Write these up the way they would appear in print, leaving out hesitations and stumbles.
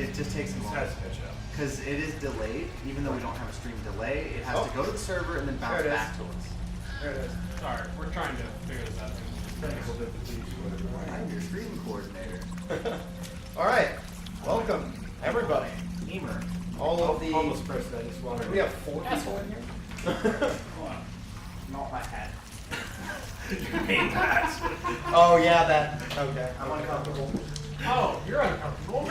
it just takes a moment. Because it is delayed, even though we don't have a stream delay. It has to go to the server and then bounce back to us. There it is. Sorry, we're trying to figure this out. I'm your stream coordinator. All right. Welcome, everybody. Emer. All of the... Almost pressed that. Just wanted We have 4 people in here? Hold on. Not my hat. You hate that. Oh, yeah, that. Okay. I'm uncomfortable. Oh, you're uncomfortable.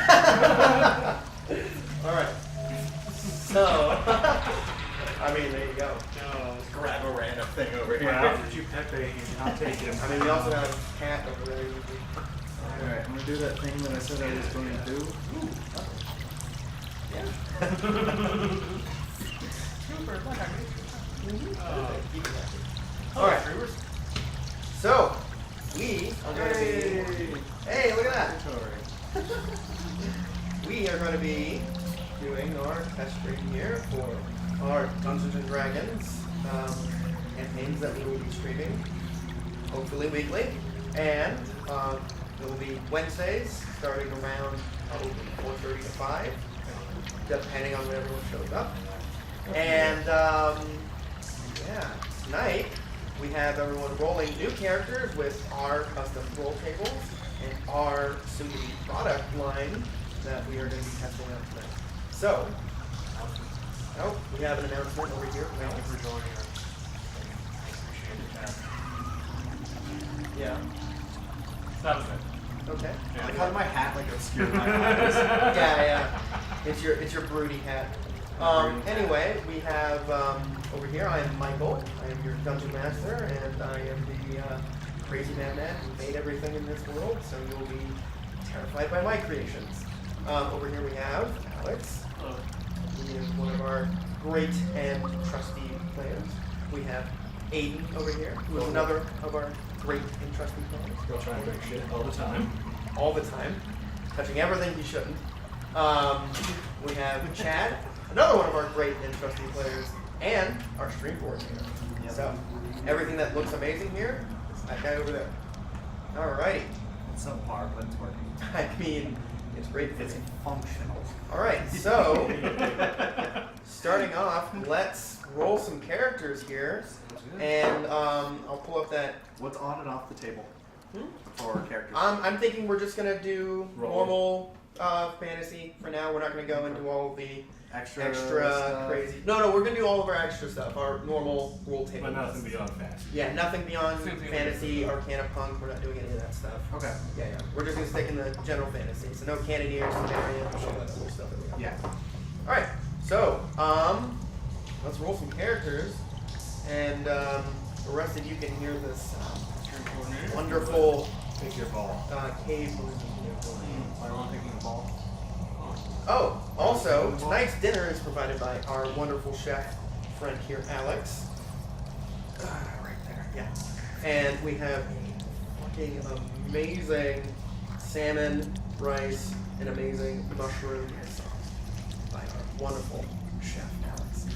All right. So, I mean, there you go. No. Grab a random thing over here. Well, did you Pepe? I'll take him. I mean, we also have Cat over there. Alright, I'm going to do that thing that I said I was going to do. Yeah. Super, look, I made it. All right. So, we are going to be... Hey, look at that. We are going to be doing our test stream here for our Dungeons and Dragons campaigns that we will be streaming, hopefully weekly. And it will be Wednesdays, starting around probably 4:30 to 5, depending on when everyone shows up. And yeah, tonight we have everyone rolling new characters with our custom roll tables and our soon-to-be product line that we are going to be testing out tonight. So, we have an announcement over here. Thank you for joining us. Yeah. That was it. Okay. I cut my hat like obscured my eyes. Yeah. It's your broody hat. Anyway, we have over here. I am Michael. I am your dungeon master, and I am the crazy madman who made everything in this world. So you will be terrified by my creations. Over here we have Alex. Hello. He is one of our great and trusty players. We have Aiden over here, who is another of our great and trusty players. Go try and make shit all the time. All the time, touching everything he shouldn't. We have Chad, another one of our great and trusty players, and our stream coordinator. So, everything that looks amazing here is that guy over there. Alrighty. It's subpar, but it's working. I mean, it's great. It's functional. Alright, so, starting off, let's roll some characters here. And I'll pull up that. What's on and off the table for characters? I'm thinking we're just gonna do Roll. normal fantasy for now. We're not gonna go into all of the extra stuff. Crazy. No, we're gonna do all of our extra stuff. Our normal roll table. But nothing beyond fast. Yeah, nothing beyond Same thing fantasy, Arcana, Punk. We're not doing any of that stuff. Okay. Yeah. We're just gonna stick in the general fantasy. So no Cannoneers, Sumerians, all that other stuff that we have. Yeah. All right. So let's roll some characters, and the rest of you can hear this wonderful Take your ball. cave. Why am I picking the ball? Oh, also, tonight's dinner is provided by our wonderful chef friend here, Alex. Right there, yeah. And we have a fucking amazing salmon, rice, and amazing mushroom sauce by our wonderful chef, Alex.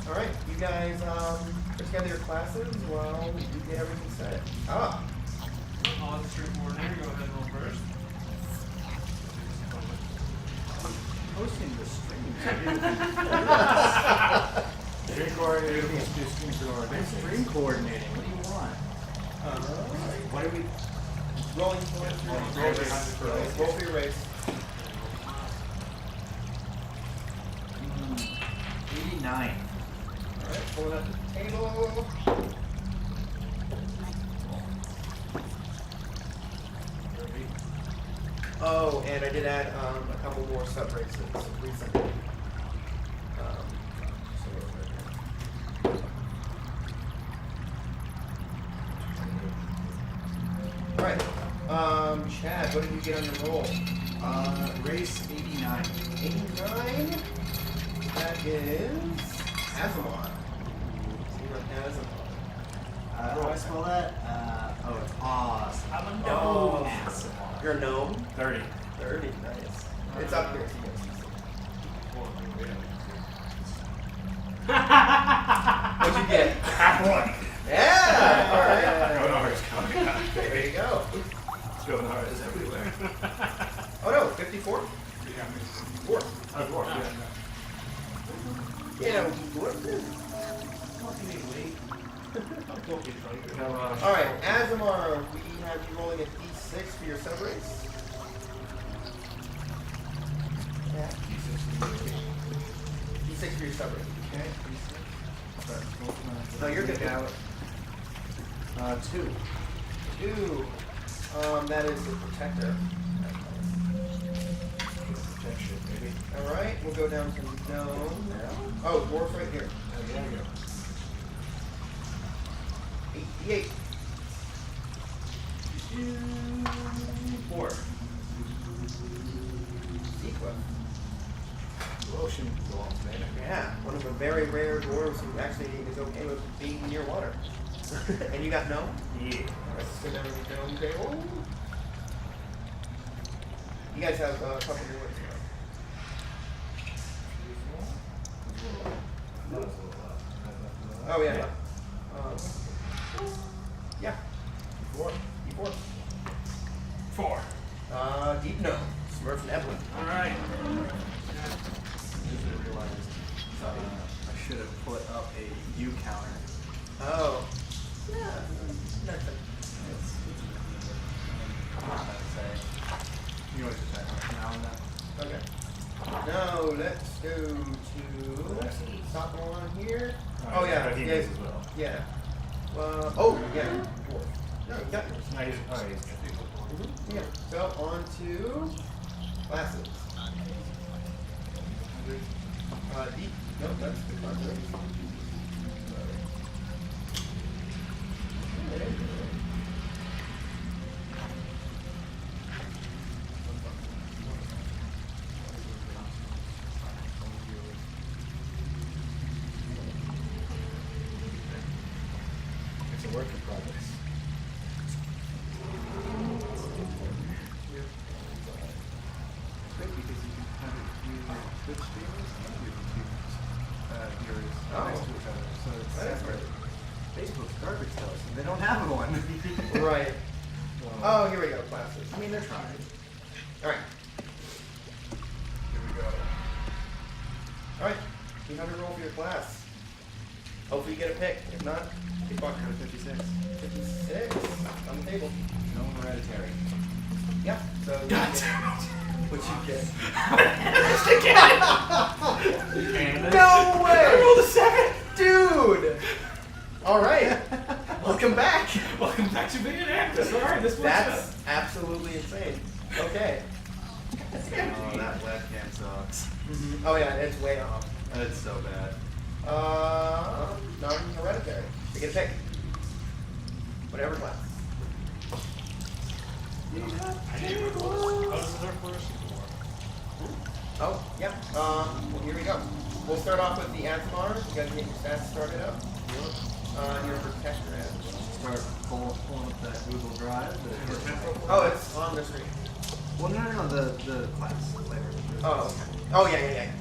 All right, you guys put together your classes while you get everything set. On the stream coordinator, go ahead and roll first. Hosting the stream. Stream coordinator, let's do stream coordinator. Stream coordinating. What do you want? What are we? Rolling for it. Roll for your race. 89. Alright, pull it up to the table. Oh, and I did add a couple more sub races recently. Alright, Chad, what did you get on your roll? Race 89. 89. That is Azamar. Zero Azamar. How do I spell that? Oh, it's Oz. I'm a Oh, Azamar. you're a gnome? 30. 30, nice. It's up here. So you guys can see. What'd you get? Half one. Yeah! Alright. Gonar's coming. There you go. Gonar is everywhere. Oh no, 54? Yeah, Four. four. Yeah, what? Alright, Azamar, we have you rolling a d6 for your sub race. Yeah. D6 for your sub race. Okay. No, you're good. Out. 2. 2. That is the protector. Protection, maybe. Alright, we'll go down to gnome now. Oh, dwarf's right here. There you go. 88. 4. Sequel. Ocean belongs there. Yeah, one of the very rare dwarves who actually is okay with being near water. And you got gnome? Yeah. Let's sit down at the gnome table. You guys have a couple new ones here. Oh, yeah. Yeah. E4. E4. 4. Deep gnome. Smurf and Evelyn. All right. I realized I should have put up a U counter. Oh. Yeah. It's not bad to say. You always just attack now and then. Okay. Now let's go to stop on here. Oh yeah. But he Yeah. does as well. Yeah. Oh yeah. Dwarf. No, you got yours. Nice. Oh, he's Yeah. So on to classes. Deep. No, that's the conjuring. It's a work in progress. Good because you can have it Twitch streamers and YouTube viewers next to each other. So it's That is separate. Facebook's garbage to us, and they don't have one. Right. Oh, here we go. Classes. I mean, they're trying. All right. Here we go. All right. 200 roll for your class. Hopefully you get a pick. If not, kick Go back. to 56. 56 on the table. No hereditary. Yeah. So God damn it. what you get? And No way! I rolled a 7. Dude! Alright. Welcome back. Welcome back to being an actress. All right, this one's That's absolutely insane. Okay. Oh, that webcam sucks. Oh yeah, it's way off. That's so bad. Non-hereditary. You get a pick. Whatever class. I need to roll. Oh, this is our first war. Oh, yeah. Well, here we go. We'll start off with the Azamar. You guys get your stats started up. Your protector edge. Start pulling up that Google Drive. Oh, it's on the screen. Well, no, the class later. Oh, okay. Oh, yeah.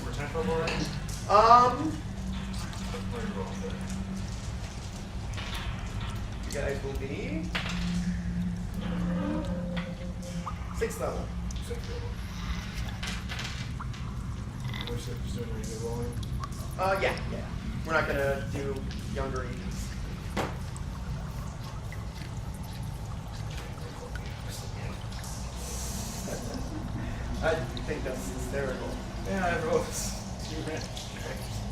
We're temporal board. You guys will be 6th level. Yeah. We're not gonna do younger ages. I think that's hysterical. Yeah, I rolled 2 men.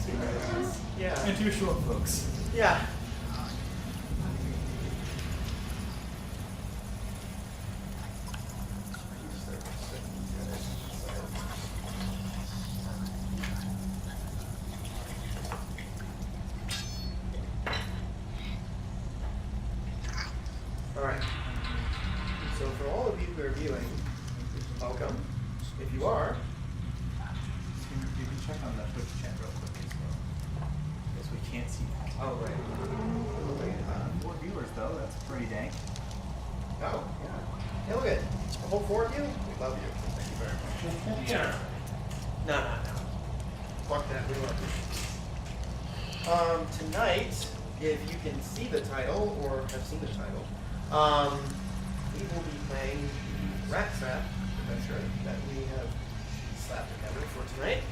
2 men. Yeah. And 2 short folks. Yeah. Alright. So for all of you who are viewing, welcome. If you are, You can check on the Twitch chat real quick as well. Because we can't see that. oh right. 4 viewers though, that's pretty dank. Oh, yeah. Hey, look at it. The whole 4 of you? We love you. Thank you very much. Yeah. No. Fuck that, we love you. Tonight, if you can see the title, or have seen the title, we will be playing Rat Trap, that together for tonight.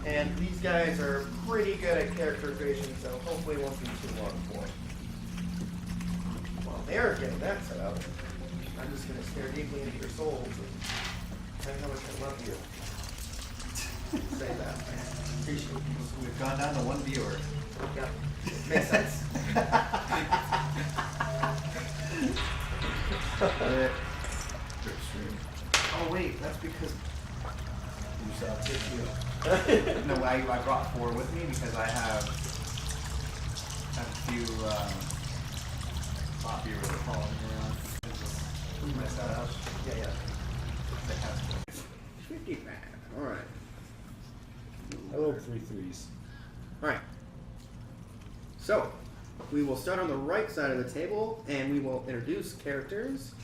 And these guys are pretty good at character creation, so hopefully it won't be too long for it. While they're getting that set up, I'm just going to stare deeply into your souls and tell you how much I love you. Say that. Appreciate you. We've gone down to one viewer. Yep. Makes sense. Trip stream. Oh wait, that's because you saw it. No, I brought 4 with me because I have a few thought viewers following me around. Just mess that up. Yeah. They have 55. Alright. Hello, 3 3s. Alright. So, we will start on the right side of the table and we will introduce characters.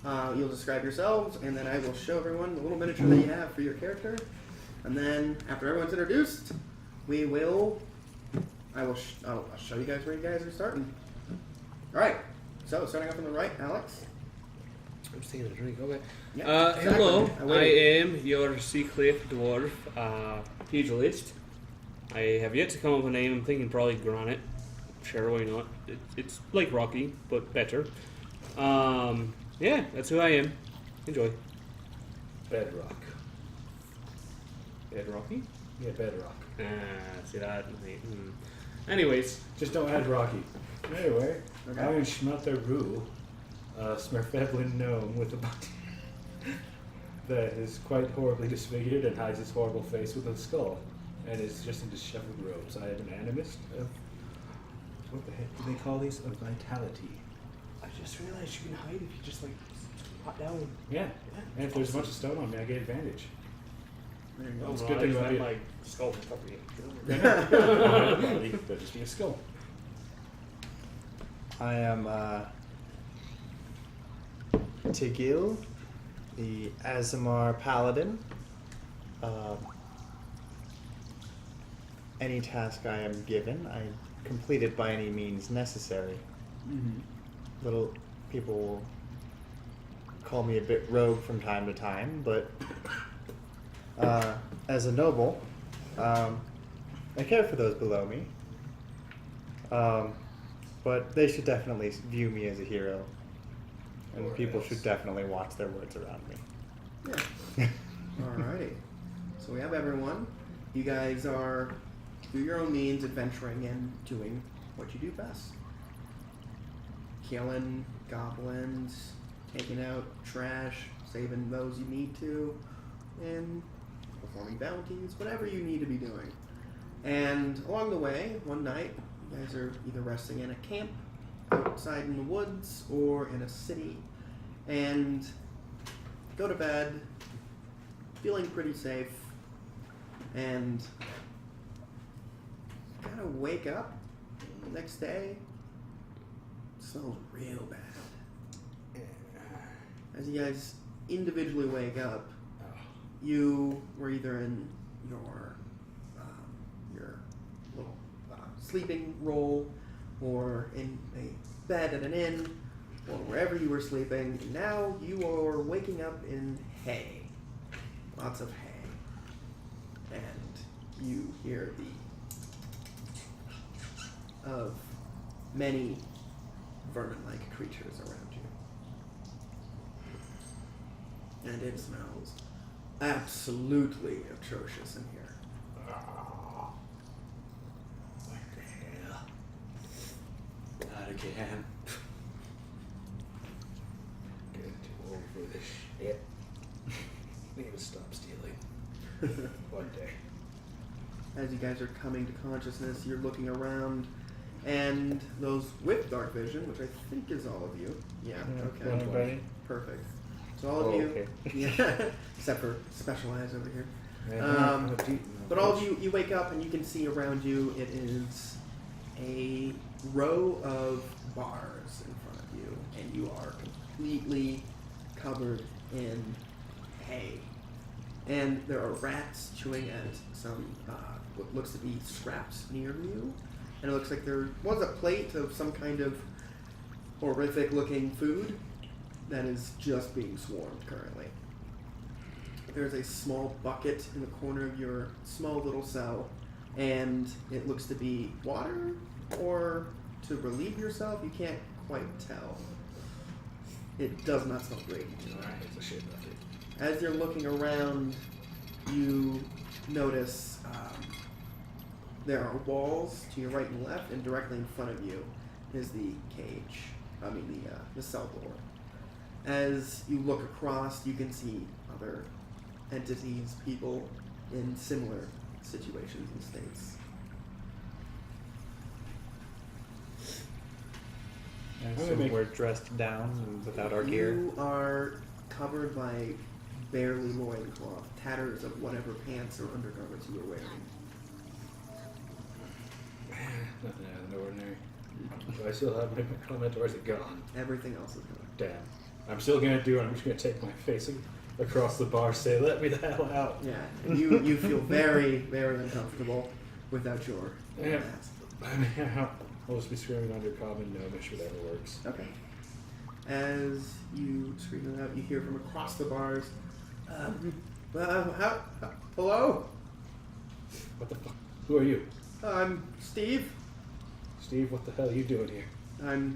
You'll describe yourselves and then I will show everyone the little miniature that you have for your character. And then, after everyone's introduced, I'll show you guys where you guys are starting. Alright. So, starting off on the right, Alex. I'm just taking a drink, okay. Yeah, exactly. Hello, I I waited. am your sea cliff dwarf pugilist. I have yet to come up with a name. I'm thinking probably Granite. Sure, why not? It's like Rocky, but better. Yeah, that's who I am. Enjoy. Bedrock. Rocky? Yeah, Bedrock. See that? Anyways, Just don't add Rocky. Anyway, Okay. I am Schmelter Rue, a Smurfeblin gnome with a body that is quite horribly disfigured and hides its horrible face with a skull, and is just in disheveled robes. I am an animist of, what the heck do they call these? Of vitality. I just realized you can hide if you just like hot down. Yeah, and if there's a bunch of stone on me, I get advantage. There you go. It's a good thing about it. my skull company. That'd just be a skull. I am Tigil, the Azamar Paladin. Any task I am given, I complete it by any means necessary. Little people will call me a bit rogue from time to time, but as a noble, I care for those below me. But they should definitely view me as a hero. And Or people else. should definitely watch their words around me. Yeah. Alrighty. So we have everyone. You guys are, through your own means, adventuring and doing what you do best. Killing goblins, taking out trash, saving those you need to, and performing bounties, whatever you need to be doing. And along the way, one night, you guys are either resting in a camp, outside in the woods, or in a city, and go to bed, feeling pretty safe, and kind of wake up the next day. It smells real bad. As you guys individually wake up, you were either in your little sleeping role, or in a bed at an inn, or wherever you were sleeping. And now you are waking up in hay, lots of hay, and you hear the of many vermin-like creatures around you, and it smells absolutely atrocious in here. What the hell? Not again. Getting too old for this shit. Need to stop stealing. One day. As you guys are coming to consciousness, you're looking around, and those with dark vision, which I think is all of you. Yeah, okay. Everybody? Perfect. So all of Oh, you, okay. yeah, except for Special Eyes over here. Yeah, But all of you wake up and you can see around you, it is a row of bars in front of you, and you are completely covered in hay. And there are rats chewing at some, what looks to be scraps near you. And it looks like there was a plate of some kind of horrific looking food that is just being swarmed currently. There's a small bucket in the corner of your small little cell, and it looks to be water or to relieve yourself. You can't quite tell. It does not smell great. Alright, it's a shit bucket. As you're looking around, you notice there are walls to your right and left, and directly in front of you is the cage. The cell door. As you look across, you can see other entities, people in similar situations and states. I I'm gonna assume make- we're dressed down and without our gear. You are covered by barely loincloth, tatters of whatever pants or undergarments you were wearing. Nothing out of the ordinary. Do I still have my element, or is it gone? Everything else is gone. Damn. I'm still gonna do it. I'm just gonna take my face across the bar, say, "Let me the hell out." Yeah, and you feel very, very uncomfortable without your Yeah. mask. I mean, I'll just be screaming under common gnomish, whatever works. Okay. As you scream it out, you hear from across the bars, hello? What the fuck? Who are you? I'm Steve. Steve, what the hell are you doing here? I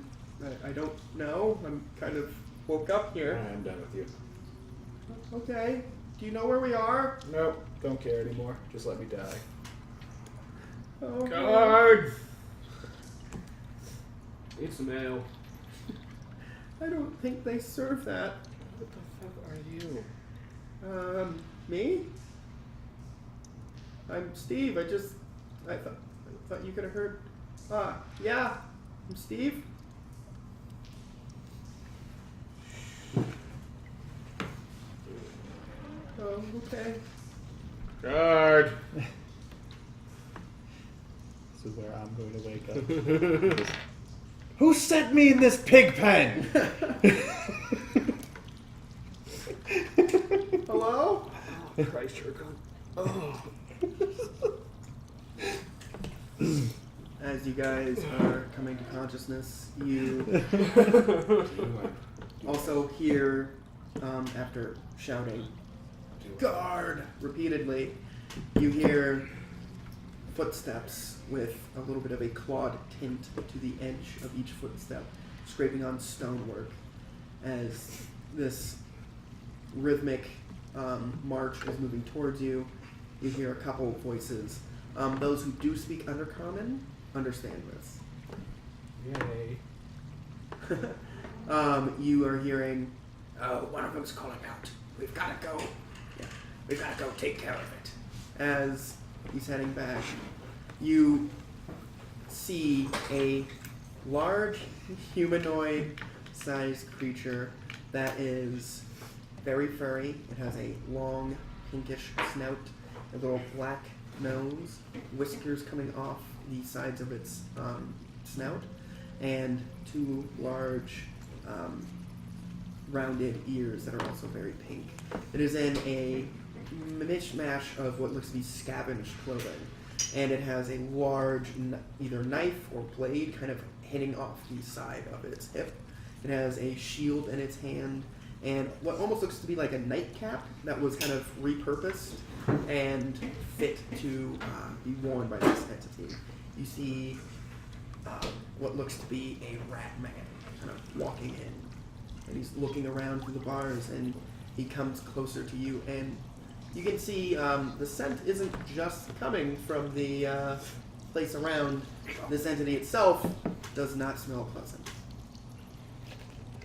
don't know. I'm kind of woke up here. I'm done with you. Okay. Do you know where we are? Nope, don't care anymore. Just let me die. Oh, Guard! Need some ale. I don't think they serve that. What the fuck are you? Me? I'm Steve. I thought you could have heard. Yeah. I'm Steve. Oh, okay. Guard! This is where I'm going to wake up. Who sent me in this pig pen? Hello? Oh, Christ, you're gone. Oh. As you guys are coming to consciousness, you also hear, after shouting, "Guard!" repeatedly, you hear footsteps with a little bit of a clawed tint to the edge of each footstep, scraping on stonework, as this rhythmic march is moving towards you. You hear a couple of voices. Those who do speak Undercommon understand this. Yay. You are hearing, one of them's calling out. We've got to go. Yeah, we've got to go take care of it. As he's heading back, you see a large humanoid-sized creature that is very furry. It has a long, pinkish snout, a little black nose, whiskers coming off the sides of its snout, and two large rounded ears that are also very pink. It is in a mishmash of what looks to be scavenged clothing, and it has a large either knife or blade kind of hitting off the side of its hip. It has a shield in its hand and what almost looks to be like a nightcap that was kind of repurposed and fit to be worn by this entity. You see what looks to be a rat man kind of walking in, and he's looking around through the bars, and he comes closer to you, and you can see the scent isn't just coming from the place around. This entity itself does not smell pleasant.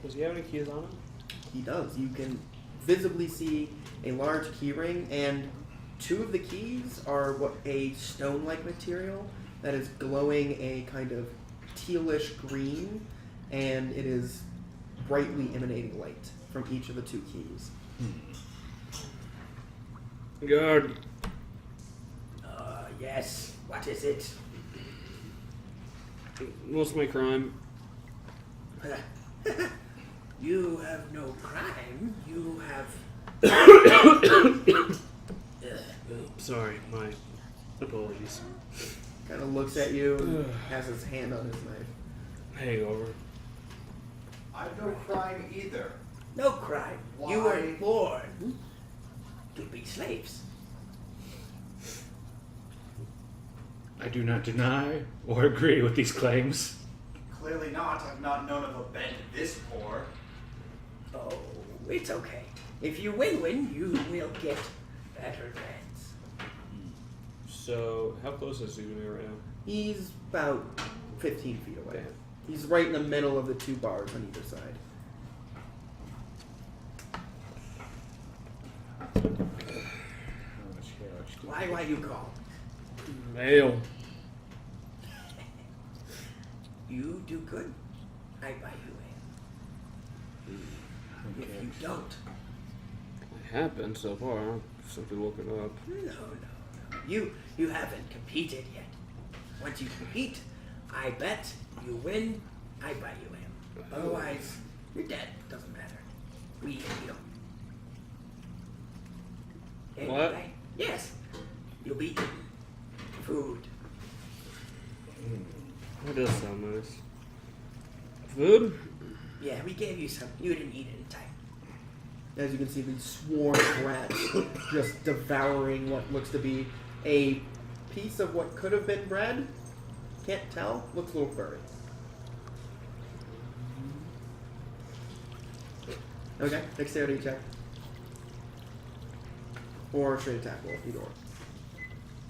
Does he have any keys on him? He does. You can visibly see a large key ring, and two of the keys are what a stone-like material that is glowing a kind of tealish green, and it is brightly emanating light from each of the two keys. Guard. Yes. What is it? What's my crime? You have no crime. You have... Sorry, my apologies. Kind of looks at you and has his hand on his knife. Hangover. I've no crime either. No crime. You Why? were born to be slaves. I do not deny or agree with these claims. Clearly not. I've not known of a band this poor. Oh, it's okay. If you win, you will get better beds. So, how close is he to me right now? He's about 15 feet away. Damn. He's right in the middle of the two bars on either side. How much hair? Why you call? Male. You do good, I buy you in. If you don't, I have been so far. I've simply woken up. no. You haven't competed yet. Once you compete, I bet you win, I buy you in. Otherwise, you're dead. Doesn't matter. We eat you. What? Anyway, yes, you'll be eaten. Food. That does sound nice. Food? Yeah, we gave you some. You didn't eat it in time. As you can see, these swarm of rats just devouring what looks to be a piece of what could have been bread. Can't tell. Looks a little furry. Okay, dexterity check. Or straight attack roll, either or.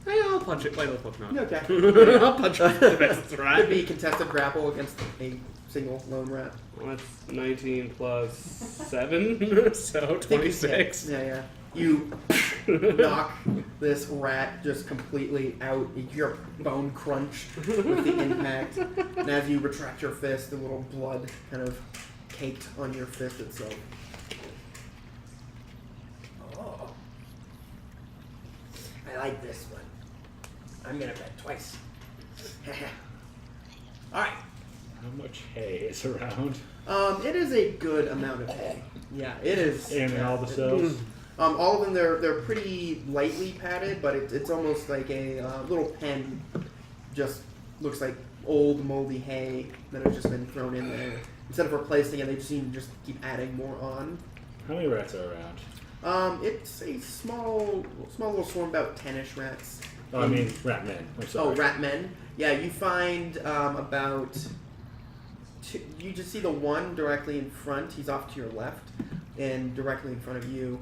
Hey, I'll punch it. Wait, I'll punch it. Okay. I'll punch it. That's Could right. be contested grapple against a single lone rat. Well, that's 19 plus 7, so I think you 26. can. Yeah. You knock this rat just completely out. You hear bone crunch with the impact. And as you retract your fist, the little blood kind of caked on your fist itself. Oh. I like this one. I'm gonna bet twice. Alright. How much hay is around? It is a good amount of hay. Yeah, it is. And in all the cells? All of them, they're pretty lightly padded, but it's almost like a little pen. Just looks like old moldy hay that has just been thrown in there. Instead of replacing it, they just seem to just keep adding more on. How many rats are around? It's a small little swarm, about 10-ish rats. Oh, I mean, rat men. I'm sorry. Oh, rat men. Yeah, you find about two, you just see the one directly in front. He's off to your left, and directly in front of you.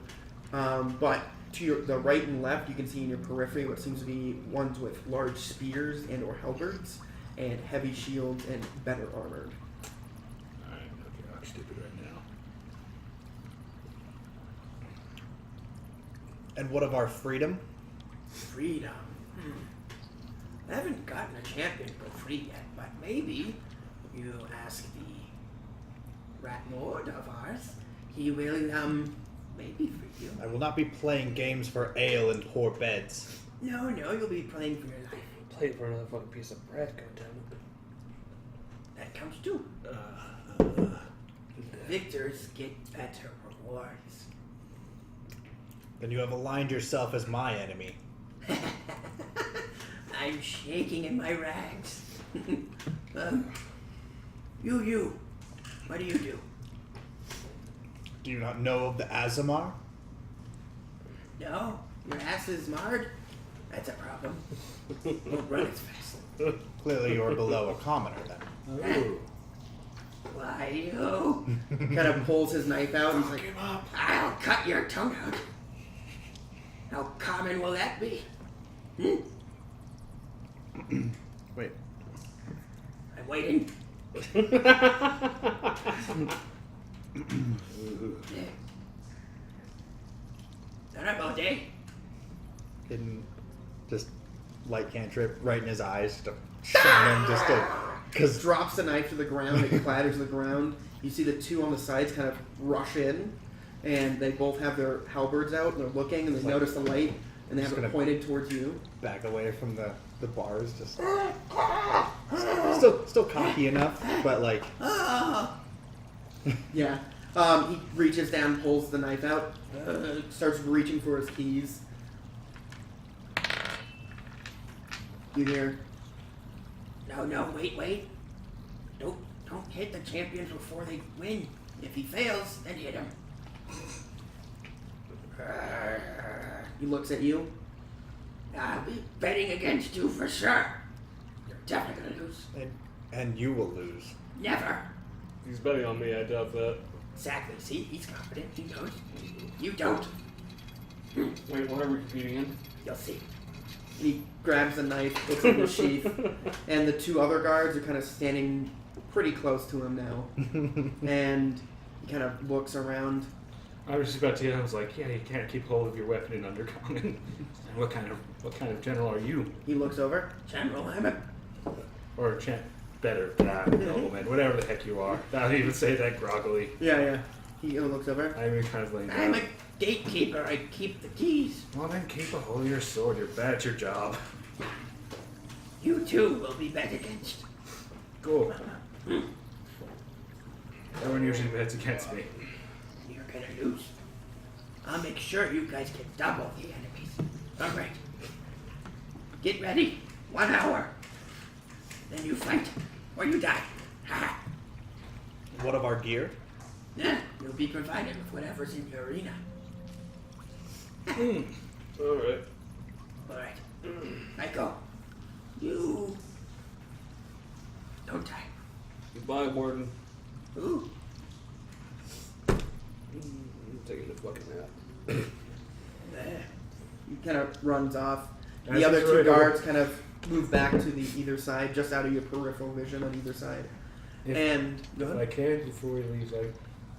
But to the right and left, you can see in your periphery what seems to be ones with large spears and or halberds, and heavy shields and better armored. Alright, okay, I'm stupid right now. And what of our freedom? Freedom. I haven't gotten a champion for free yet, but maybe you ask the Rat Lord of ours. He will, maybe free you. I will not be playing games for ale and poor beds. No, you'll be playing for your life. Play for another fucking piece of bread, goddammit. That counts too. Victors get better rewards. Then you have aligned yourself as my enemy. I'm shaking in my rags. You. What do you do? Do you not know of the Azamar? No? Your ass is marred? That's a problem. Won't run as fast. Clearly you're below a commoner then. Oh. Why, you? Kind of pulls his knife out. And he's like, I'll cut your tongue out. How common will that be? Wait. I'm waiting. Done up all day? Hidden, just light cantrip right in his eyes. Just to, because drops the knife to the ground. It clatters to the ground. You see the two on the sides kind of rush in, and they both have their halberds out. And they're looking, and they notice the light, and they have it pointed towards you. back away from the bars, just still cocky enough, but like Yeah. He reaches down, pulls the knife out, starts reaching for his keys. You hear? No, wait. Don't Don't hit the champions before they win. If he fails, then hit him. He looks at you. I'll be betting against you for sure. You're definitely gonna lose. And you will lose. Never. He's betting on me. I doubt that. Exactly. See, he's confident. He knows. You don't. Wait, what are we competing in? You'll see. He grabs a knife, puts it in the sheath, and the two other guards are kind of standing pretty close to him now. And he kind of looks around. I was just about to get. I was like, yeah, you can't keep hold of your weapon in Undercommon. And what kind of general are you? He looks over. General, I'm a Or better, nobleman, whatever the heck you are. I don't even say that groggily. Yeah. He looks over. I'm even translating. I'm a gatekeeper. I keep the keys. Well, then keep a hold of your sword. You're bad at your job. You too will be bet against. Cool. Everyone usually bets against me. You're gonna lose. I'll make sure you guys get double the enemies. All right. Get ready. 1 hour. Then you fight, or you die. Ha! What of our gear? Yeah, you'll be provided with whatever's in your arena. Alright. All right. Michael, you don't die. Goodbye, Morton. Ooh. I'm taking a fucking nap. There. He kind of runs off. As The other he's two right guards kind of move back to the either side, just out of your peripheral vision on either side. And go If I ahead. can, before he leaves,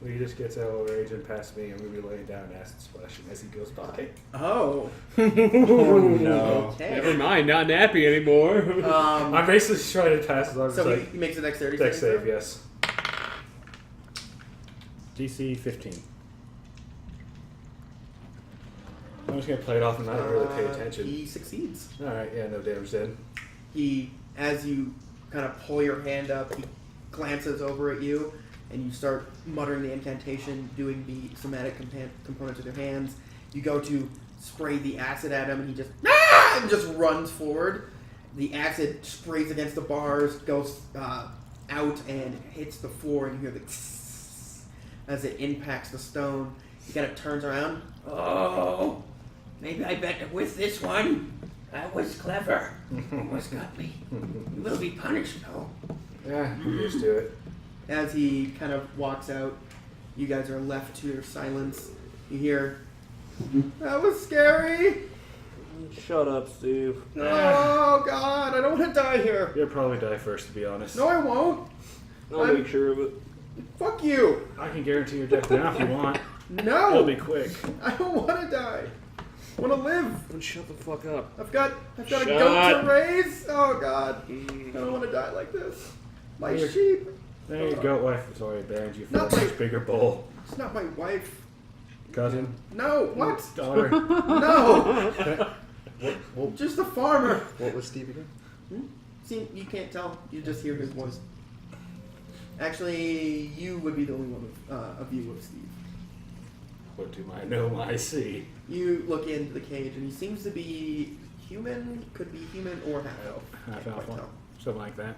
he just gets out of rage and past me, and we'll be laying down acid splashing as he goes by. Oh. Oh no. Okay. Never mind, not nappy anymore. I'm basically trying to pass as long as So like he makes a dexterity deck saving save, throw? yes. DC 15. I'm just gonna play it off and not really pay attention. He succeeds. Alright, yeah, no damage then. He, as you kind of pull your hand up, he glances over at you, and you start muttering the incantation, doing the somatic components with your hands. You go to spray the acid at him, and he just runs forward. The acid sprays against the bars, goes out, and hits the floor, and you hear the as it impacts the stone. He kind of turns around. Oh, maybe I bet with this one. That was clever. Almost got me. You will be punished, though. Yeah, I'm used to it. As he kind of walks out, you guys are left to your silence. You hear, "That was scary. Shut up, Steve. Oh God, I don't want to die here. You'll probably die first, to be honest. No, I won't. I'll make sure of it. Fuck you. I can guarantee your death now if you want. No, It'll be quick. I don't want to die. I want to live. Then shut the fuck up. I've got a Shut. goat to raise. Oh God, I don't want to die like this. My Here. sheep. There your goat wife has already banned you for Not a my- much bigger bowl. It's not my wife. Cousin? No, what? Daughter? No, What, just a farmer. what was Steve again? See, you can't tell. You just hear his voice. Actually, you would be the only one of you with Steve. What do I know? I see. You look into the cage, and he seems to be human. Could be human or half elf. Half Can't elf quite one. tell. Something like that.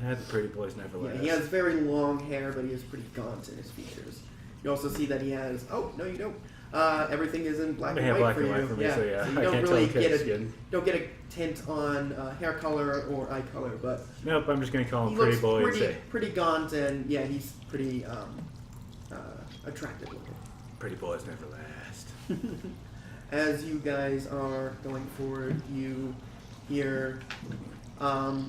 The pretty boys never Yeah, last. he has very long hair, but he is pretty gaunt in his features. You also see that he has. Oh no, you don't. Everything is in black and Yeah, white black for and you. white for me, so yeah, you I don't can't really tell get his a skin. don't get a tint on hair color or eye color, but Nope, I'm just gonna call he him pretty looks boy and pretty say, pretty gaunt, and yeah, he's pretty attractive looking. pretty boys never last. As you guys are going forward, you hear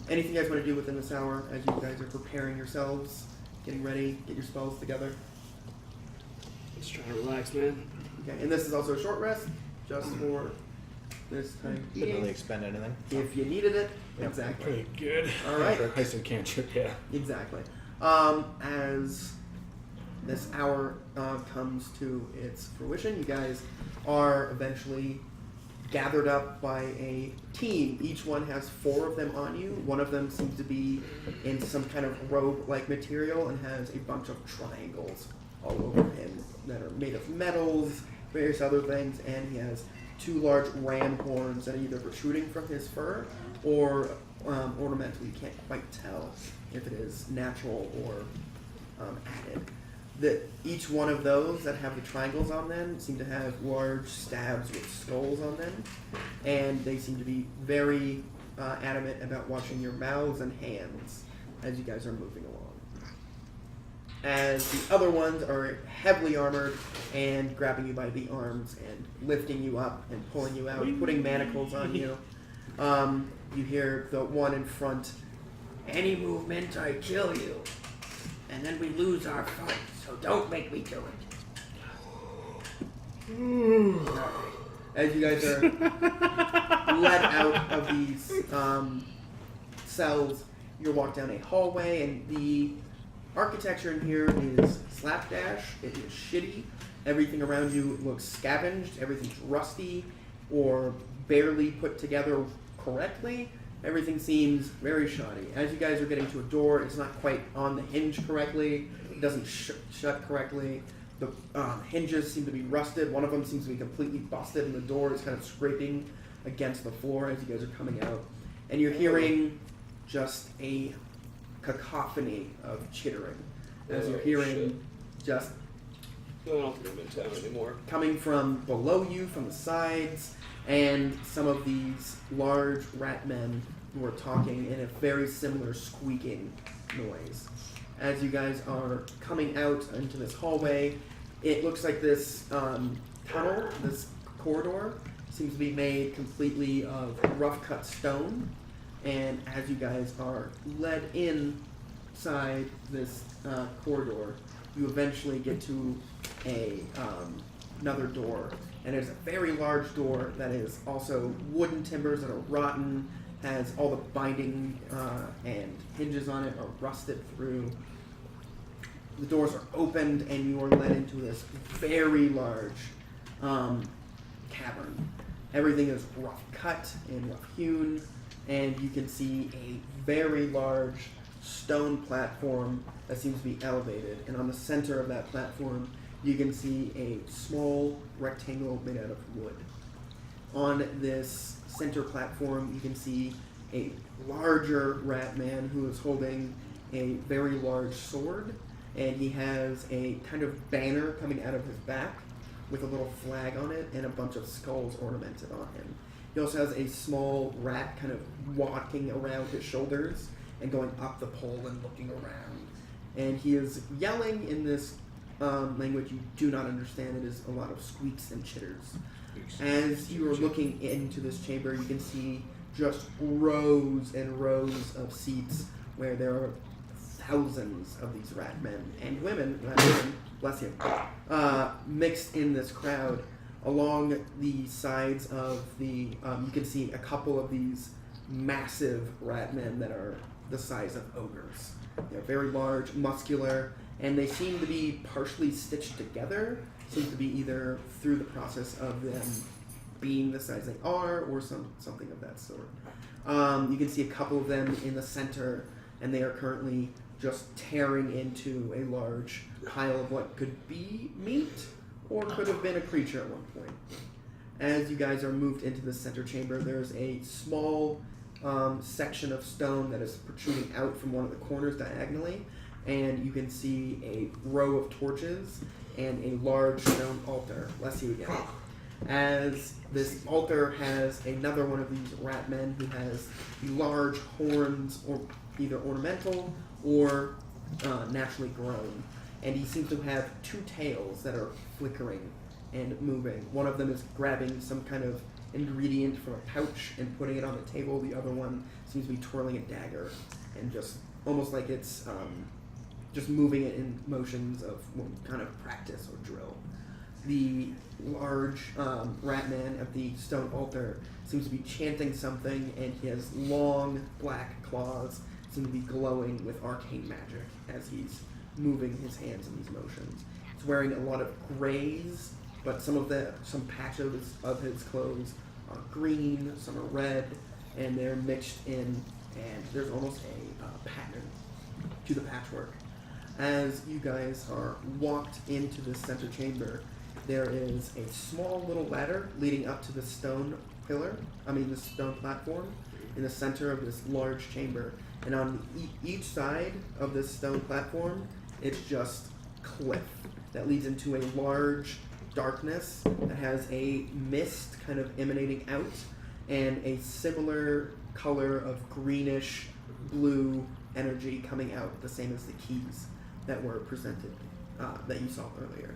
anything you guys want to do within this hour as you guys are preparing yourselves, getting ready, get your spells together. Just trying to relax, man. Okay, and this is also a short rest, just for this time Didn't really being. expend anything. If you needed it, Yep. exactly. Pretty good. All right. I said cantrip, yeah. Exactly. As this hour comes to its fruition, you guys are eventually gathered up by a team. Each one has 4 of them on you. One of them seems to be in some kind of robe-like material and has a bunch of triangles all over him that are made of metals, various other things, and he has 2 large ram horns that are either protruding from his fur or ornamental. You can't quite tell if it is natural or added. Each one of those that have the triangles on them seem to have large stabs with skulls on them, and they seem to be very adamant about watching your mouths and hands as you guys are moving along. As the other ones are heavily armored and grabbing you by the arms and lifting you up and pulling you out, putting manacles on you. You hear the one in front, Any movement, I kill you. And then we lose our fight, so don't make me do it. as you guys are let out of these cells, you walk down a hallway, and the architecture in here is slapdash. It is shitty. Everything around you looks scavenged. Everything's rusty or barely put together correctly. Everything seems very shoddy. As you guys are getting to a door, it's not quite on the hinge correctly. It doesn't shut correctly. The hinges seem to be rusted. One of them seems to be completely busted, and the door is kind of scraping against the floor as you guys are coming out. And you're hearing just a cacophony of chittering as you're hearing just I don't think I'm in town anymore. coming from below you, from the sides, and some of these large rat men who are talking in a very similar squeaking noise. As you guys are coming out into this hallway, it looks like this tunnel, this corridor, seems to be made completely of rough-cut stone. And as you guys are led inside this corridor, you eventually get to another door. And it's a very large door that is also wooden timbers that are rotten, has all the binding and hinges on it are rusted through. The doors are opened, and you are led into this very large cavern. Everything is rough cut and rough hewn, and you can see a very large stone platform that seems to be elevated. And on the center of that platform, you can see a small rectangle made out of wood. On this center platform, you can see a larger rat man who is holding a very large sword, and he has a kind of banner coming out of his back with a little flag on it and a bunch of skulls ornamented on him. He also has a small rat kind of walking around his shoulders and going up the pole and looking around. And he is yelling in this language you do not understand. It is a lot of squeaks and chitters. As you are looking into this chamber, you can see just rows and rows of seats where there are thousands of these rat men and women, bless you, mixed in this crowd. Along the sides of the, you can see a couple of these massive rat men that are the size of ogres. They're very large, muscular, and they seem to be partially stitched together. Seems to be either through the process of them being the size they are, or something of that sort. You can see a couple of them in the center, and they are currently just tearing into a large pile of what could be meat, or could have been a creature at one point. As you guys are moved into the center chamber, there's a small section of stone that is protruding out from one of the corners diagonally, and you can see a row of torches and a large stone altar. Bless you again. As this altar has another one of these rat men who has large horns, or either ornamental or naturally grown. And he seems to have two tails that are flickering and moving. One of them is grabbing some kind of ingredient from a pouch and putting it on the table. The other one seems to be twirling a dagger and just almost like it's just moving it in motions of kind of practice or drill. The large rat man at the stone altar seems to be chanting something, and he has long black claws, seem to be glowing with arcane magic as he's moving his hands in these motions. He's wearing a lot of grays, but some patches of his clothes are green, some are red, and they're mixed in, and there's almost a pattern to the patchwork. As you guys are walked into the center chamber, there is a small little ladder leading up to the stone platform, in the center of this large chamber, and on each side of this stone platform, it's just cliff that leads into a large darkness that has a mist kind of emanating out and a similar color of greenish blue energy coming out, the same as the keys that were presented, that you saw earlier.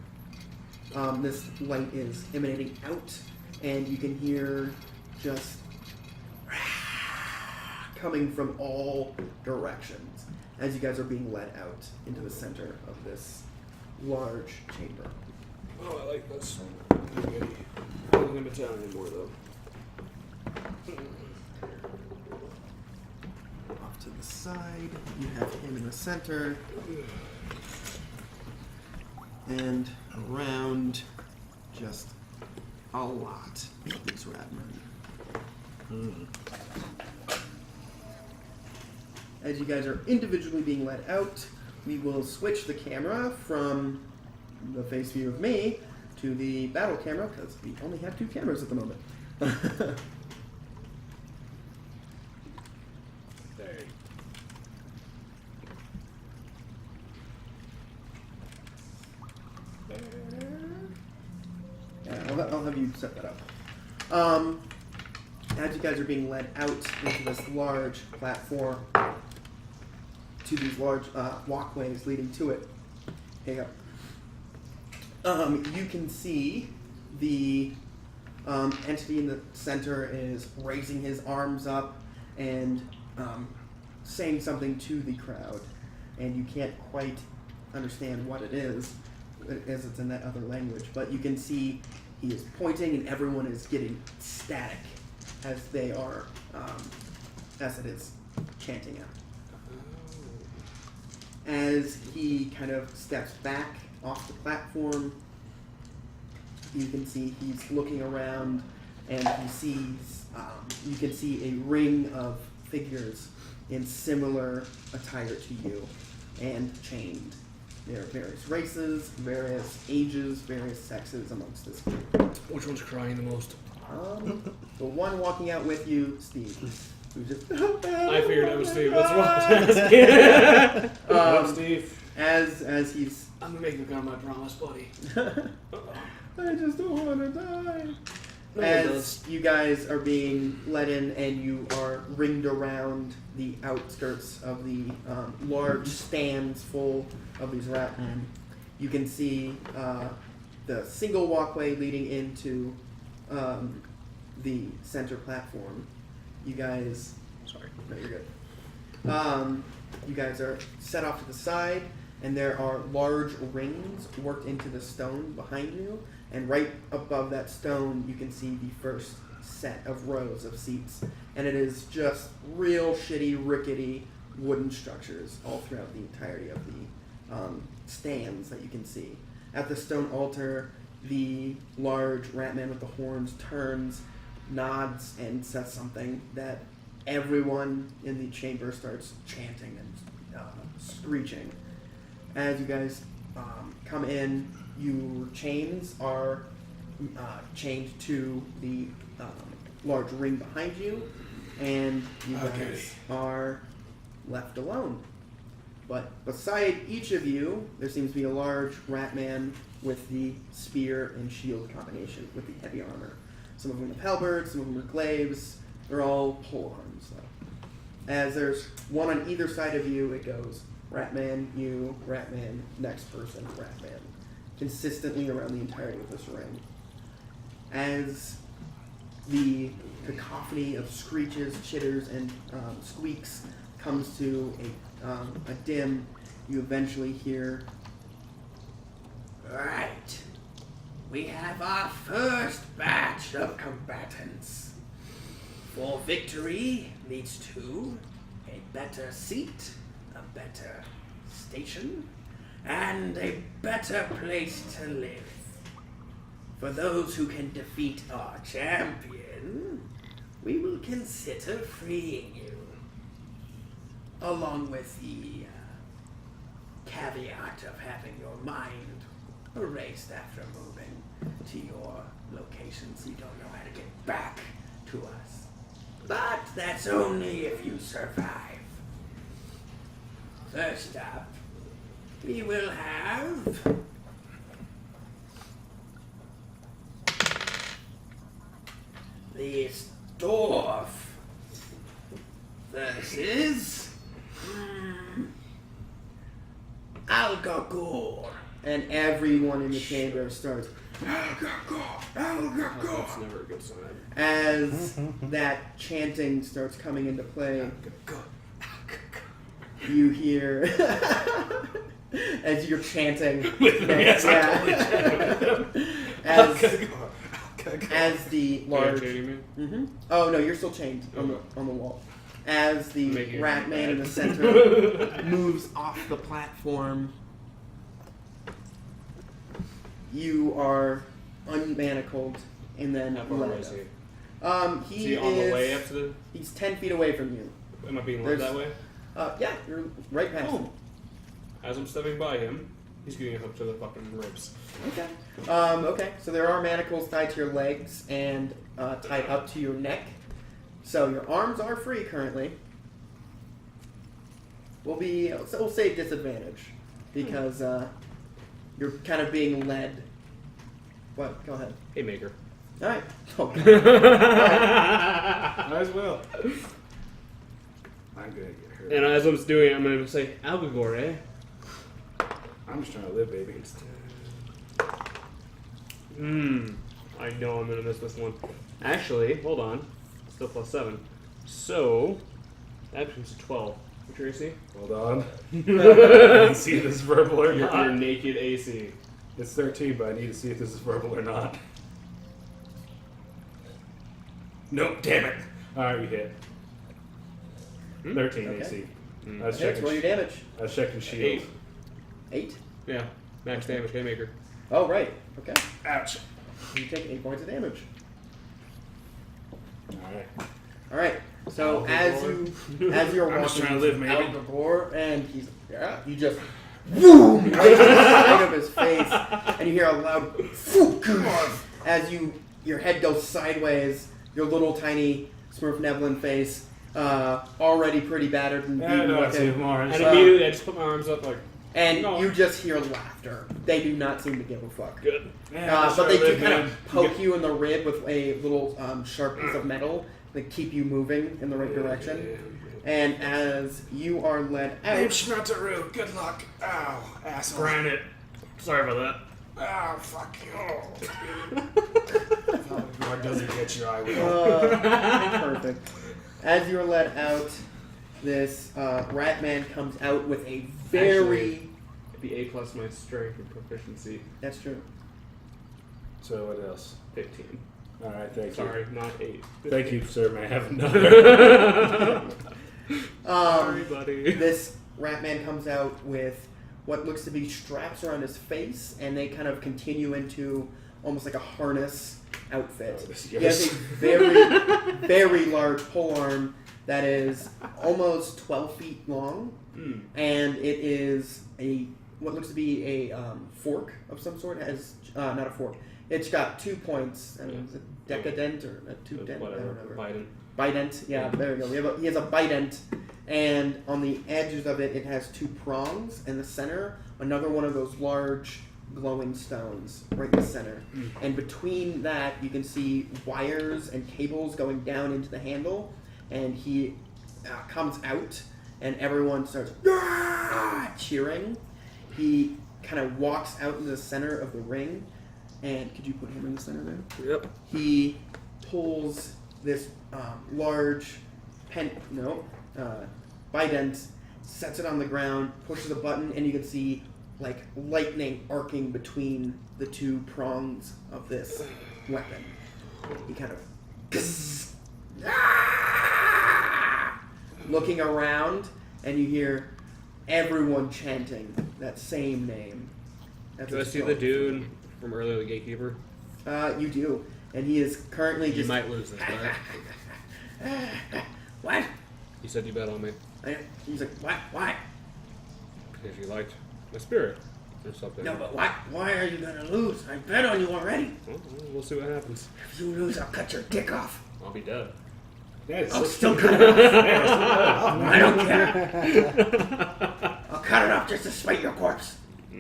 This light is emanating out, and you can hear just coming from all directions as you guys are being led out into the center of this large chamber. Oh, I like this. I don't think I'm in town anymore, though. Off to the side, you have him in the center, and around just a lot of these ratmen. As you guys are individually being led out, we will switch the camera from the face view of me to the battle camera, because we only have 2 cameras at the moment. Yeah, I'll have you set that up. As you guys are being led out into this large platform, to these large walkways leading to it, here you go. You can see the entity in the center is raising his arms up and saying something to the crowd, and you can't quite understand what it is, as it's in that other language, but you can see he is pointing and everyone is getting static as they are, as it is chanting out. As he kind of steps back off the platform, you can see he's looking around, and he sees, you can see a ring of figures in similar attire to you, and chained. There are various races, various ages, various sexes amongst this group. Which one's crying the most? The one walking out with you, Steve, who just I figured it was Steve. That's why I was asking. Steve. As he's I'm making good on my promise, buddy. I just don't want to die. No, As you guys are being let in and you are ringed around the outskirts of the large stands full of these ratmen, you can see the single walkway leading into the center platform. You guys, sorry, no, you're good. You guys are set off to the side, and there are large rings worked into the stone behind you. And right above that stone, you can see the first set of rows of seats. And it is just real shitty, rickety wooden structures all throughout the entirety of the stands that you can see. At the stone altar, the large ratman with the horns turns, nods, and says something that everyone in the chamber starts chanting and screeching. As you guys come in, your chains are chained to the large ring behind you, and you guys are left alone. But beside each of you, there seems to be a large ratman with the spear and shield combination with the heavy armor. Some of them have halberds, some of them are glaives. They're all pole arms, though. As there's one on either side of you, it goes ratman, you, ratman, next person, ratman. Consistently around the entirety of this ring. As the cacophony of screeches, chitters, and squeaks comes to a dim, you eventually hear, Right. We have our first batch of combatants. For victory leads to a better seat, a better station, and a better place to live. For those who can defeat our champion, we will consider freeing you. Along with the caveat of having your mind erased after moving to your location so you don't know how to get back to us. But that's only if you survive. First up, we will have this dwarf versus Algagor. And everyone in the chamber starts, Algagor, Algagor. That's never a good sign. As that chanting starts coming into play. You hear, as you're chanting, as the large. Me? Oh no, you're still chained on the wall. As the Making it rat man in the bad. center moves off the platform, you are unmanacled and then How far let away is go. he? He Is he on is. the way up to the? He's 10 feet away from you. Am I being led There's- that way? Yeah, you're right past him. As I'm stepping by him, he's getting hooked to the fucking ropes. Okay. Okay. So there are manacles tied to your legs and tied up to your neck. So your arms are free currently. We'll say disadvantage because you're kind of being led. What? Go ahead. Hey, Maker. All right. Okay. All right. Might as well. I'm gonna get hurt. And as I'm doing it, I'm going to say, Algagor, eh? I'm just trying to live, baby. I know I'm going to miss this one. Actually, hold on. Still plus 7. So, that becomes a 12. What's your AC? Hold on. I need to see if this is verbal or Your not. naked AC. It's 13, but I need to see if this is verbal or not. Nope, damn it. Alright, you hit. 13 Okay. AC. I Hits, was checking, roll your damage. I was checking shield. 8. 8. Yeah. Max damage, Haymaker. Oh right. Okay. Ouch. You take 8 points of damage. Alright. All right. So Algagor. as you're I'm walking just trying to live, maybe. Algagor, and you just boom right to the side of his face, and you hear a loud "Fook" as your head goes sideways. Your little tiny Smurf Nevlin face, already pretty battered and I beaten know, I see looking, more. And So- immediately I just put my arms up like, and No. you just hear laughter. They do not seem to give a fuck. good. But they do kind of poke you in the rib with a little sharp piece of metal that keep you moving in the right direction. And as you are led Name out, Schmetteru, good luck. Ow, asshole. Granite. Sorry about Ow, fuck you. God doesn't get you, I will. perfect. As you are led out, this rat man comes out with a very. It'd be A plus my strength and proficiency. That's true. So what else? 15. Alright, thank you. Sorry, not 8. Thank you, sir. May I have another? Sorry, buddy. This rat man comes out with what looks to be straps around his face, and they kind of continue into almost like a harness outfit. Oh, this He has yes. a very, very large polearm that is almost 12 feet long, and it is what looks to be a fork of some sort. It has not a fork. It's got 2 points. I mean, is it decadent or a two dent? Whatever. Biden. Bident, yeah, there you go. He has a bident, and on the edges of it, it has 2 prongs. In the center, another one of those large glowing stones right in the center. And between that, you can see wires and cables going down into the handle. And he comes out, and everyone starts cheering. He kind of walks out into the center of the ring. And could you put him in the center there? Yep. He pulls this large bident, sets it on the ground, pushes a button, and you can see like lightning arcing between the 2 prongs of this weapon. He kind of looking around, and you hear everyone chanting that same name. That's Do I his see the goal. dude from earlier, the gatekeeper? You do, and he is currently You just. might lose this, but What? you said you bet on me He's like, what? Why? because you liked my spirit or something. No, but why are you gonna lose? I bet on you already. Well, we'll see what happens. If you lose, I'll cut your dick off. I'll be dead. Yeah, it's I'll six still feet. cut it off. Yeah, it's still cut off, man. I don't care. I'll cut it off just to spite your corpse.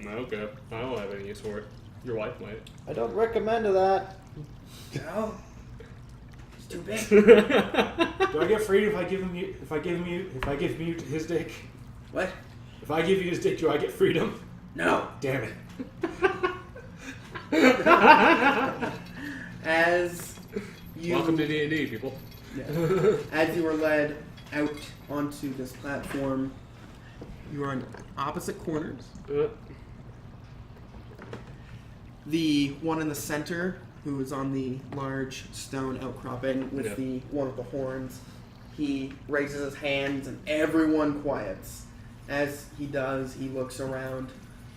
Okay. I don't have any use for it. Your wife might. I don't recommend that. No. It's too big. Do I get freedom if I give him you? If I give you his dick? What? If I give you his dick, do I get freedom? No. Damn it! As you Welcome to D&D, people. as you were led out onto this platform, you are on opposite corners. The one in the center, who is on the large stone outcropping with Yeah. the one with the horns, he raises his hands and everyone quiets. As he does, he looks around,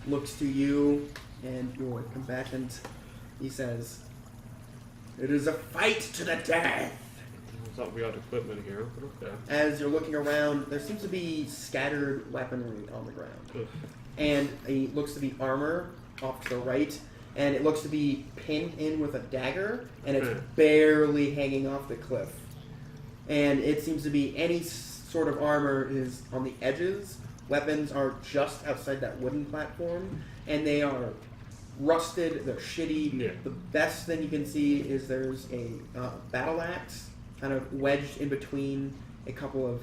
looks to you and your combatant. He says, "It is a fight to the death." I thought we had equipment here, but okay. As you're looking around, there seems to be scattered weaponry on the ground. Ugh. And it looks to be armor off to the right, and it looks to be pinned in with a dagger, and it's Hmm. barely hanging off the cliff. And it seems to be any sort of armor is on the edges. Weapons are just outside that wooden platform, and they are rusted, they're shitty. Yeah. The best thing you can see is there's a battle axe kind of wedged in between a couple of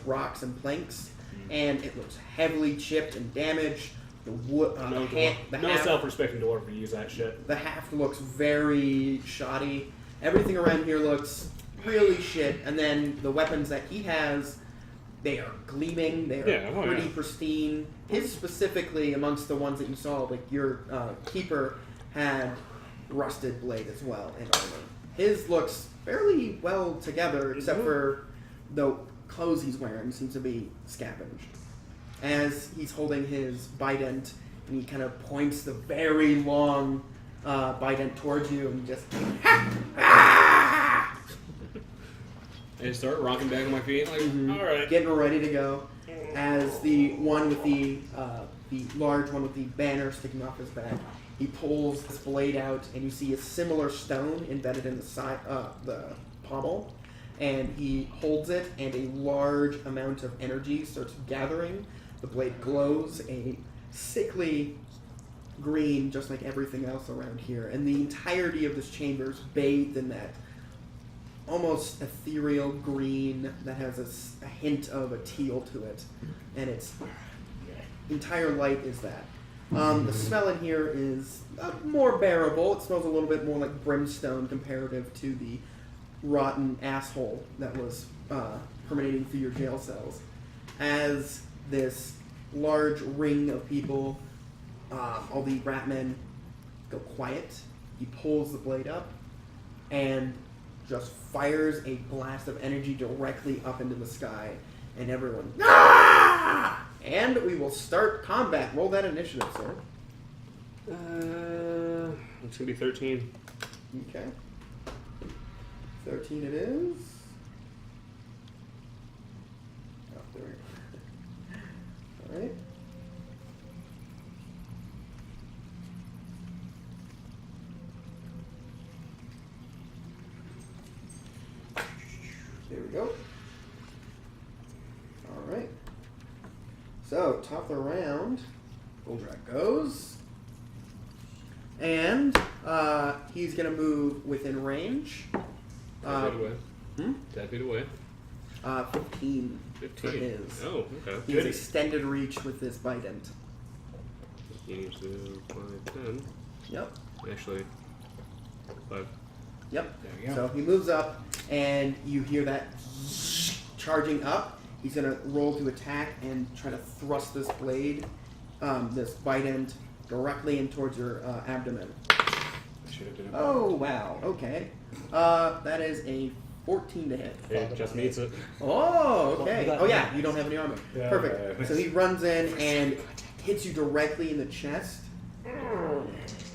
rocks and planks, and it looks heavily chipped and damaged. The wood, No, the no haft- self-respecting dwarf would use that shit. the haft looks very shoddy. Everything around here looks really shit. And then the weapons that he has, they are gleaming. They are Yeah, oh, pretty yeah. pristine. His specifically, amongst the ones that you saw, like your keeper had rusted blade as well and armor. His looks fairly well together, except for the clothes he's wearing seems to be scavenged. As he's holding his bident, and he kind of points the very long bident towards you, and just I just start rocking back on my feet, like, all right. getting ready to go. As the one with the large one with the banner sticking off his back, he pulls his blade out, and you see a similar stone embedded in the side, the pommel, and he holds it, and a large amount of energy starts gathering. The blade glows a sickly green, just like everything else around here, and the entirety of this chamber is bathed in that almost ethereal green that has a hint of a teal to it, and its entire light is that. The smell in here is more bearable. It smells a little bit more like brimstone comparative to the rotten asshole that was permeating through your jail cells. As this large ring of people, all the ratmen go quiet, he pulls the blade up and just fires a blast of energy directly up into the sky, and everyone, "Ah!" And we will start combat. Roll that initiative, sir. It's gonna be 13. Okay. 13 it is. Oh, there we go. Alright. There we go. Alright. So, top of the round, Goldrak goes. And he's going to move within range. 10 feet away. 10 feet away. 15 for 15. his. Oh, okay. He has extended reach with this bident. He needs to 5, 10. Yep. Actually, 5. Yep. There we go. So he moves up, and you hear that charging up. He's going to roll to attack and try to thrust this blade, this bident, directly in towards your abdomen. Should have been a Oh, wow. Okay. That is a 14 to hit. It just meets it. Oh, okay. Oh, yeah, you don't have any armor. Yeah, Perfect. yeah. So he runs in and hits you directly in the chest.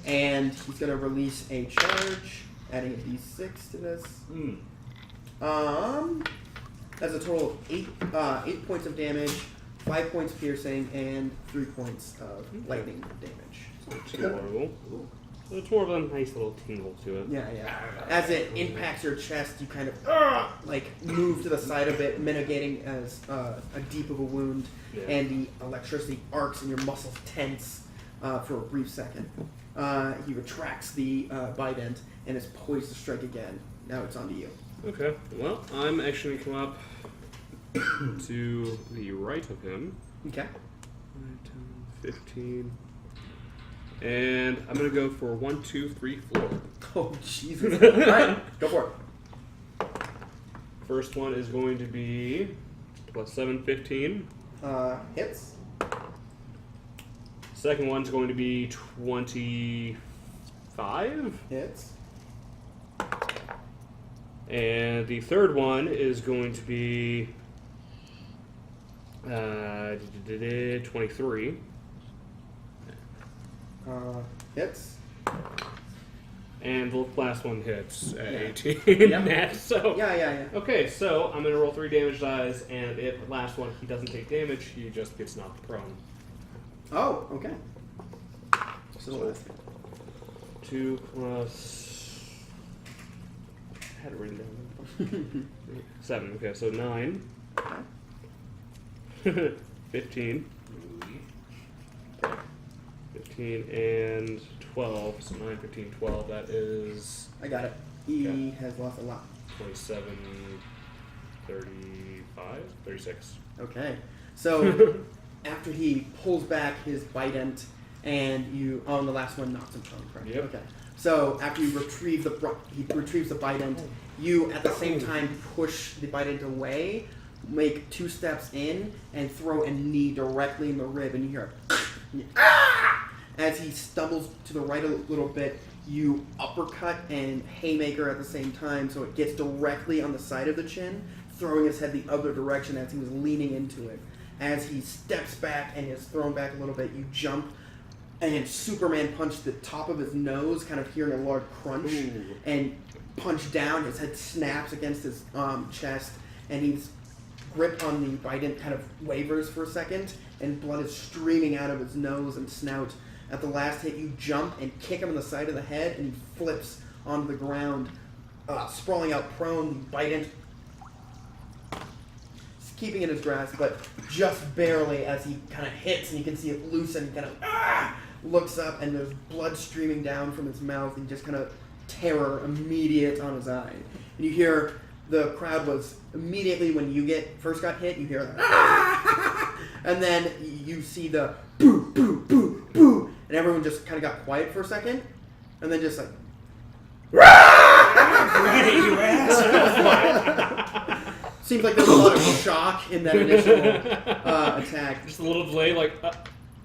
And he's going to release a charge, adding a d6 to this. That's a total of 8 points of damage, 5 points piercing, and 3 points of lightning damage. Too horrible. It's more of a nice little tingle to it. Yeah, yeah. As it impacts your chest, you kind of like move to the side of it, mitigating as a deep of a wound, Yeah. and the electricity arcs and your muscles tense for a brief second. He retracts the bite end and is poised to strike again. Now it's onto you. Okay. Well, I'm actually going to come up to the right of him. Okay. 5, 10, 15. And I'm going to go for 1, 2, 3, 4. Oh, Jesus. All right, go for it. First one is going to be plus 7, 15. Hits. Second one's going to be 25. Hits. And the third one is going to be 23. Hits. And the last one hits at Yeah. 18 Yep. net. So Yeah. okay, so I'm gonna roll 3 damage dice, and if the last one he doesn't take damage, he just gets knocked prone. Oh, okay. So the last 2 plus. I had it written down. 7. Okay, so 9. 15. 15 and 12. So 9, 15, 12. That is I got it. He Okay. has lost a lot. 27, 35, 36. Okay. So after he pulls back his bident and you the last one knocks him prone, correct? Yep. Okay. So after you retrieve he retrieves the bident, you at the same time push the bident away, make 2 steps in, and throw a knee directly in the rib, and you hear a as he stumbles to the right a little bit. You uppercut and haymaker at the same time, so it gets directly on the side of the chin, throwing his head the other direction as he was leaning into it. As he steps back and is thrown back a little bit, you jump and Superman punch the top of his nose, kind of hearing a large crunch, and punch down. His head snaps against his chest, and his grip on the bident kind of wavers for a second, and blood is streaming out of his nose and snout. At the last hit, you jump and kick him in the side of the head, and he flips onto the ground, sprawling out prone. The bident keeping in his grasp, but just barely as he kind of hits, and you can see it loosen, kind of looks up, and there's blood streaming down from his mouth, and just kind of terror immediate on his eye. And you hear the crowd was immediately when you first got hit, you hear and then you see the boo, boo, boo, boo, and everyone just kind of got quiet for a second, and then just like seems like there's a lot of shock in that initial attack. Just a little delay, like,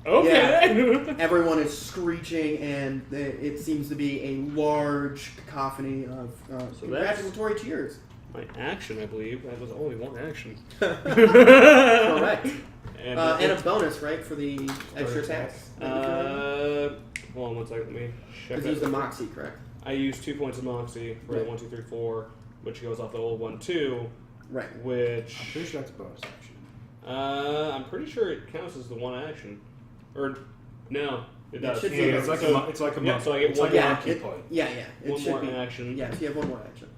okay. Everyone is screeching, and it seems to be a large cacophony of congratulatory cheers. My action, I believe. That was only one action. Correct. And, And a bonus, right, for the extra attacks? hold on one second. Let me check Because you used the Moxie, correct? I used 2 points of Moxie for the Right. 1, 2, 3, 4, which goes off the old 1, 2, Right. which I'm pretty sure that's a bonus action. I'm pretty sure it counts as the one action. Or no, it does. should be. Yeah, it's like So- a it's like a yeah, monk. so I get it's one like a more- monkey it- point. Yeah. It One should more be. action. Yeah, so you have one more action.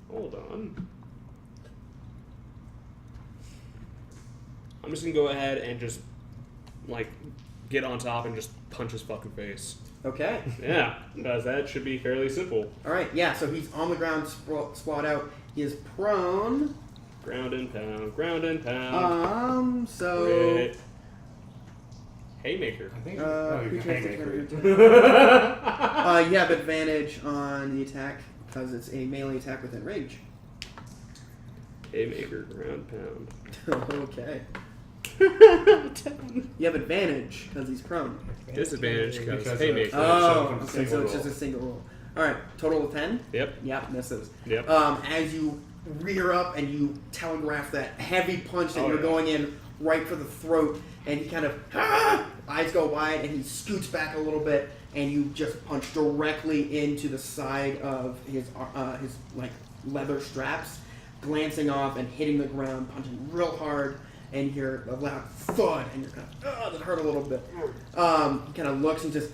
Hold on. I'm just gonna go ahead and just like get on top and just punch his fucking face. Okay. Yeah, because that should be fairly simple. All right. Yeah. So he's on the ground, sprawled out. He is prone. Ground and pound, ground and pound. So. Crit. Haymaker. I think Creature has to haymaker. you have advantage on the attack because it's a melee attack within range. Haymaker, ground pound. Okay. You have advantage because he's prone. Disadvantage because Because haymaker. Oh, it's a okay. So single it's just a single roll. All right. Total of 10. Yep, Yep, misses. yep. As you rear up and you telegraph that heavy punch that Oh, you're yeah. going in right for the throat, and he kind of eyes go wide and he scoots back a little bit, and you just punch directly into the side of his like leather straps, glancing off and hitting the ground, punching real hard and you hear a loud thud, and you're kind of, that hurt a little bit. He kind of looks and just,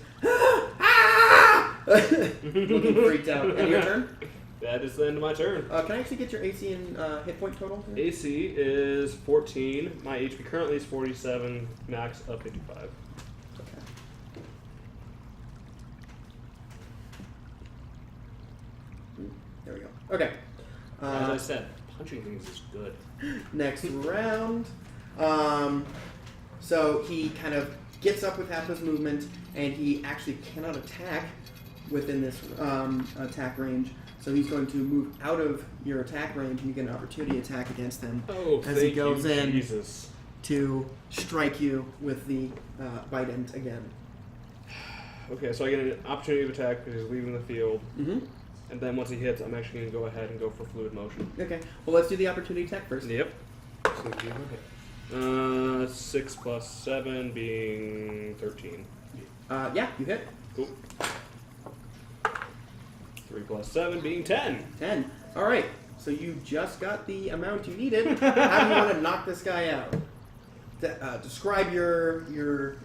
looking freaked out. And your turn? That is the end of my turn. Can I actually get your AC and hit point total? AC is 14. My HP currently is 47. Max of 55. Okay. There we go. Okay. As I said, punching things is good. Next round. So he kind of gets up with half his movement, and he actually cannot attack within this attack range. So he's going to move out of your attack range, and you get an opportunity attack against him Oh, as he thank goes you, in Jesus. to strike you with the bite end again. Okay, so I get an opportunity of attack because he's leaving the field. Mm-hmm. And then once he hits, I'm actually going to go ahead and go for fluid motion. Okay. Well, let's do the opportunity attack first. Yep. So do you hit? 6 plus 7 being 13. Yeah, you hit. Cool. 3 plus 7 being 10. 10. All right. So you just got the amount you needed. How do you want to knock this guy out? Describe your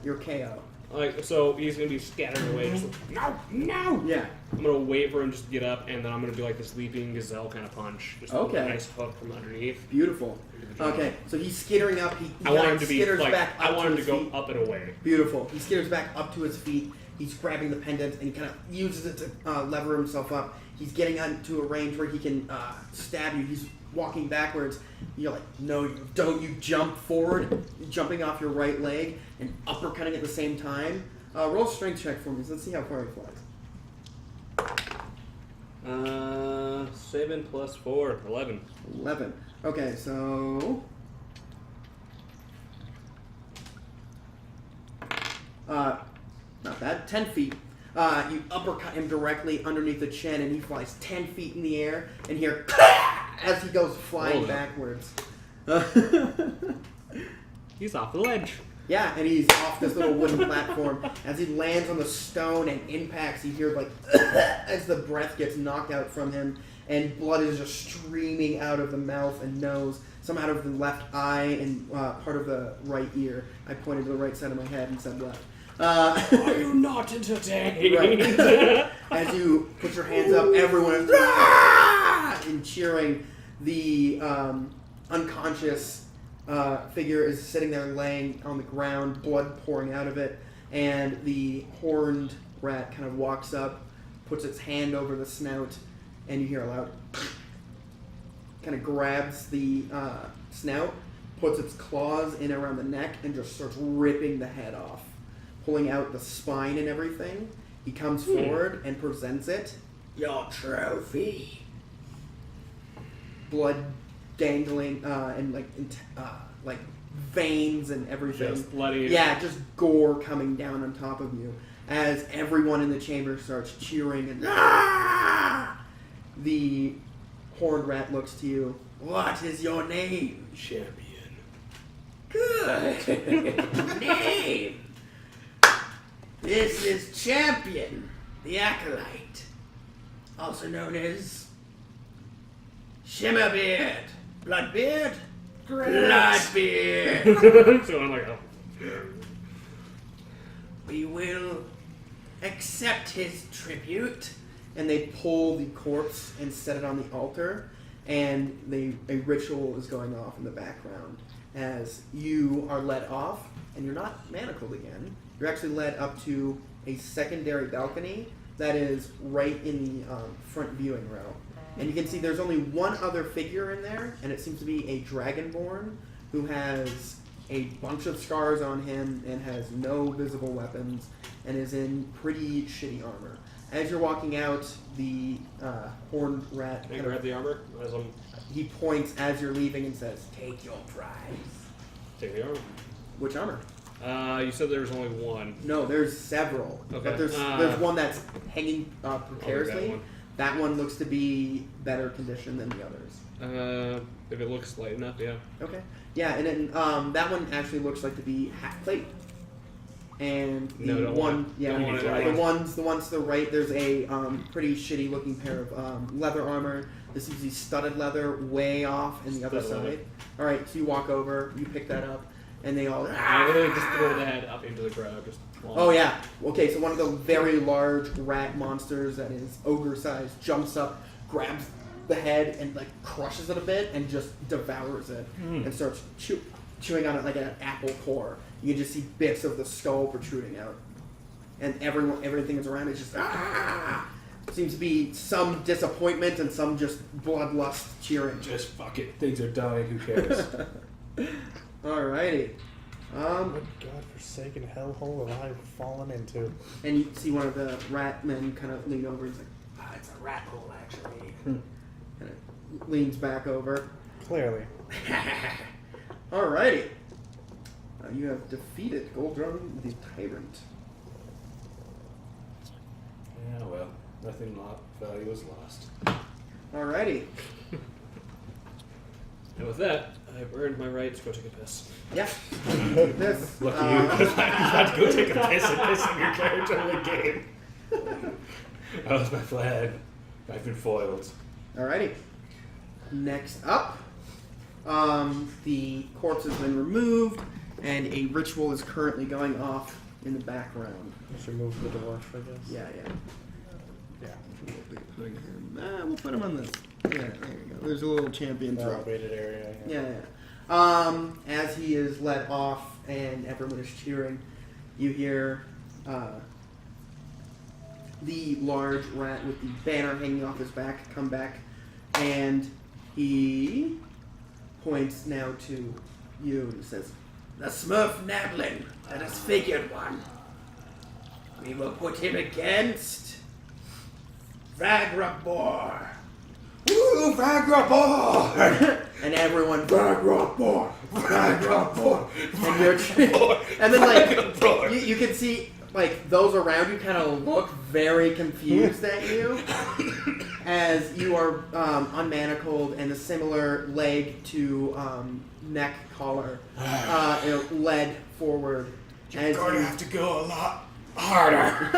KO. Like, so he's going to be scattered away. Just like, no! Yeah. I'm going to wait for him just to get up, and then I'm going to do like the sleeping gazelle kind of punch. Just a Okay. nice hook from underneath. Beautiful. Okay. So he's skittering up. He I want him to be skitters like, back up I want him to his go feet. up and away. Beautiful. He skitters back up to his feet. He's grabbing the pendant and he kind of uses it to lever himself up. He's getting into a range where he can stab you. He's walking backwards. You're like, no, you don't. You jump forward, jumping off your right leg and uppercutting at the same time. Roll a strength check for me. So let's see how far he flies. 7 plus 4, 11. 11. Okay, so... not bad. 10 feet. You uppercut him directly underneath the chin, and he flies 10 feet in the air, and hear as he goes flying Hold up. backwards. He's off the ledge. Yeah, and he's off this little wooden platform. As he lands on the stone and impacts, you hear like as the breath gets knocked out from him, and blood is just streaming out of the mouth and nose, some out of the left eye and part of the right ear. I pointed to the right side of my head and said left. Are you not entertained? Right. As you put your hands up, everyone is and cheering. The unconscious figure is sitting there laying on the ground, blood pouring out of it, and the horned rat kind of walks up, puts its hand over the snout, and you hear a loud kind of grabs the snout, puts its claws in around the neck, and just starts ripping the head off, pulling out the spine and everything. He comes forward and presents it. Your trophy. Blood dangling and like veins and everything. Just letting it. Yeah, just gore coming down on top of you as everyone in the chamber starts cheering and the horned rat looks to you. What is your name? Champion. Good name. This is Champion, the Acolyte, also known as Shimmerbeard, Bloodbeard, Bloodbeard. So I'm like, oh. We will accept his tribute. And they pull the corpse and set it on the altar, and a ritual is going off in the background as you are led off, and you're not manacled again. You're actually led up to a secondary balcony that is right in the front viewing row. And you can see there's only one other figure in there, and it seems to be a dragonborn who has a bunch of scars on him and has no visible weapons and is in pretty shitty armor. As you're walking out, the horned rat Can I grab the armor as I'm he points as you're leaving and says, "Take your prize." taking the armor? Which armor? You said there was only one. No, there's several. Okay. But there's one that's hanging precariously. one. That one looks to be better condition than the others. If it looks light enough, yeah. Okay. Yeah, and then that one actually looks like to be half plate. And the No, don't one, want it. yeah, Don't want it, don't the want ones to the right. There's a pretty shitty looking pair of leather armor. This is the studded leather way off in the other Studded side. All right, so you walk over, you pick that up, and they all. I just throw the head up into the crowd. Just Oh yeah. Okay, so one of the very large rat monsters that is ogre sized jumps up, grabs the head, and like crushes it a bit, and just devours it, and starts chewing on it like an apple core. You can just see bits of the skull protruding out, and everything that's around it is just Seems to be some disappointment and some just bloodlust cheering. Just fuck it. Things are dying. Who cares? Alrighty. What godforsaken hellhole have I fallen into? And you see one of the rat men kind of lean over and he's like, it's a rat hole, actually. Kind of leans back over. Clearly. Alrighty. You have defeated Goldrum the Tyrant. Yeah, well, nothing value was lost. Alrighty. And with that, I've earned my right to go take a piss. Yeah. This. Lucky you, because I'm about to go take a piss and piss on your character in the game. That was my plan. I've been foiled. Alrighty. Next up, the corpse has been removed, and a ritual is currently going off in the background. We should move the dwarf, I guess. Yeah. Yeah. We'll put him on this. Yeah, there you go. There's a little champion throw. Elevated area. Yeah. As he is led off and everyone is cheering, you hear the large rat with the banner hanging off his back come back, and he points now to you and says, "The Smurf Nabling, that is figured one. We will put him against Vagrabor." Woo, Vagrabor! And everyone, Vagrabor, Vagrabor. And you're, and then like you can see like those around you kind of look very confused at you as you are unmanacled and a similar leg to neck collar led forward. You're going to have to go a lot harder.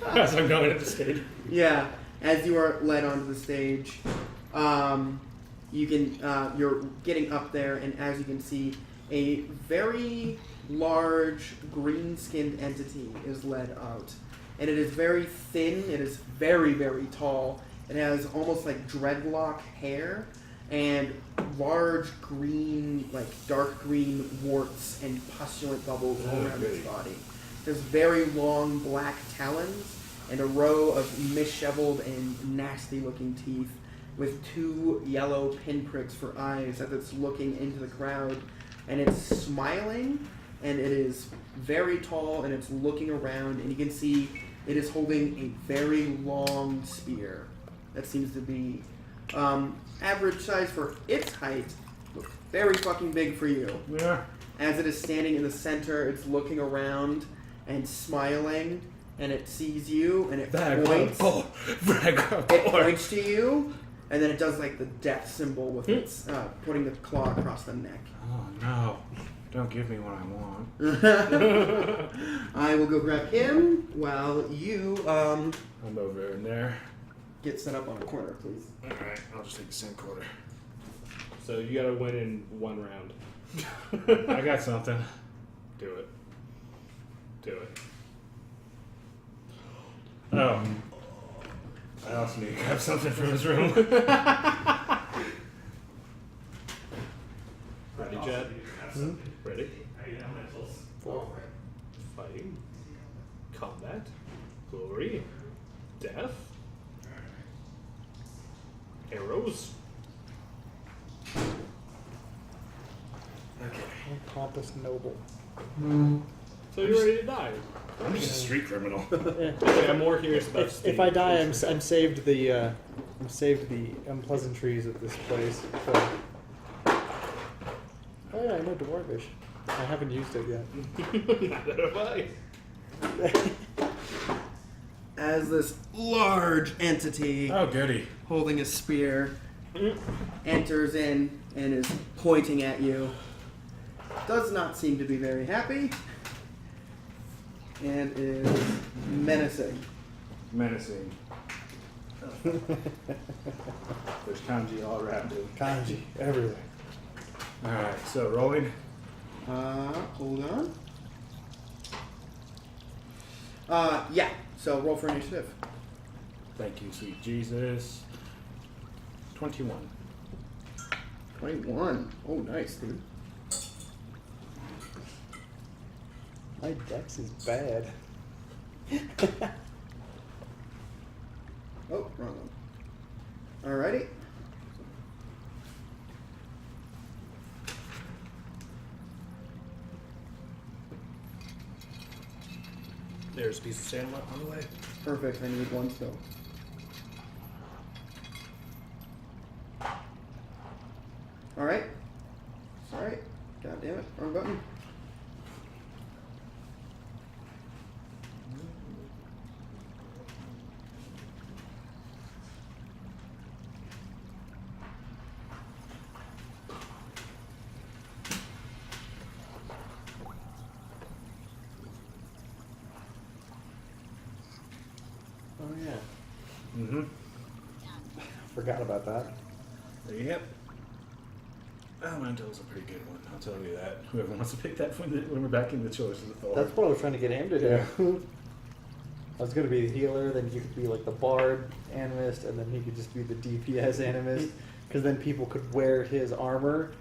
As I'm going to the stage. Yeah, as you are led onto the stage, you can you're getting up there, and as you can see, a very large green-skinned entity is led out, and it is very thin. It is very, very tall. It has almost like dreadlock hair and large green, like dark green warts and pustulant bubbles all around its body. It has very long black talons and a row of misheveled and nasty-looking teeth with 2 yellow pinpricks for eyes as it's looking into the crowd. And it's smiling, and it is very tall, and it's looking around, and you can see it is holding a very long spear that seems to be average size for its height, but very fucking big for you. Yeah. As it is standing in the center, it's looking around and smiling, and it sees you, and it points. It points to you, and then it does like the death symbol with its putting the claw across the neck. Oh no! Don't give me what I want. I will go grab him while you I'm over in there. get set up on a corner, please. All right, I'll just take the same quarter. So you gotta win in one round. I got something. Do it. Do it. Oh. I also need to grab something from his room. Ready, Jet? Ready? For fighting, combat, glory, death, arrows. Pompous noble. So you're ready to die. I'm just a street criminal. Actually, I'm more curious about If Steve. I die, I'm saved the unpleasantries of this place. So. Oh yeah, I know Dwarvish. I haven't used it yet. Neither have I. As this large entity Oh, goody. holding a spear enters in and is pointing at you, does not seem to be very happy, and is menacing. Menacing. There's kanji all around him. Kanji everywhere. Alright, so rolling. Hold on. Yeah. So roll for initiative. Thank you, sweet Jesus. 21. 21. Oh, nice, dude. My dex is bad. Oh, wrong one. Alrighty. There's a piece of sand on the way. Perfect. I need one still. Alright. Sorry. God damn it. Wrong button. Oh yeah. Mm-hmm. Forgot about that. Yep. Elemental's a pretty good one, I'll tell you that. Whoever wants to pick that when we're back in the Choice of the Thor. That's what I was trying to get him to do. I was gonna be the healer, then you could be like the bard animist, and then he could just be the DPS animist. Because then people could wear his armor,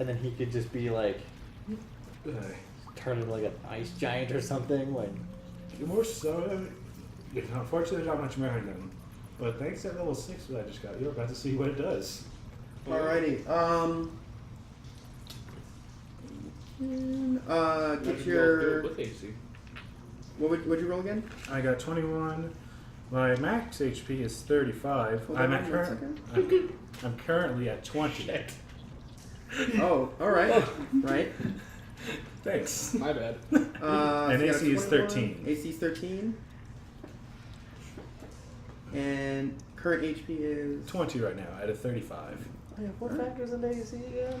and then he could just be like turn into like an ice giant or something. Like More so, unfortunately, there's not much merit in them. But thanks to that level 6 that I just got, you're about to see what it does. Alrighty. Get your. With AC. What'd you roll again? I got 21. My max HP is 35. Hold I'm, on at one second. I'm currently at 20. Oh, alright. Right. Thanks. My bad. And So you got AC is 21, 13. AC is 13. And current HP is. 20 right now, at a 35. oh, yeah, what factors into AC again?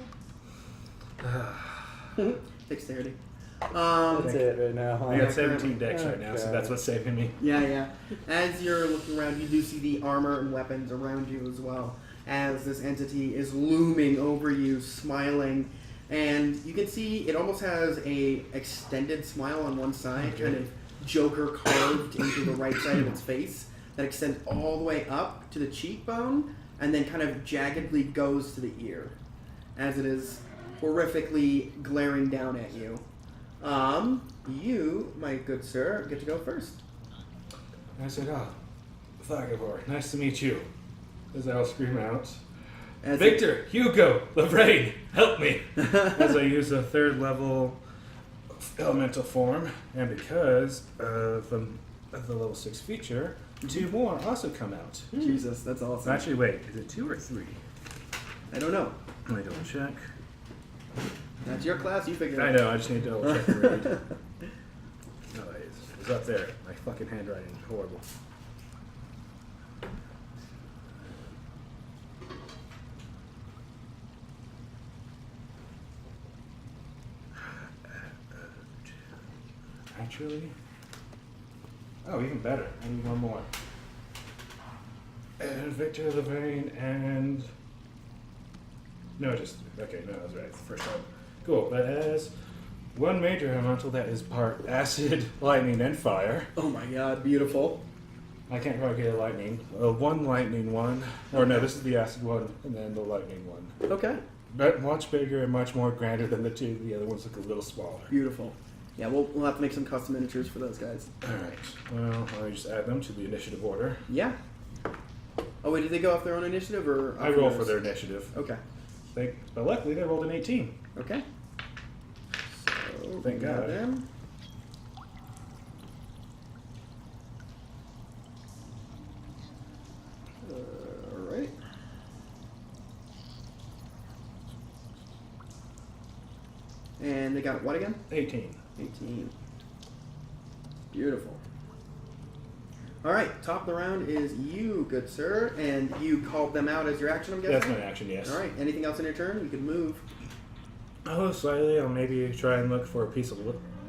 Dexterity. That's it right now. Huh? I got 17 dex right now, so Okay. that's what's saving me. Yeah. As you're looking around, you do see the armor and weapons around you as well, as this entity is looming over you, smiling. And you can see it almost has a extended smile on one side, Okay. kind of Joker carved into the right side of its face, that extends all the way up to the cheekbone, and then kind of jaggedly goes to the ear, as it is horrifically glaring down at you. You, my good sir, get to go first. I said, Thagavor, nice to meet you. As I'll scream out, As Victor, Hugo, Lorraine, help me! As I use a 3rd level elemental form, and because of the level 6 feature, 2 more also come out. Jesus, that's awesome. Actually, wait, is it 2 or 3? I don't know. Let me double check. That's your class, you figure it I out. know, I just need to double check the read. No, it's up there. My fucking handwriting is horrible. Actually, oh, even better. I need one more. And Victor Levine and no, just okay. No, that was right. The first time. Cool. That has one major elemental that is part acid, lightning, and fire. Oh my god, beautiful. I can't quite get a lightning. One lightning one. Or no, this is the acid one, and then the lightning one. Okay, But much bigger and much more grander than the two. The other ones look a little smaller. beautiful. Yeah, we'll have to make some custom miniatures for those guys. Alright. Well, let me just add them to the initiative order. Yeah. Oh wait, did they go off their own initiative or? I off roll yours? for their initiative. Okay. But luckily, they rolled an 18. Okay. So Thank we got God. them. Alright. And they got what again? 18. 18. Beautiful. Alright, top of the round is you, good sir. And you called them out as your action, I'm That's guessing? my action, yes. Alright, anything else in your turn? You can move. Oh, slightly. I'll maybe try and look for a piece of.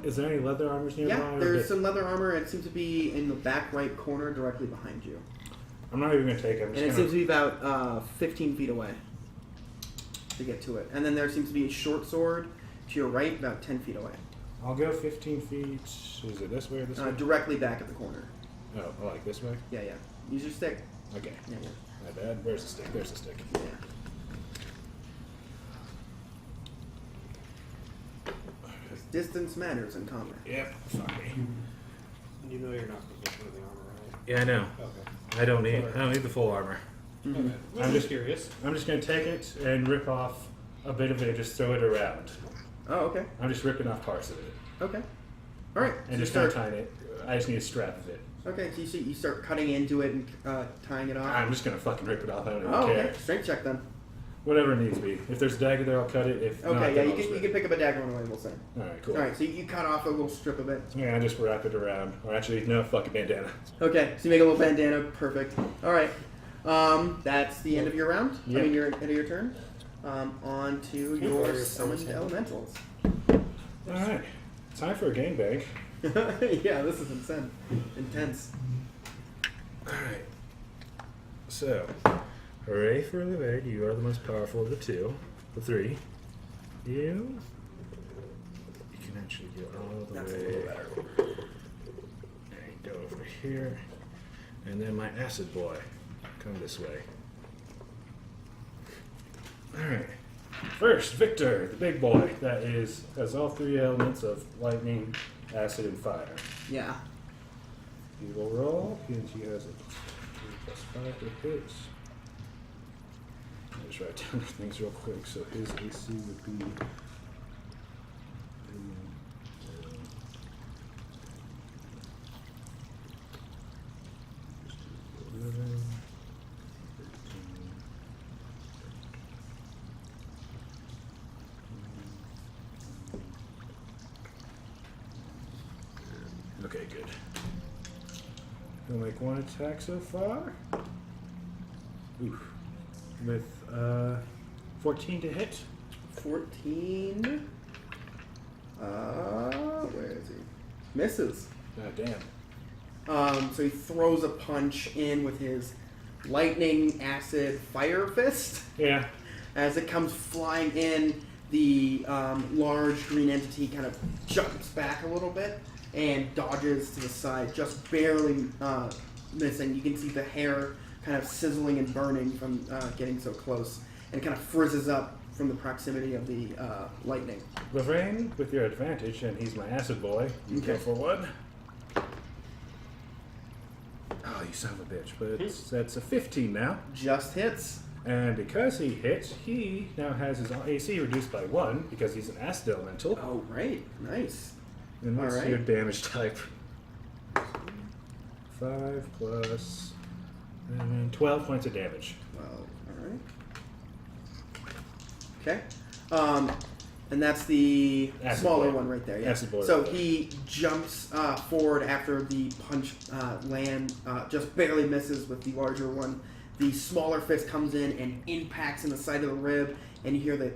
Is there any leather armors nearby? Yeah, or there's did- some leather armor, and it seems to be in the back right corner directly behind you. I'm not even gonna take it. I'm And just it gonna. seems to be about 15 feet away. to get to it. And then there seems to be a short sword to your right, about 10 feet away. I'll go 15 feet. Is it this way or this way? Directly back at the corner. Oh, like this way? Yeah. Use your stick. Okay. Yeah. My bad. Where's the stick? There's the stick. Yeah. Because distance matters in combat. Yep. Sorry. You know you're not going to get rid of the armor, right? Yeah, I know. Okay. I don't need the full armor. Mm-hmm. Okay. I'm just curious. I'm just gonna take it and rip off a bit of it and just throw it around. Oh, okay. I'm just ripping off parts of it. Okay. All right. And just start tying it. I just need a strap of it. Okay, so you start cutting into it and tying it off. I'm just gonna fucking rip it off. I don't even Oh, care. okay. Strength check then. Whatever it needs to be. If there's a dagger there, I'll cut it. If not, Okay, yeah, then you I'll just can rip pick up a dagger on the way, we'll say. it. Alright, cool. All right, so you cut off a little strip of it. Yeah, I just wrap it around. Or actually, no, fucking bandana. Okay, so you make a little bandana. Perfect. All right. That's the end of your round. Yep. I mean, your end of your turn. On to your Warrior summoned Force. elementals. Alright. Time for a gangbang. Yeah, this is intense. Alright. So, hooray for Levade. You are the most powerful of the two. The three. You can actually go all the That's a way. little better. And go over here. And then my acid boy. Come this way. Alright. First, Victor, the big boy. That has all three elements of lightning, acid, and fire. Yeah. He will roll, and he has a 2+5 to hit. I'll just write down the things real quick. So his AC would be. Okay, good. He'll make one attack so far. Oof. With 14 to hit. 14. Where is he? Misses. Oh, damn. So he throws a punch in with his lightning acid fire fist. Yeah. As it comes flying in, the large green entity kind of jumps back a little bit and dodges to the side, just barely missing. You can see the hair kind of sizzling and burning from getting so close, and it kind of frizzes up from the proximity of the lightning. Lorraine, with your advantage, and he's my acid boy. You Okay. go for one. Oh, you son of a bitch. But that's a 15 now. Just hits. And because he hits, he now has his AC reduced by 1 because he's an acid elemental. Oh, right. Nice. And what's alright. your damage type? 5 plus and then 12 points of damage. Well, alright. Okay. And that's the Acid smaller boy. one right there. Yeah. Acid boy So right there. he jumps forward after the punch land, just barely misses with the larger one. The smaller fist comes in and impacts in the side of the rib, and you hear the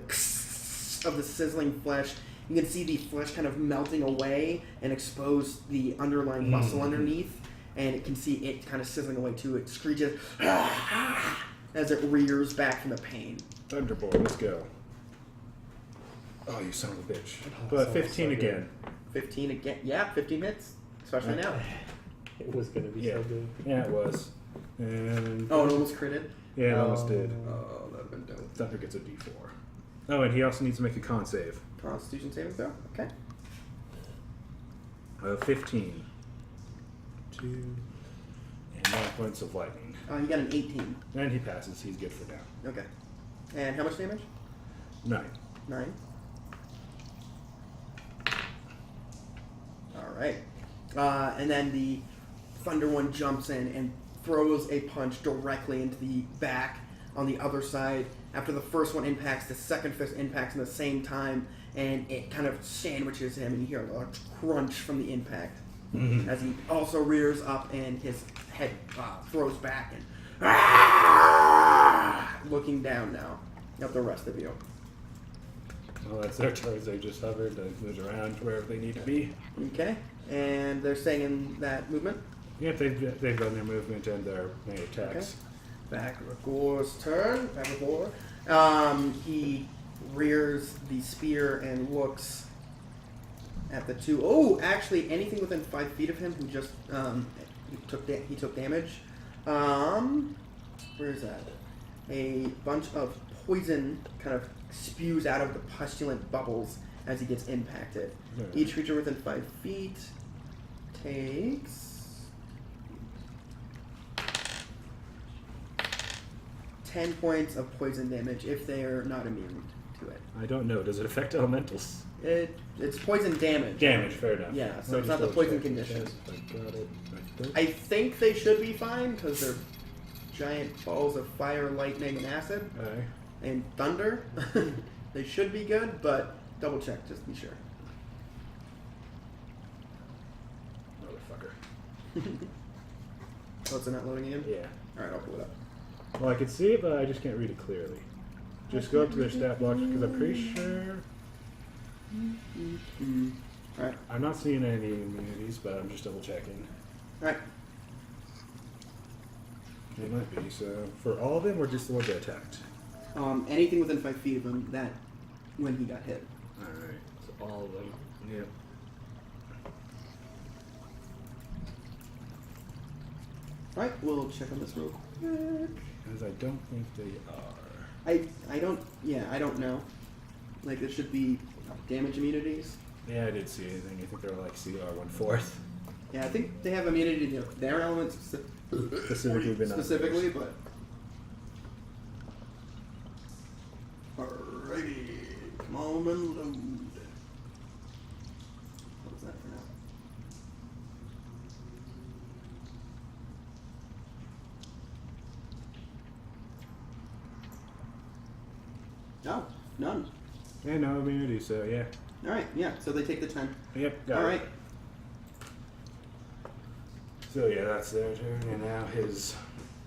of the sizzling flesh. You can see the flesh kind of melting away and expose the underlying muscle underneath, and it can see it kind of sizzling away too. It screeches as it rears back from the pain. Thunderbolt, let's go. Oh, you son of a bitch. But sounds 15 so again. 15 again. Yeah, 15 hits, especially now. It was gonna be Yeah. so good. Yeah, it was. And Oh, it almost critted. yeah, it almost did. Oh, that'd have been dope. Thunder gets a D4. Oh, and he also needs to make a con save. Constitution saving throw. Okay. 15. 2. And 9 points of lightning. You got an 18. And he passes. He's good for now. Okay. And how much damage? 9. 9. All right. And then the Thunder one jumps in and throws a punch directly into the back on the other side. After the first one impacts, the second fist impacts in the same time, and it kind of sandwiches him, and you hear a large crunch from the impact. As he also rears up and his head throws back and looking down now at the rest of you. Well, that's their turns. They just hovered and moved around to wherever they need to be. Okay, and they're staying in that movement. Yep, they've done their movement and their main attacks. Back Ragor's turn. Back Ragor. He rears the spear and looks at the two. Oh, actually, anything within 5 feet of him who just he took damage. Where is that? A bunch of poison kind of spews out of the pustulant bubbles as he gets impacted. Alright. Each creature within 5 feet takes 10 points of poison damage if they are not immune to it. I don't know. Does it affect elementals? It's poison damage. Damage, fair enough. Yeah, so I it's just not the double poison checked. condition. Yes, I got it. I don't- I think they should be fine because they're giant balls of fire, lightning, and acid, Aye. and thunder. They should be good, but double check just to be sure. Motherfucker. Oh, it's not loading in? Yeah. Alright, I'll pull it up. Well, I can see it, but I just can't read it clearly. Just go up to their stat block because I'm pretty sure. Alright, I'm not seeing any immunities, but I'm just double checking. alright. It might be. So for all of them, or just the ones that attacked? Anything within 5 feet of him that when he got hit. All right. So all of them. Yep. Alright, we'll check on this real quick. Because I don't think they are. I don't know. Like, there should be damage immunities. Yeah, I didn't see anything. I think they're like CR 1/4. Yeah, I think they have immunity to their elements Specifically, but not specifically, theirs. but. Alrighty. Come on and load. What's that for now? No, none. Yeah, no immunity. So yeah. Alright, yeah, so they take the 10. Yep. Got Alright. it. So yeah, that's their turn, and now his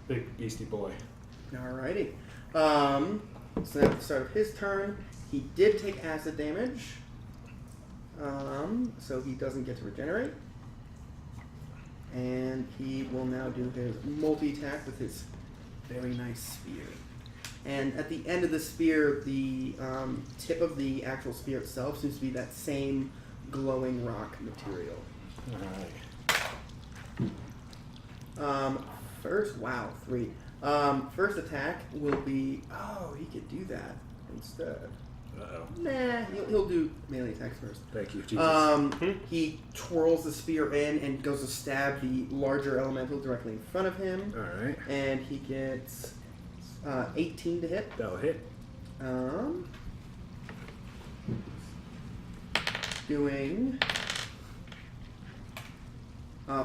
big beastie boy. Alrighty. So at the start of his turn, he did take acid damage. So he doesn't get to regenerate. And he will now do his multi-attack with his very nice spear. And at the end of the spear, the tip of the actual spear itself seems to be that same glowing rock material. All right. First, wow, 3. First attack will be. Oh, he could do that instead. Uh-oh. Nah, he'll do melee attacks first. Thank you, Jesus. He twirls the spear in and goes to stab the larger elemental directly in front of him, All right. and he gets 18 to hit. That'll hit. Doing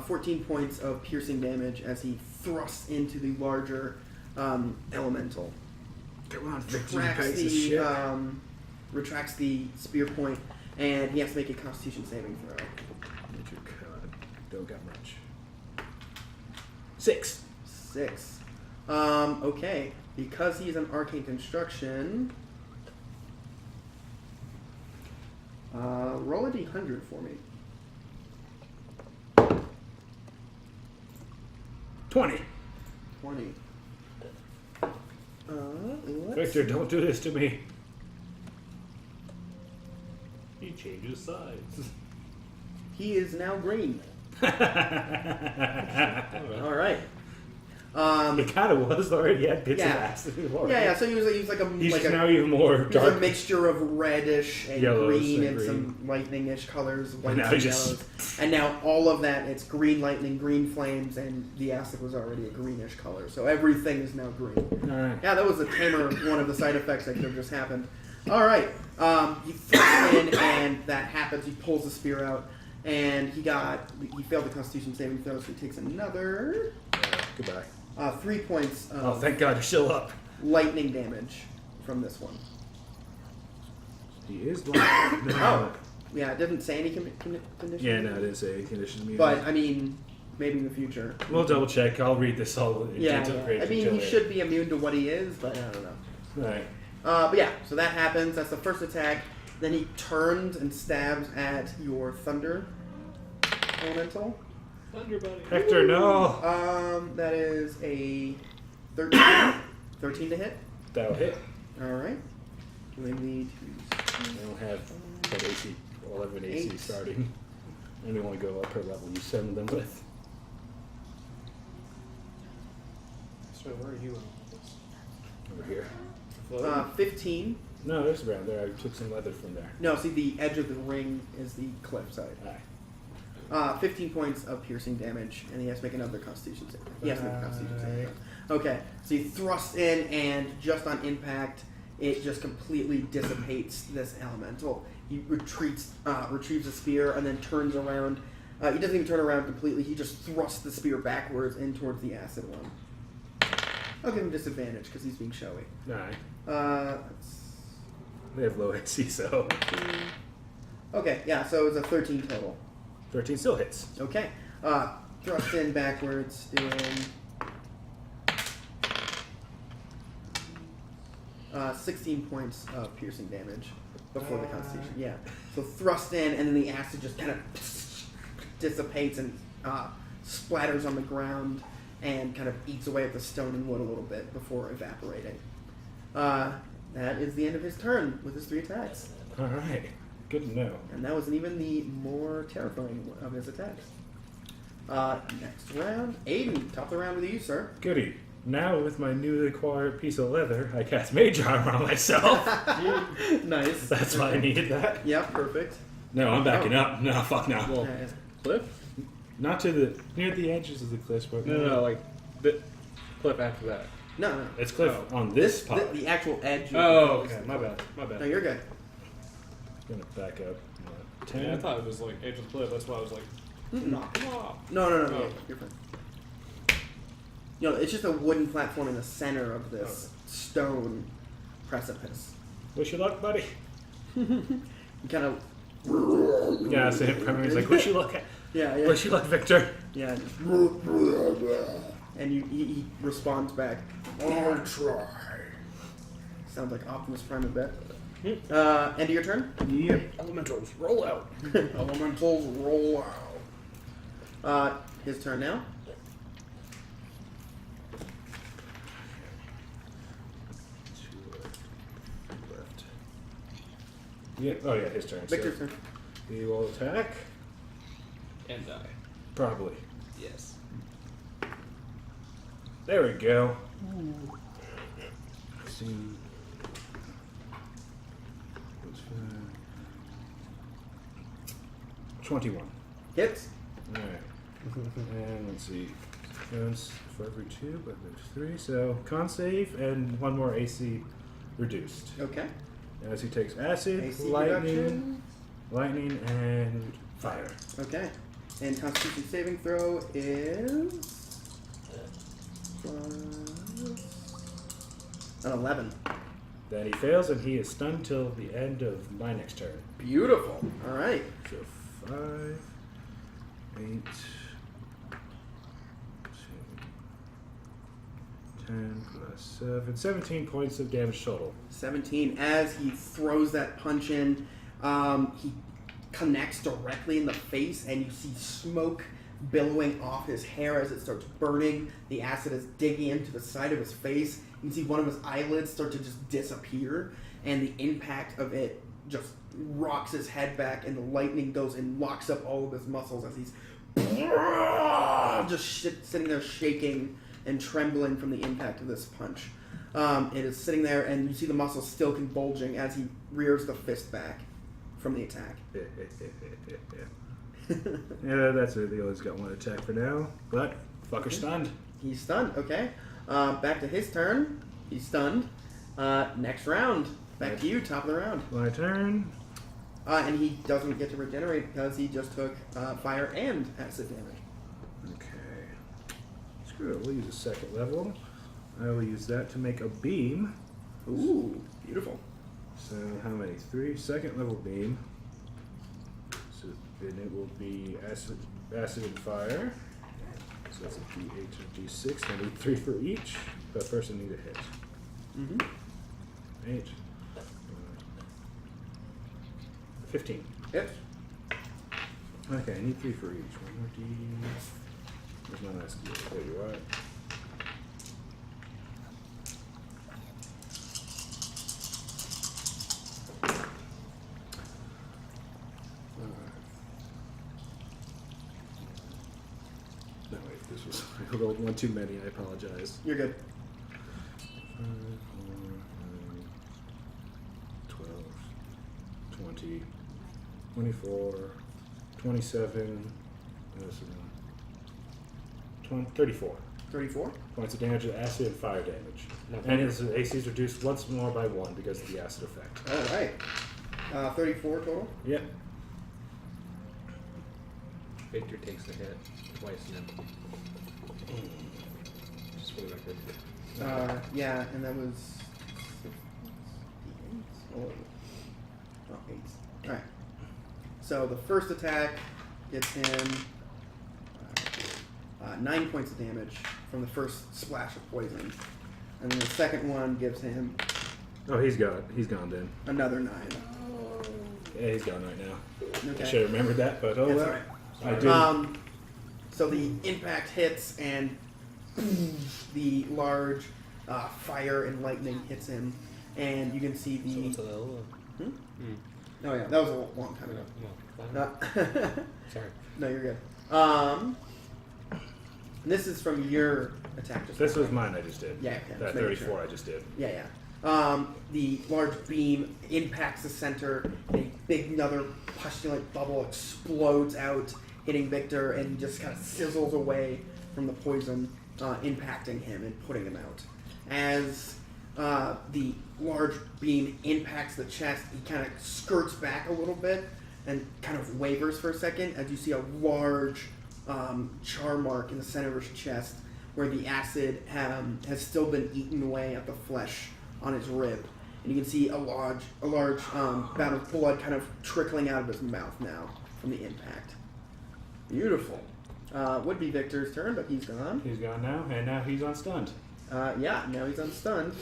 14 points of piercing damage as he thrusts into the larger elemental. Come on, Retracts the spear point, and he has to make a Constitution saving throw. Don't got much. 6. 6. Okay. Because he's an arcane construction, roll a d100 for me. 20. 20. Let's Victor, don't do this to me. He changes sides. He is now green. It All right. kind of was already. He had bits Yeah. of acid. Already. Yeah. So he was like a He's like just a, now even more he was dark. a mixture of reddish and Yellows green and and some lightning-ish colors, whites now and he just- yellows. And now all of that, it's green lightning, green flames, and the acid was already a greenish color. So everything is now green. All right. Yeah, that was a tamer one of the side effects that could have just happened. All right, he thrusts in, and that happens. He pulls the spear out, and he failed the Constitution saving throw, so he takes another Goodbye. 3 points Oh, of thank God you're still up. lightning damage from this one. He is blind. No. Oh, yeah, it didn't say any condition. Yeah, no, it is a condition immunity. But I mean, maybe in the future. We'll double check. I'll read this all in Yeah, great I mean, detail he later. should be immune to what he is, but I don't know. All right. But yeah, so that happens. That's the first attack. Then he turns and stabs at your thunder elemental. Thunder buddy. Hector, no. That is a 13. 13 to hit. That'll hit. All right. Doing the twos. I don't have that AC, 11 AC 8. starting. I only want to go up per level you send them with. So where are you on all this? Over here. 15. No, there's around there. I took some leather from there. No, see, the edge of the ring is the cliff side. Aye. 15 points of piercing damage, and he has to make another constitution save. He has to make a constitution save. Okay, so he thrusts in, and just on impact, it just completely dissipates this elemental. He retreats, retrieves the spear, and then turns around. He doesn't even turn around completely. He just thrusts the spear backwards in towards the acid one. I'll give him disadvantage because he's being showy. Aye. Let's They have low AC, so Okay, yeah, so it's a 13 total. 13 still hits. Okay. Thrust in backwards, doing 16 points of piercing damage before the constitution. Yeah. So thrust in, and then the acid just kind of dissipates and splatters on the ground and kind of eats away at the stone and wood a little bit before evaporating. That is the end of his turn with his 3 attacks. All right. Good to know. And that wasn't even the more terrifying of his attacks. Next round, Aiden, top of the round with you, sir. Goody. Now with my newly acquired piece of leather, I cast Mage Armor on myself. Nice. That's why I needed that. Yeah, perfect. No, I'm backing up. No, fuck no. Well, Nice. cliff? Not to the near the edges of the cliffs, but No, like the cliff after that. No. It's cliff on this part. The actual edge. Of Oh, the okay. My bad. My No, bad. you're good. I'm gonna back up. 10. Yeah, I thought it was like edge of the cliff. That's why I was like, knock him off. No. Oh. You're fine. You know, it's just a wooden platform in the center of this stone precipice. Wish you luck, buddy. You kind of. Yeah, so him primary is like, wish you luck. Yeah. Wish you luck, Victor. Yeah. Just, and he responds back. I'll try. Sounds like Optimus Prime a bit. End of your turn? Yep. Elementals, roll out. Elementals roll out. His turn now. Left. Yeah. Oh yeah, his turn. Victor's So turn. he will attack. And die. Probably. Yes. There we go. See. 21. Hits. Alright. And let's see. Wounds for every 2, but there's 3. So con save and 1 more AC reduced. Okay. As he takes acid, AC lightning, reduction. and fire. Okay. And Constitution saving throw is an 11. Then he fails and he is stunned till the end of my next turn. Beautiful. All right. So 5, 8, 10 plus 7, 17 points of damage total. 17. As he throws that punch in, he connects directly in the face, and you see smoke billowing off his hair as it starts burning. The acid is digging into the side of his face. You can see one of his eyelids start to just disappear, and the impact of it just rocks his head back, and the lightning goes and locks up all of his muscles as he's just sitting there shaking and trembling from the impact of this punch. It is sitting there, and you see the muscles still convulging as he rears the fist back from the attack. Yeah, that's it. He always got 1 attack for now. But fucker stunned. He's stunned. Okay. Back to his turn. He's stunned. Next round. Back to you. Top of the round. My turn. And he doesn't get to regenerate because he just took fire and acid damage. Okay. Screw it. We'll use a 2nd level. I will use that to make a beam. Ooh, beautiful. So how many? 3. 2nd level beam. So then it will be acid and fire. So that's a D8 or D6. I need 3 for each. But first I need a hit. Mm-hmm. 8. 15. Yep. Okay, I need 3 for each. 1 more D. Where's my last D? There you are. rolled one too many. I apologize. You're good. 12, 20, 24, 27, 34 34. points of damage, acid and fire damage. Not And his AC is reduced once more by 1 because of the acid effect. All right. 34 total. Yep. Victor takes the hit twice now. Just for the record. Yeah, and that was 8. All right. So the first attack gets him 9 points of damage from the first splash of poison, and then the second one gives him Oh, he's gone then. another 9. Yeah, he's gone right now. Okay. I should have remembered that, but oh That's well. all right. I do. So the impact hits, and the large fire and lightning hits him, and you can see So the. what's a level? Oh yeah, that was a long time ago. Well, sorry. No, you're good. This is from your attack. Just This was mine I just did. Yeah, okay, That just making 34 sure. I just did. Yeah. The large beam impacts the center, and a big another pustulant bubble explodes out, hitting Victor, and just kind of sizzles away from the poison, impacting him and putting him out. As the large beam impacts the chest, he kind of skirts back a little bit and kind of wavers for a second as you see a large char mark in the center of his chest where the acid has still been eaten away at the flesh on his rib. And you can see a large bout of blood kind of trickling out of his mouth now from the impact. Beautiful. Would be Victor's turn, but he's gone. He's gone now, and now he's on stunned. Yeah, now he's unstunned.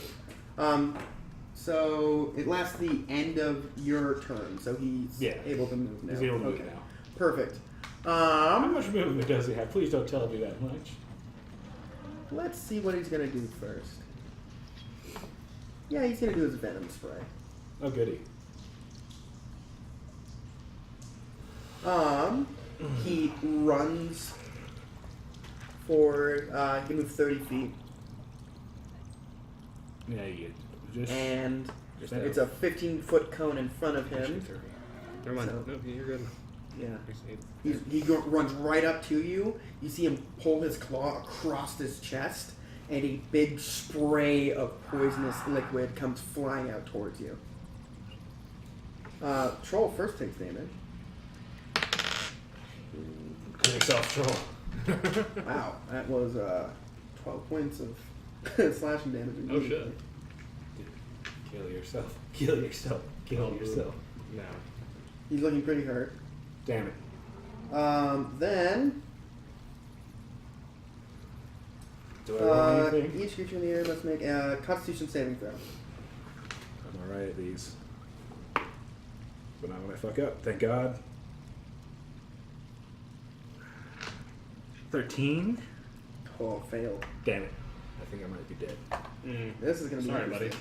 So it lasts the end of your turn, so he's able to move now. He's able to move Okay. now. Perfect. How much movement does he have? Please don't tell me that much. Let's see what he's gonna do first. Yeah, he's gonna do his venom spray. Oh, goody. He runs forward. He can move 30 feet, Yeah, you just. and just it's a 15-foot cone in front of him. Never mind. So- No, you're good. Yeah. He runs right up to you. You see him pull his claw across his chest, and a big spray of poisonous liquid comes flying out towards you. Troll first takes damage. Kill yourself, troll. Wow, that was 12 points of slashing damage. Oh, shit. Kill yourself. Kill yourself. Kill yourself. No. He's looking pretty hurt. Damn it. Then Do I roll anything? each creature in the air must make a Constitution saving throw. I'm alright at these. But not when I fuck up. Thank God. 13? Oh, fail. Damn it. I think I might be dead. This is gonna be Sorry, buddy. interesting.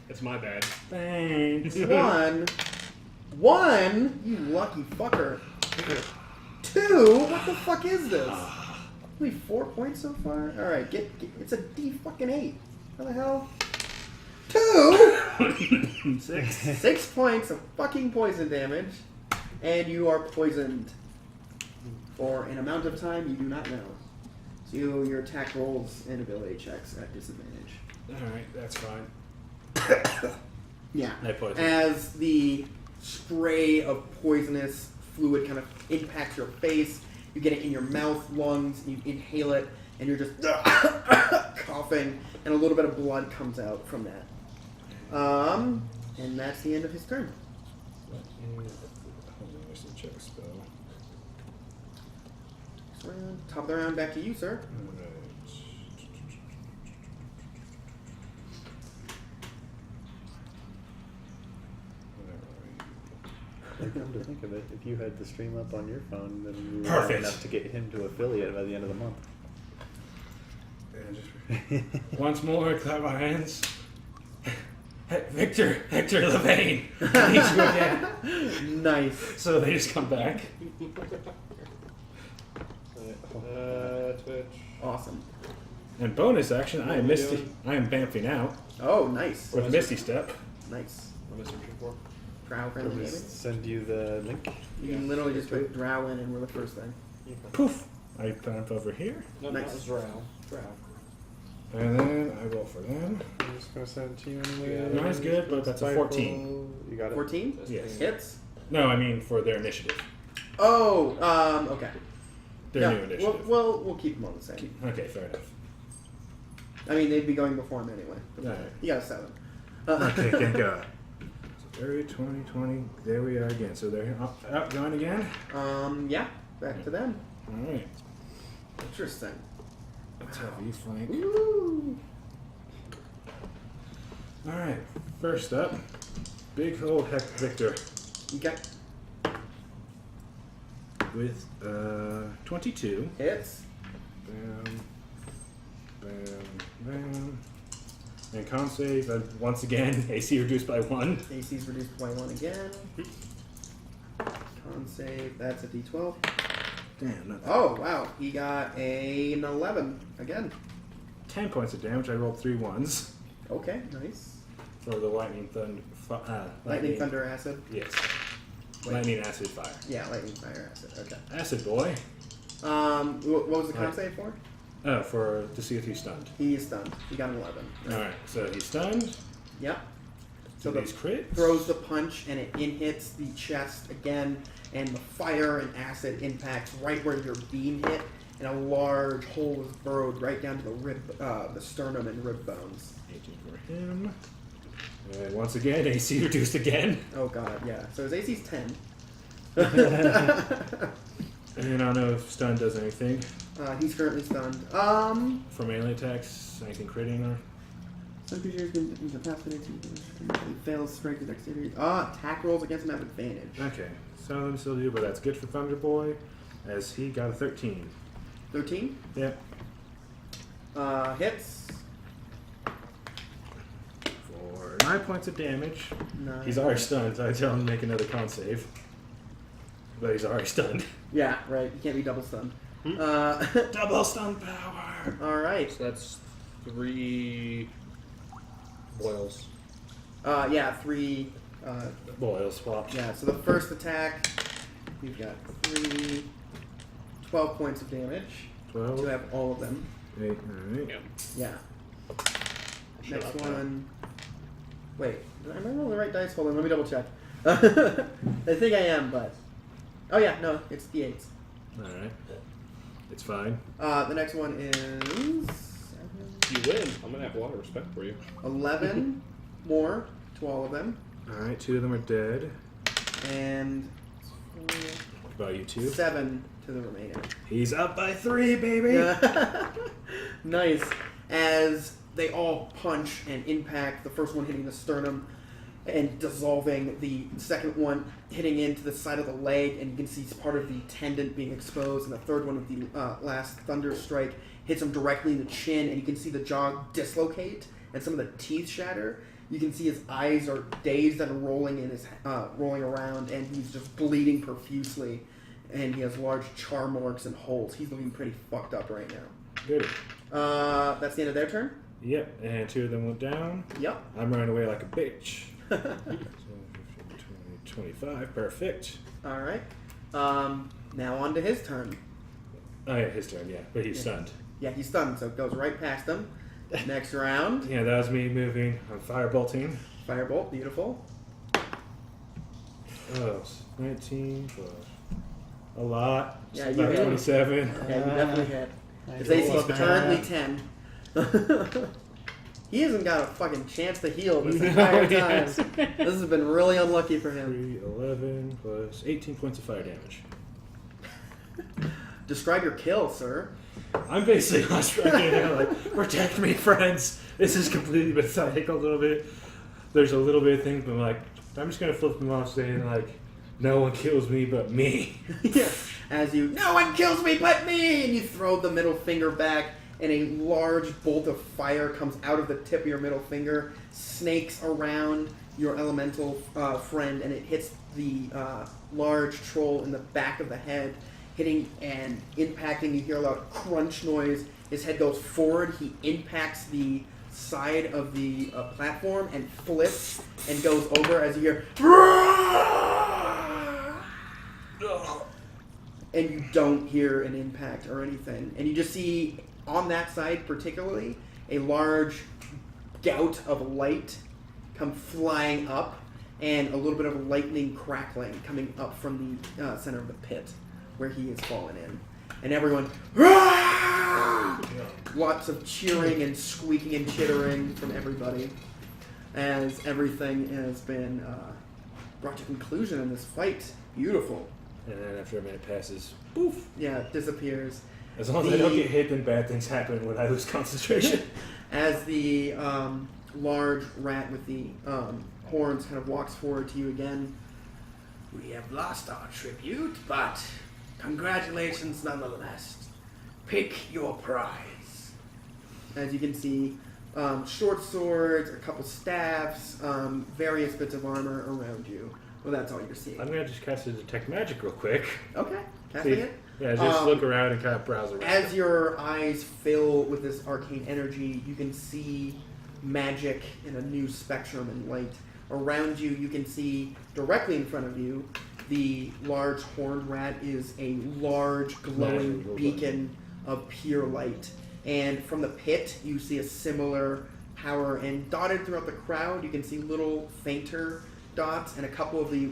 It's my bad. Thanks. One, you lucky fucker. 2, what the fuck is this? Only 4 points so far. All right, get it's a D fucking 8. How the hell? 2, 6 points of fucking poison damage, and you are poisoned for an amount of time you do not know. So your attack rolls and ability checks at disadvantage. Alright, that's fine. Yeah. I poison. As the spray of poisonous fluid kind of impacts your face, you get it in your mouth, lungs, you inhale it, and you're just coughing, and a little bit of blood comes out from that. And that's the end of his turn. Hold on, I should check spell. Next round. Top of the round, back to you, sir. Alright. Come to think of it, if you had the stream up on your phone, then you would Perfect. have enough to get him to affiliate by the end of the month. And just once more, clap my hands. Victor Levain. I need you again. Nice. So they just come back. Twitch. Awesome. And bonus action, I am we Misty. doing? I am bamfing out Oh, nice. with Misty Step. Nice. What am I searching for? Drow I'll friendly gaming. just send you the link. You can literally just put drow in and we're the first thing. Poof! I bamf over here, No, Nice. that was Drow. and then I roll for them. I'm just gonna send it to you anyway. Yeah, mine's good, but that's a Spiteful. 14. You got it. 14? Yes. Hits? No, I mean for their initiative. Oh, okay. Their new initiative. We'll keep them on the same. Okay, fair enough. I mean, they'd be going before him anyway. Alright. You got a 7. Okay, thank God. So 30, 20, 20. There we are again. So they're up going again. Yeah. Back to them. Alright. Interesting. Let's have you flank. Woo! Alright. First up, big old Heck Victor Okay. with 22. Hits. Bam. Bam. Bam. And con save, once again, AC reduced by 1. AC's reduced by 1 again. Con save. That's a D12. Damn, not that. Oh, wow. He got an 11 again. 10 points of damage. I rolled 3 ones Okay, nice. for the lightning thunder. Lightning, Thunder, Acid. Yes. Wait. Lightning, acid, fire. Yeah, Lightning, Fire, Acid. Okay. Acid boy. What was the con Right. save for? Oh, to see if he's stunned. He is stunned. He got an 11. Alright, so he's stunned. Yep. So So these the crits. throws the punch and it hits the chest again, and the fire and acid impacts right where your beam hit, and a large hole is burrowed right down to the the sternum and rib bones. 18 for him. And once again, AC reduced again. Oh god, yeah. So his AC's 10. And I don't know if stun does anything. He's currently stunned. For melee attacks, anything critting or. Some creatures can incapacitate. He fails strength and dexterity. Attack rolls against him have advantage. Okay, some of them still do, but that's good for Thunder Boy, as he got a 13. 13. Yep. Hits. For 9 points of damage. 9. He's already stunned, so I tell him to make another con save. But he's already stunned. Yeah, right. You can't be double stunned. Double stun power! All right. So that's 3 boils. Yeah, 3. Boil swapped. Yeah. So the first attack, we've got 12 points of damage. 12. To have all of them. 8, alright. Yeah. Yeah. Shut Next up now. one. Wait, am I rolling the right dice? Hold on, let me double check. I think I am, but oh yeah, no, it's D8s. Alright. It's fine. The next one is You win. I'm gonna have a lot of respect for you. 11 more to all of them, Alright, 2 of them are dead. and What about you 2? 7 to the remaining. He's up by 3, baby! Nice. As they all punch and impact, the first one hitting the sternum and dissolving, the second one hitting into the side of the leg, and you can see part of the tendon being exposed, and the third one with the last thunder strike hits him directly in the chin, and you can see the jaw dislocate and some of the teeth shatter. You can see his eyes are dazed and rolling in his rolling around, and he's just bleeding profusely, and he has large char marks and holes. He's looking pretty fucked up right now. Good. That's the end of their turn. Yep, and 2 of them went down. Yep. I'm running away like a bitch. So 15, 20, 25, perfect. All right. Now on to his turn. Oh yeah, his turn, yeah. But he's stunned. Yeah, he's stunned, so it goes right past him. Next round, Yeah, that was me moving. I'm firebolting. firebolt, beautiful. Oh, 19 plus a lot. Yeah, It's you about hit. 27. Yeah, you definitely hit. His rolled AC's bad. currently 10. He hasn't got a fucking chance to heal this No, entire he time. hasn't. This has been really unlucky for him. 3, 11 plus 18 points of fire damage. Describe your kill, sir. I'm basically on strike right now, like, protect me, friends. This is completely pathetic a little bit. There's a little bit of things, but I'm like, I'm just gonna flip them off saying, like, no one kills me but me. Yeah. As you, no one kills me but me, and you throw the middle finger back, and a large bolt of fire comes out of the tip of your middle finger, snakes around your elemental friend, and it hits the large troll in the back of the head, hitting and impacting. You hear a loud crunch noise. His head goes forward. He impacts the side of the platform and flips and goes over as you hear. And you don't hear an impact or anything. And you just see, on that side particularly, a large gout of light come flying up and a little bit of lightning crackling coming up from the center of the pit where he has fallen in. And everyone, lots of cheering and squeaking and chittering from everybody as everything has been brought to conclusion in this fight. Beautiful. And then after a minute passes, poof. Yeah, it disappears. As long as I don't get hit, then bad things happen when I lose concentration. As the large rat with the horns kind of walks forward to you again. We have lost our tribute, but congratulations nonetheless. Pick your prize. As you can see, short swords, a couple staffs, various bits of armor around you. Well, that's all you're seeing. I'm gonna just cast a detect magic real quick. Okay, casting it. Yeah, just look around and kind of browse around. As your eyes fill with this arcane energy, you can see magic in a new spectrum and light. Around you, you can see directly in front of you, the large horned rat is a large glowing beacon of pure light. And from the pit, you see a similar power. And dotted throughout the crowd, you can see little fainter dots, and a couple of the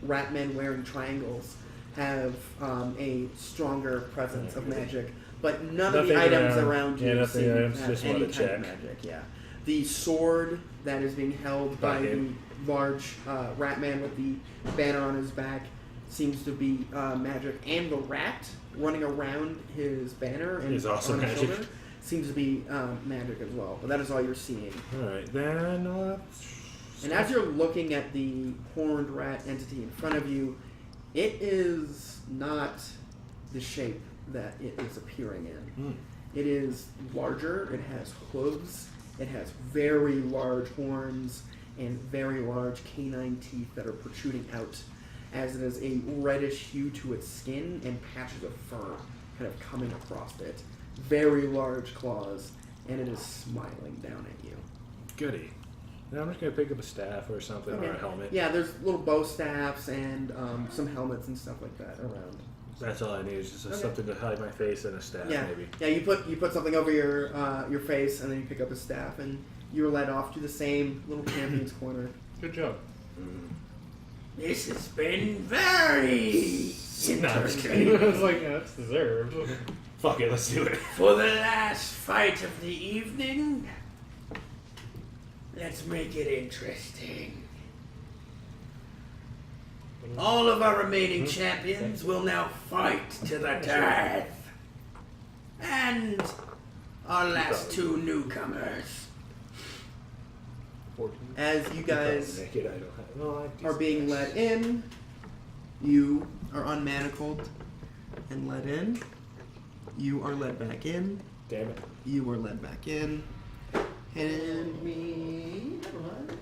rat men wearing triangles have a stronger presence of magic. But none of the Nothing items around. around you Yeah, nothing seem items, to just have any wanna kind of check. magic. Yeah. The sword that is being held by the him. large rat man with the banner on his back seems to be magic, and the rat running around his banner and Is also on his magic. shoulder seems to be magic as well. But that is all you're seeing. Alright, then... And as you're looking at the horned rat entity in front of you, it is not the shape that it is appearing in. It is larger, it has hooves, it has very large horns, and very large canine teeth that are protruding out, as it is a reddish hue to its skin and patches of fur kind of coming across it. Very large claws, and it is smiling down at you. Goody. Now I'm just going to pick up a staff or something, or a helmet. Yeah, there's little bow staffs and some helmets and stuff like that around. That's all I need, is just something to hide my face and a staff, Yeah, maybe. yeah. You put something over your face, and then you pick up a staff, and you're led off to the same little champion's corner. Good job. This has been very No, I'm just kidding. I was like, yeah, that's deserved. Fuck it, let's do it. For the last fight of the evening, let's make it interesting. All of our remaining champions will now fight to the death. And our last two newcomers. 14. As you guys Naked, I don't have... No, I have are being led in, you are unmanacled and led in. You are led back in. Damn it. You are led back in. Hand me. Never mind.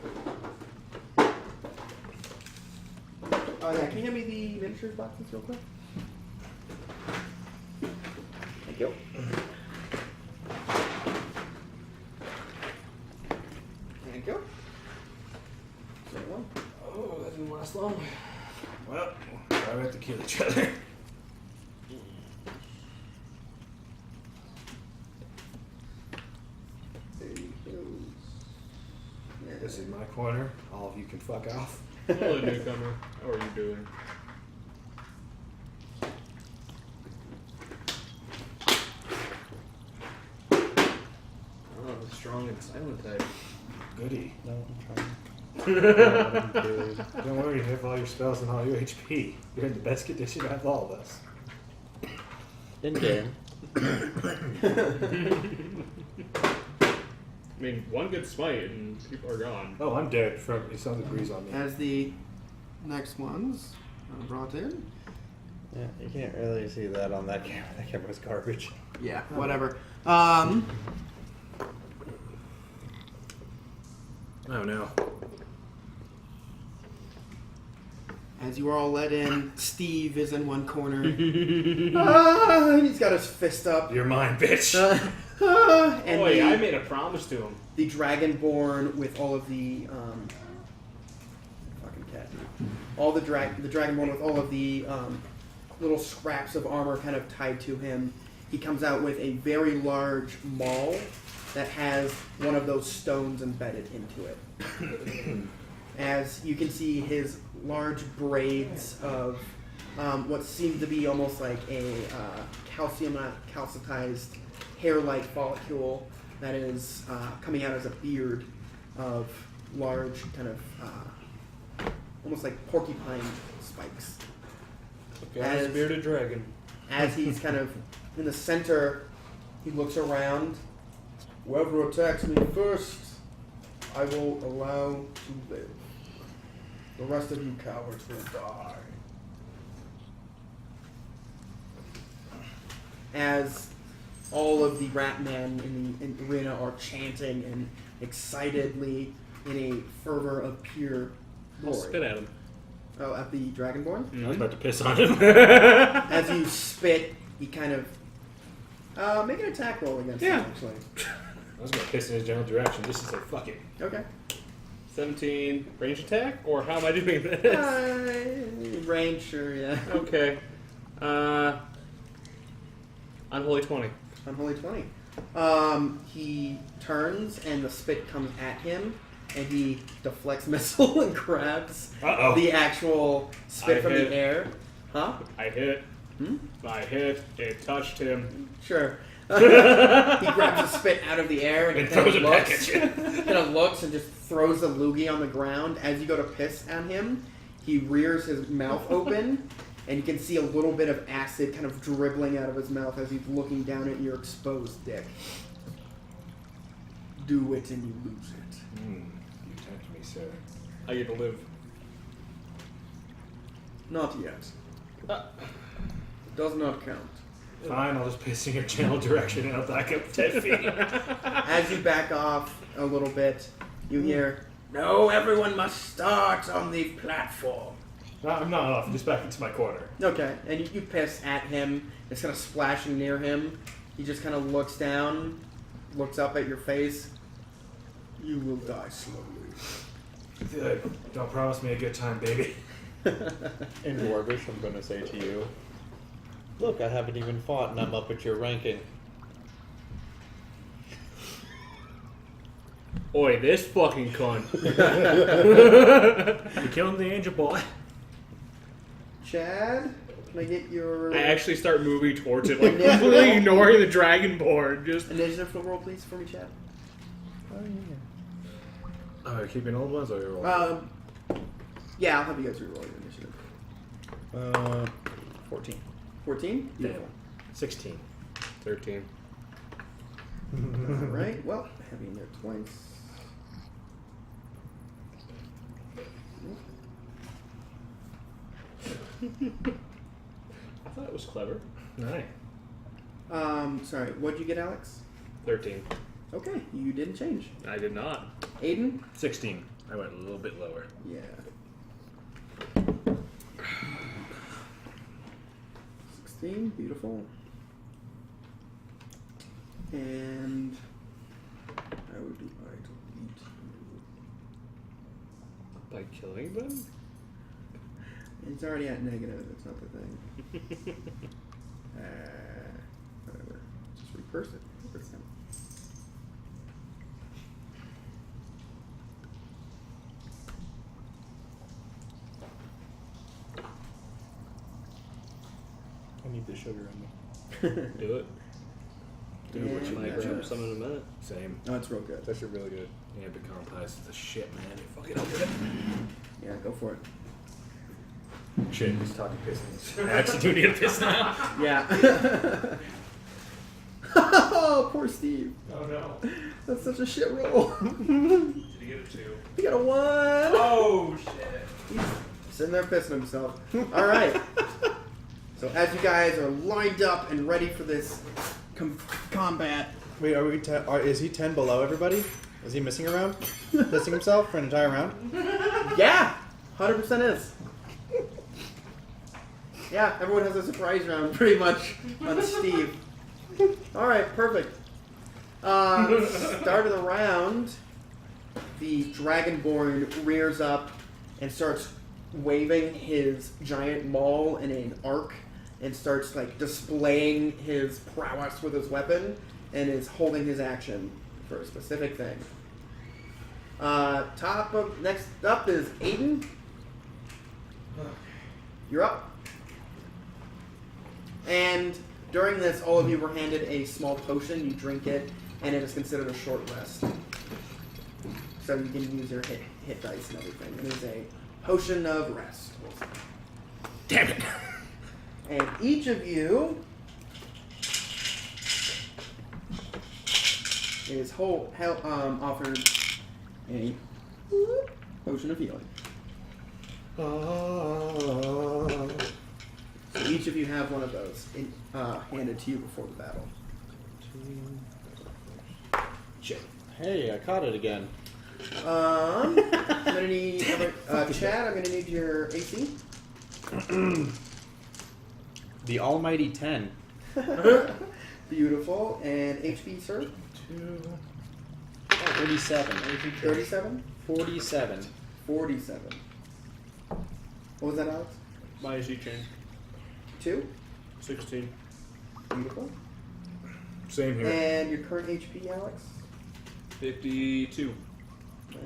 Oh yeah, can you hand me the miniatures boxes real quick? Thank you. Thank you. There you go. Oh, that didn't last long. Well, we have to kill each other. There you go. Yeah. This is my corner. All of you can fuck off. Hello, newcomer. How are you doing? Oh, strong and silent type. Goody. No, I'm trying. Don't worry, you have all your spells and all your HP. You're in the best condition out of all of us. In game. I mean, one good smite and people are gone. Oh, I'm dead. From it's on the breeze on me. As the next ones are brought in. Yeah, you can't really see that on that camera. That camera's garbage. Yeah, whatever. Oh no. As you are all let in, Steve is in one corner. And he's got his fist up. You're mine, bitch. And Boy, the, I made a promise to him. the Dragonborn with all of the fucking cat. All the Dragonborn with all of the little scraps of armor kind of tied to him. He comes out with a very large maul that has one of those stones embedded into it. As you can see his large braids of what seems to be almost like a calcitized hair-like follicle that is coming out as a beard of large kind of almost like porcupine spikes. As As- bearded dragon. As he's kind of in the center, he looks around. Whoever attacks me first, I will allow to live. The rest of you cowards will die. As all of the rat men in the arena are chanting and excitedly in a fervor of pure I'll glory. spit at him. Oh, at the Dragonborn? I was about to piss on him. As you spit, he kind of make an attack roll against him, actually. I was going to piss in his general direction just to say, fuck it. Okay. 17 range attack, or how am I doing this? Range, sure, yeah. Okay. Unholy 20. Unholy 20. He turns and the spit comes at him, and he deflects missile and grabs Uh-oh. the actual spit I from hit. the air. Huh? I hit. Hmm? I hit. It touched him. Sure. He grabs the spit out of the air and, And kind throws of it back looks, at you. kind of looks and just throws the loogie on the ground. As you go to piss at him, he rears his mouth open, and you can see a little bit of acid kind of dribbling out of his mouth as he's looking down at your exposed dick. Do it and you lose it. You tempt me, sir. I get to live. Not yet. Does not count. Fine, I'll just piss in your general direction and I'll back up 10 feet. As you back off a little bit, you hear, "No, everyone must start on the platform." No, I'm not off. I'm just back into my corner. Okay, and you piss at him. It's kind of splashing near him. He just kind of looks down, looks up at your face. You will die slowly. Good. Don't promise me a good time, baby. In Dwarvish, I'm going to say to you, look, I haven't even fought and I'm up at your ranking. Oi, this fucking cunt. You killing the angel boy. Chad, can I get your I actually start moving towards it, like completely ignoring the dragonborn. Just initiative roll, please, for me, Chad? Oh, are you keeping old ones or your old Yeah, I'll have you guys reroll your initiative. 14. 14? Beautiful. 16. 13. Alright, well, having there twice. I thought it was clever. Nice. Sorry, what'd you get, Alex? 13. Okay, you didn't change. I did not. Aiden? 16. I went a little bit lower. Yeah. 16, beautiful. And I would be right to eat you. By killing them? It's already at negative, it's not the thing. Whatever. Just reverse it. Reverse it. I need the sugar in me. Do it. Do what you Might Yeah. grab some in a minute. Same. No, it's real good. It's actually really good. Yeah, pecan pie is the shit, man. You fucking up with it. Yeah, go for it. Shit, he's talking pistons. I actually do need a piss now. Yeah. Oh, poor Steve. Oh no. That's such a shit roll. Did you get a 2? He got a 1. Oh shit. He's sitting there pissing himself. All right. So as you guys are lined up and ready for this combat, Wait, are we? Is he 10 below everybody? Is he missing a round? Missing himself for an entire round? yeah, 100% is. Yeah, everyone has a surprise round pretty much on Steve. Alright, perfect. Start of the round, the Dragonborn rears up and starts waving his giant maul in an arc and starts like displaying his prowess with his weapon and is holding his action for a specific thing. Next up is Aiden. You're up. And during this, all of you were handed a small potion. You drink it, and it is considered a short rest. So you can use your hit dice and everything. It is a potion of rest. Damn it! And each of you is offered a potion of healing. So each of you have one of those handed to you before the battle. Hey, I caught it again. I'm gonna need Chad. I'm gonna need your AC. The almighty 10. Beautiful. And HP, sir. 37. 37. 47. 47. What was that, Alex? My AC change. 2. 16. Beautiful. Same here. And your current HP, Alex? 52. Nice.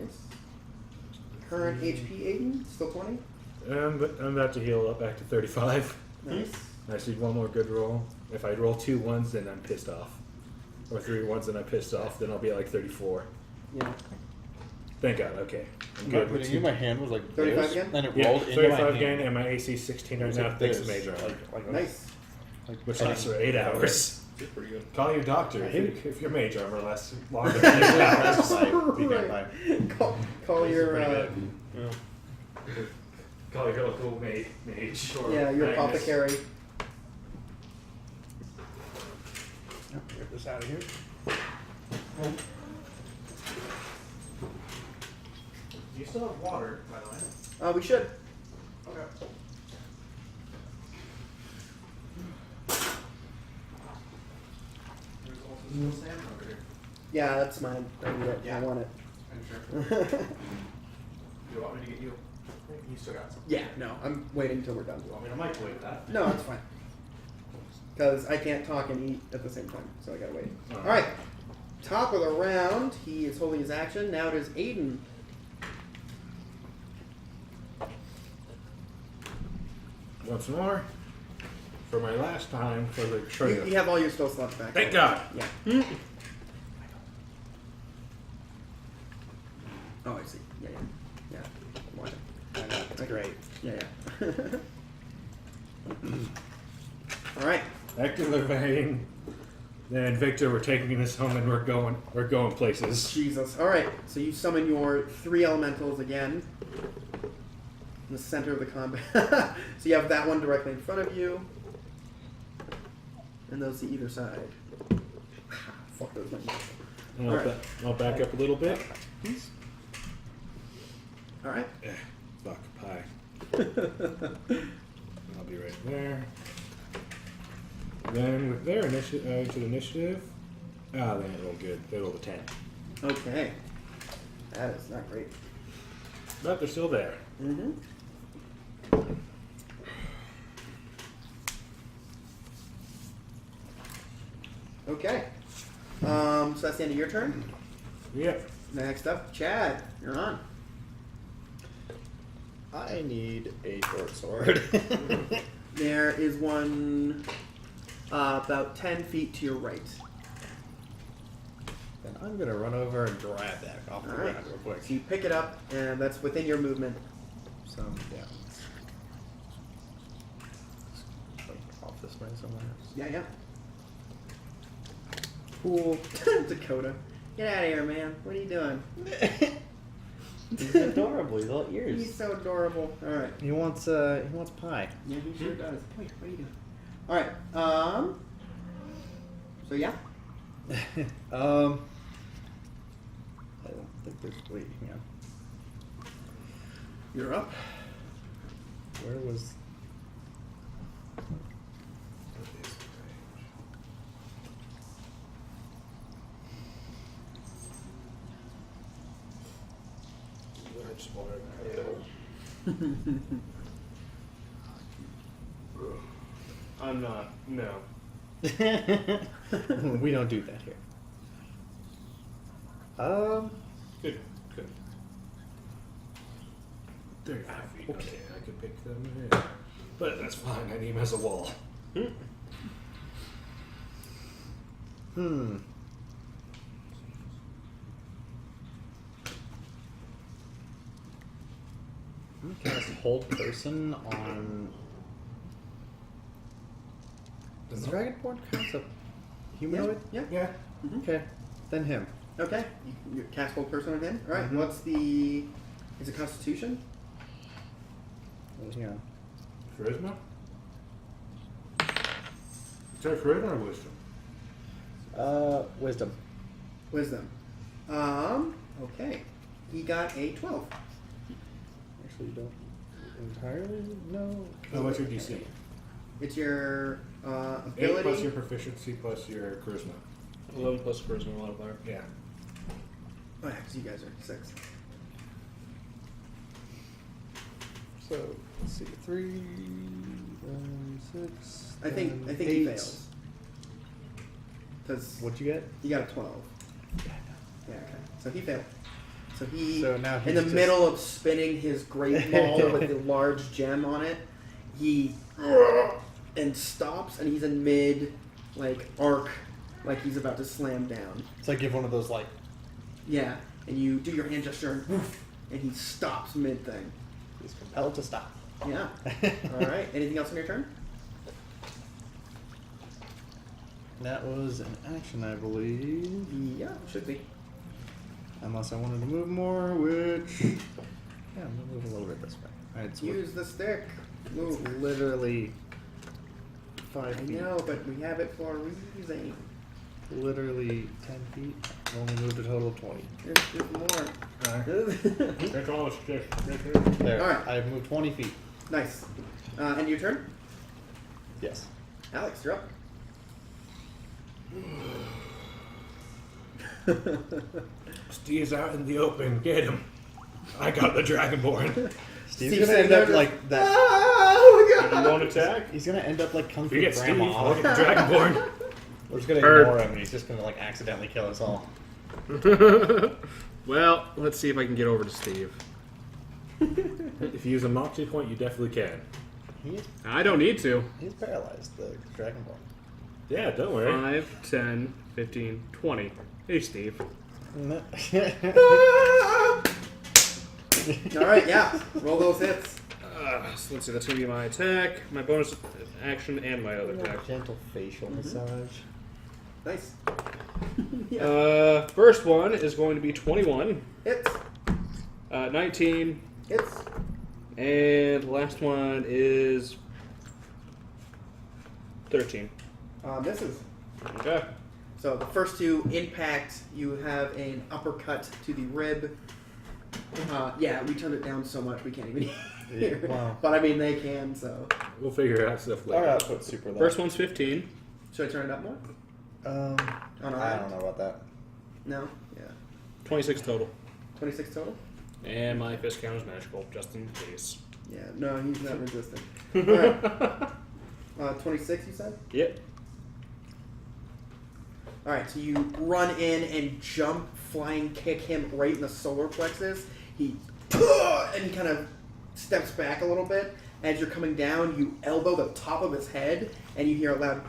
Current HP, Aiden? Still 20? I'm about to heal up back to 35. Nice. I just need one more good roll. If I roll 2 1s, then I'm pissed off. Or 3 1s, then I'm pissed off. Then I'll be at like 34. Yeah. Thank God. Okay. I'm I'm good putting with you, my hand was like 35 this, again? then it Yeah, rolled into my 35 hand. again, and my AC 16 It right was now. like Thanks, this, Major. like Nice. Which lasts for 8 hours. That's pretty good. Call your doctor I if, hate if your mage armor lasts longer than 8 hours. Right. Call your Call your local mage. Or yeah, your Magnus. apothecary. Get this out of here. Do you still have water, by the way? We should. Okay. There's also still salmon over here. Yeah, that's mine. I need it. I Yeah. want it. I'm sure. Do you want me to get you? You still got some. Yeah, no, I'm waiting till we're done. Do you want me to microwave that? No, it's fine. Because I can't talk and eat at the same time, so I gotta wait. Alright. Alright, top of the round, he is holding his action. Now it is Aiden. Once more. For my last time for the You trigger. have all your spell slots back. Thank God. Yeah. Oh, I see. Yeah, yeah. Yeah. Why? That's great. Yeah, yeah. Alright. Activating. Then Victor, we're taking this home and we're going places. Jesus. Alright, so you summon your 3 elementals again. In the center of the combat. So you have that one directly in front of you. And those to either side. Fuck those numbers. And Alright. I'll back up a little bit. Alright. Fuck pie. I'll be right there. Then with their initiative. Ah, they rolled good. They rolled a 10. Okay. That is not great. But they're still there. Mm-hmm. Okay. So that's the end of your turn. Yep. Next up, Chad, you're on. I need a short sword. There is one about 10 feet to your right. Then I'm gonna run over and grab that off the All right. ground real quick. So you pick it up, and that's within your movement. So yeah. Like off this way somewhere. Yeah, yeah. Cool. Dakota. Get out of here, man. What are you doing? He's adorable. He's all ears. He's so adorable. All right. He wants pie. Yeah, he sure does. Wait, what are you doing? All right. So yeah. I don't think there's. Wait, hang on. You're up. Where was? I'm not. No. We don't do that here. Good. Good. 35 feet. Okay, I could pick them. Yeah. But that's fine. I need him as a wall. Hmm. I'm gonna cast Hold Person on. Does the Dragonborn cast a humanoid? Yeah. Yeah. Okay, then him. Okay. You cast Hold Person on him. All right. What's the? Is it Constitution? Yeah. Charisma? Is that charisma or wisdom? Wisdom. Wisdom. Okay. He got a 12. Actually, you don't entirely know. How much your DC? It's your 8 ability. plus your proficiency plus your charisma. 11 plus charisma modifier. Yeah. Oh yeah, 'cause you guys are 6. So let's see, 3, 6. I think he 8. fails. Because What'd you get? he got a 12. Yeah. Okay. So he failed. So he, So now in he's the just- middle of spinning his great ball with the large gem on it, he and stops, and he's in mid, like arc, like he's about to slam down. It's like give one of those like. Yeah, and you do your hand gesture, and woof, and he stops mid thing. He's compelled to stop. Yeah. All right. Anything else on your turn? That was an action, I believe. Yeah, should be. Unless I wanted to move more, which. Yeah, I'm gonna move a little bit this way. Alright, it's Use the stick. Move. literally 5 I feet. know, but we have it for a reason. Literally 10 feet. I only moved a total of 20. There's more. That's all it's just. There. Alright. I've moved 20 feet. Nice. And your turn? Yes. Alex, you're up. Steve's out in the open. Get him. I got the Dragonborn. Steve's Steve gonna sitting end there up just- like that. Oh my You won't attack? He's gonna end up like Kung If Fu you get Steve, Grandma. I'll get the Dragonborn. We're just gonna Heard. ignore him and he's just gonna like accidentally kill us all. Well, let's see if I can get over to Steve. If you use a moxie point, you definitely can. He's I don't need to. paralyzed, the Dragonborn. Yeah, don't worry. 5, 10, 15, 20. Hey, Steve. All right, yeah. Roll those hits. So let's see, that's going to be my attack, my bonus action, and my other attack. Gentle facial massage. Nice. First one is going to be 21, Hits. 19, Hits. and last one is 13. Misses. Okay. So the first two impact. You have an uppercut to the rib. Yeah, we turned it down so much we can't even hear. Yeah, wow. But I mean, they can. So We'll figure out stuff later. Our output's super low. First one's 15. should I turn it up more? Um, On our I end? don't know about that. No. Yeah. 26 total. 26 total. And my fist count is magical, just in case. Yeah. No, he's not resistant. All right. 26. You said. Yep. All right, so you run in and jump, flying kick him right in the solar plexus. He and he kind of steps back a little bit. As you're coming down, you elbow the top of his head, and you hear a loud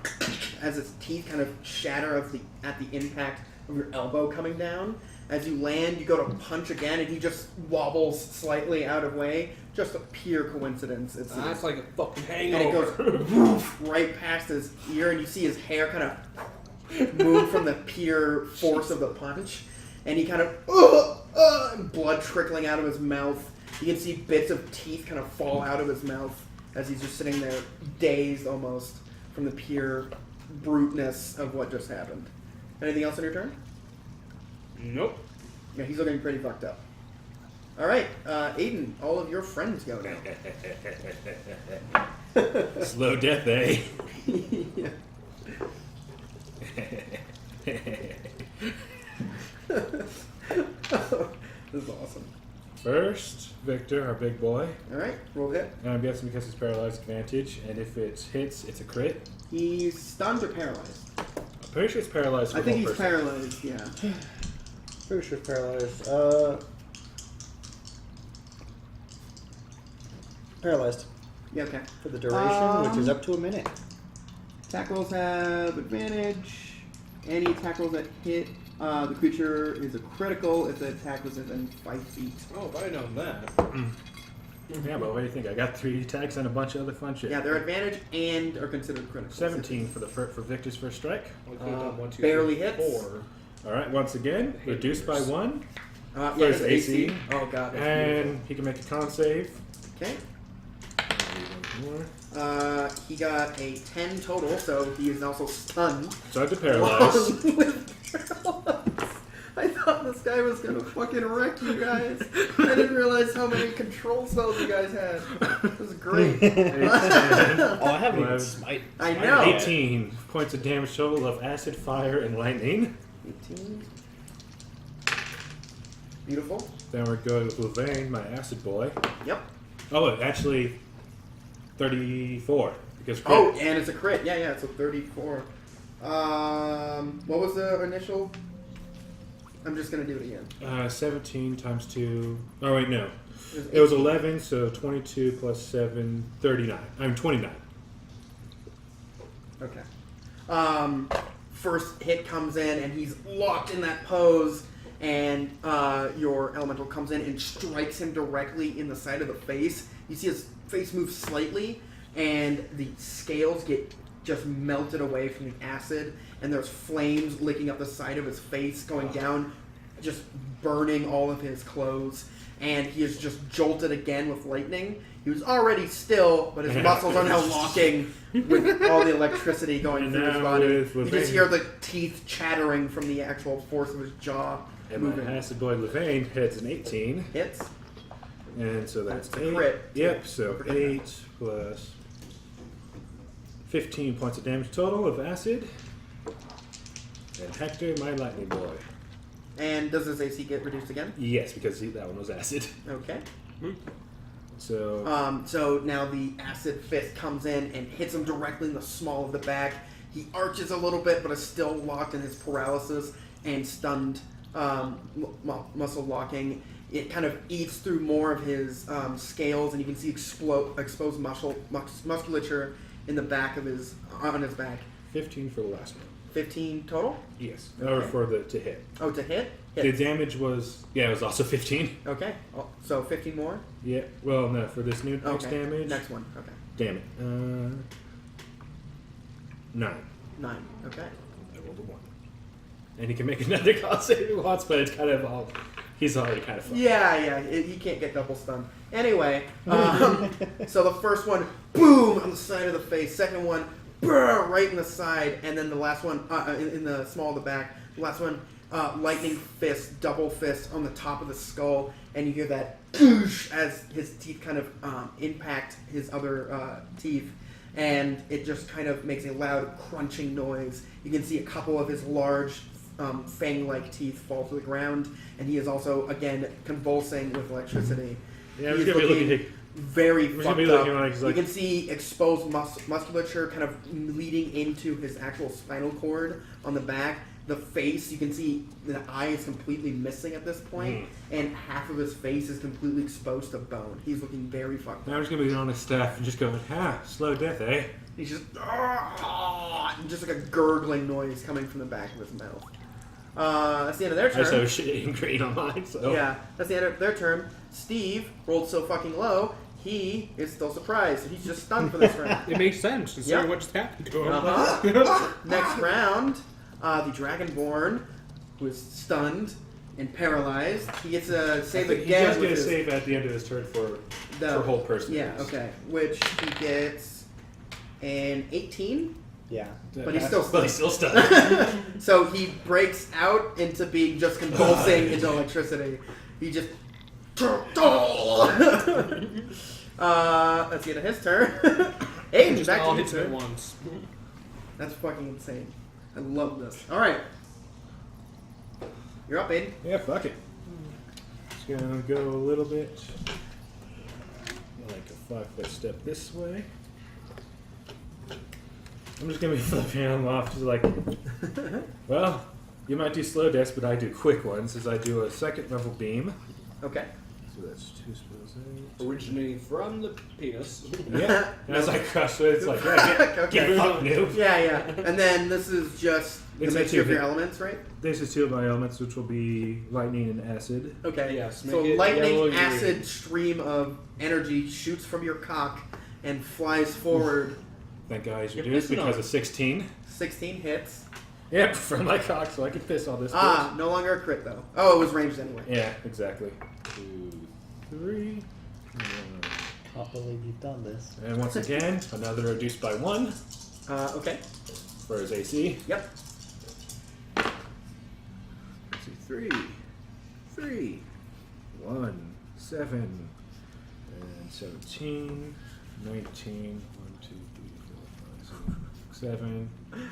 as his teeth kind of shatter at the impact of your elbow coming down. As you land, you go to punch again, and he just wobbles slightly out of way. Just a pure coincidence. It's That's like a fucking and it hangover. goes woof, right past his ear, and you see his hair kind of move from the pure force of the punch, and he kind of blood trickling out of his mouth. You can see bits of teeth kind of fall out of his mouth as he's just sitting there, dazed almost from the pure bruteness of what just happened. Anything else on your turn? Nope. Yeah, he's looking pretty fucked up. All right, Aiden, all of your friends go now. Slow death, eh? Yeah. This is awesome. First, Victor, our big boy. All right, roll hit. And I'm guessing because he's paralyzed, advantage. And if it hits, it's a crit. He's stunned or paralyzed. I'm pretty sure it's paralyzed. For I think one he's person. paralyzed. Yeah. Pretty sure paralyzed. Paralyzed Yeah. Okay. for the duration, which is up to a minute. Attack rolls have advantage. Any attack rolls that hit the creature is a critical if the attack was within 5 feet. Oh, if I had known that. Yeah, but what do you think? I got 3 attacks and a bunch of other fun shit. Yeah, they're advantage and are considered critical. 17 for Victor's first strike. We could have done 1, 2, barely 3, hits. 4. All right, once again, Hate reduced by yours. 1, Yeah, First his AC. Oh god. That's and he can make a con save. beautiful. One more. Okay. He got a 10 total, so he is also stunned. So I have to paralyze. With paralyze. I thought this guy was gonna fucking wreck you guys. I didn't realize how many control spells you guys had. It was great. Oh, I haven't even 11. smite. I know. 18 points of damage total of acid, fire, and lightning. 18. Beautiful. Then we're going with Louvain, my acid boy. Yep. Oh, actually, 34. Because Oh, crit. and it's a crit. Yeah, it's a 34. What was the initial? I'm just gonna do it again. 17 times 2. Oh, wait, no. It It was 11, so 22 plus 7, 39. I'm 29. Okay. First hit comes in, and he's locked in that pose, and your elemental comes in and strikes him directly in the side of the face. You see his face move slightly, and the scales get just melted away from the acid, and there's flames licking up the side of his face, going down, just burning all of his clothes. And he is just jolted again with lightning. He was already still, but his muscles are now locking with all the electricity going And through his now body. with You just Louvain. hear the teeth chattering from the actual force of his jaw And my moving. acid boy Louvain hits an 18. Hits. And so that's That's the 8. crit. Yep, so Forget 8 plus 15 points of damage total of acid. And Hector, my lightning boy. And does his AC get reduced again? Yes, because that one was acid. Okay. So So now the acid fist comes in and hits him directly in the small of the back. He arches a little bit, but is still locked in his paralysis and stunned muscle locking. It kind of eats through more of his scales, and you can see exposed musculature in the back of his on his back. 15 for the last one. 15 total. Yes. Okay. Or for the to hit. Oh, to hit. The Hit. damage was it was also 15. Okay. Oh, so 15 more. Yeah. Well, no, for this new next Okay. damage. Next one. Okay. Damn it. 9. 9. Okay. I rolled a 1. And he can make another con save if he wants, but it's kind of all. He's already kind of fucked. Yeah. You can't get double stunned. Anyway, so the first one, boom, on the side of the face. Second one, brr, right in the side. And then the last one, in the small of the back. The last one, lightning fist, double fist on the top of the skull. And you hear that boosh as his teeth kind of impact his other teeth. And it just kind of makes a loud crunching noise. You can see a couple of his large fang-like teeth fall to the ground, and he is also, again, convulsing with electricity. Yeah, he he's is gonna be looking looking. very He's fucked gonna be up. looking like he's You like- can see exposed musculature kind of leading into his actual spinal cord on the back. The face, you can see the eye is completely missing at this point, and half of his face is completely exposed to bone. He's looking very fucked up. Now I'm just gonna be on his staff and just going, slow death, eh? He's just, and just like a gurgling noise coming from the back of his mouth. That's the end of their I just have turn. shit eating green on mine, so. Yeah, that's the end of their turn. Steve rolled so fucking low, he is still surprised. He's just stunned for this round. It makes sense considering Yep. what just happened to him. Uh-huh. Next round, the Dragonborn, who is stunned and paralyzed, he gets a save He again. does get a with his- save at the end of his turn for hold person. Yeah, okay. Which he gets an 18. Yeah. But he's still But he's still stunned. So he breaks out into being just convulsing into electricity. He just. That's the end of his turn. Aiden, Just back all to you, hits him at sir. once. That's fucking insane. I love this. Alright. You're up, Aiden. Yeah, fuck it. Just gonna go a little bit 5-foot step this way. I'm just gonna be flipping them off, just like, well, you might do slow deaths, but I do quick ones, as I do a second level beam. Okay. So that's 2 spells there. Originating from the penis. Yeah. And as I crush it, it's like, yeah, Okay. get fucked, noob. Yeah, yeah. And then this is just the It's mixture of your actually- elements, right? This is 2 of my elements, which will be lightning and acid. Okay. Yes, So make it lightning, yellow green. acid stream of energy shoots from your cock and flies forward. Thank God he's You're reduced pissing because on of 16. 16 hits. Yep, from my cock, so I can piss all this. Ah, no longer a crit though. Oh, it was ranged anyway. bitch. Yeah, exactly. 2, 3. Can't believe you've done this. And once again, another reduced by 1 Okay. for his AC. Yep. Let's see, 3, 3, 1, 7, and 17, 19, 1, 2, 3, 4, 5, 6, 7,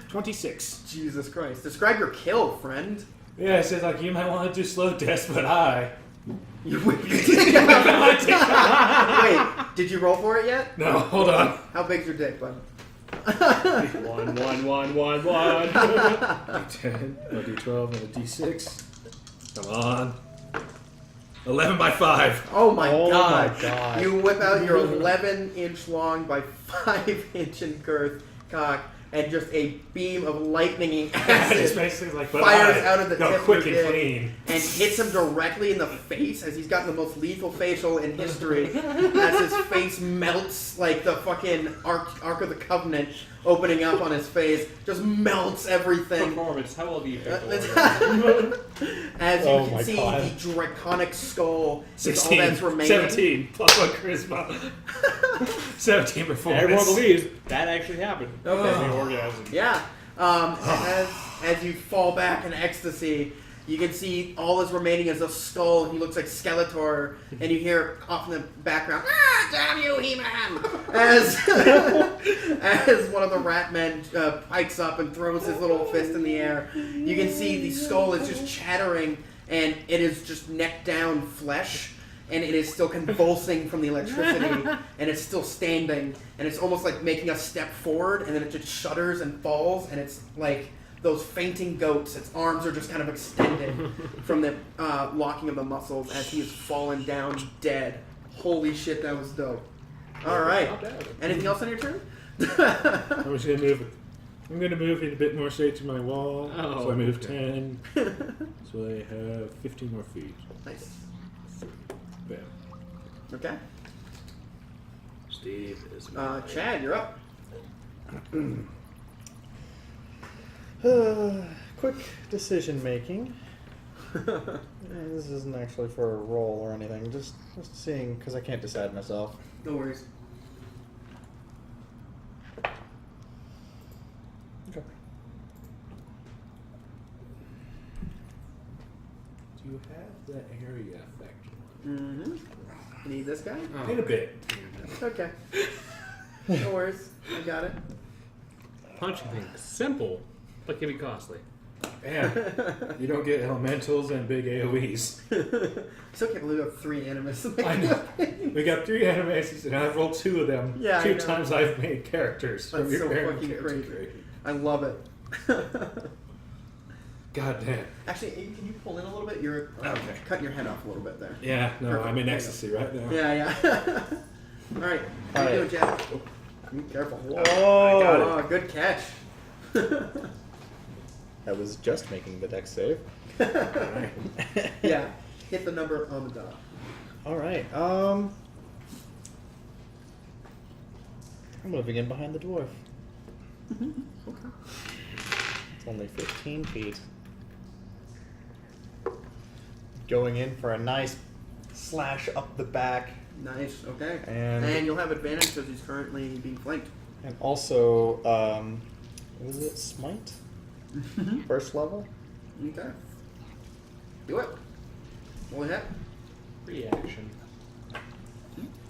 26. Jesus Christ. Describe your kill, friend. Yeah, it says like you might want to do slow deaths, but I. You whip your dick out. Wait, did you roll for it yet? No, hold on. How big's your dick, bud? 1, 1, 1, 1, 1. D10, a D12, and a D6. Come on. 11 by 5. Oh my Oh god. my God. You whip out your 11-inch long by 5-inch in girth cock and just a beam of lightning It's acid basically like, but fires I out of the go tip of quick your and dick clean. and hits him directly in the face as he's got the most lethal facial in history as his face melts like the fucking Ark of the Covenant opening up on his face. Just melts everything. Performance. How old do you think? the As you Oh can my see, God. the draconic skull is all 16, that's remaining. 17, plus 1 charisma. 17 performance. Everyone believes that actually happened. Okay. The orgasm. Yeah. As you fall back in ecstasy, you can see all that's remaining is a skull. He looks like Skeletor, and you hear off in the background, "Ah, damn you, He-Man!" As as one of the rat men pikes up and throws his little fist in the air. You can see the skull is just chattering, and it is just neck down flesh. And it is still convulsing from the electricity, and it's still standing, and it's almost like making a step forward, and then it just shudders and falls, and it's like those fainting goats. Its arms are just kind of extended from the locking of the muscles as he has fallen down dead. Holy shit, that was dope. All right. Anything else on your turn? I'm just gonna move it. I'm gonna move it a bit more straight to my wall. Oh, so I move okay. 10. So I have 15 more feet. Nice. Bam. Okay. Steve is. Chad, you're up. Quick decision making. This isn't actually for a roll or anything. Just seeing because I can't decide myself. No worries. Okay. Do you have the area effect? Mm-hmm. You need this guy? Oh. In a bit. Okay. No worries. I got it. Punching things. Simple, but can be costly. Man, you don't get elementals and big AoEs. Still can't believe I have 3 animus. I know. We got 3 animations, and I've rolled 2 of them. Yeah, I 2 know. times I've made characters from That's your so parent fucking character crazy. creation. I love it. God damn. Actually, can you pull in a little bit? You're Okay. cutting your head off a little bit there. Yeah, no, Perfect. I'm in There you ecstasy right now. Yeah, yeah. All right. How you All doing, Jack? Be careful. Oh, got it. Oh, good catch. I was just making the dex save. Alright. Yeah. Hit the number on the dot. All right. I'm moving in behind the dwarf. Okay. It's only 15 feet. Going in for a nice slash up the back, Nice. Okay. And- you'll have advantage because he's currently being flanked. and also, what is it? Smite? First level? Okay. Do it. Roll ahead. Reaction.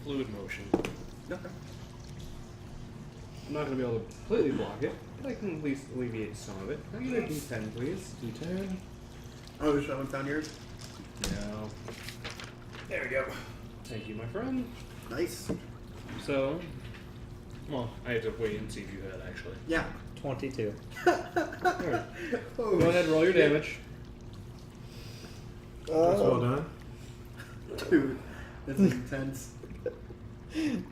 Fluid motion. Okay. I'm not going to be able to completely block it, but I can at least alleviate some of it. Can I get a D10, please? D10. Oh, you haven't found yours? No. There we go. Thank you, my friend. Nice. So, well, I had to wait and see if you had actually. Yeah. 22. Alright. Oh, Go ahead, roll your shit. damage. That's well done. Dude, this is intense.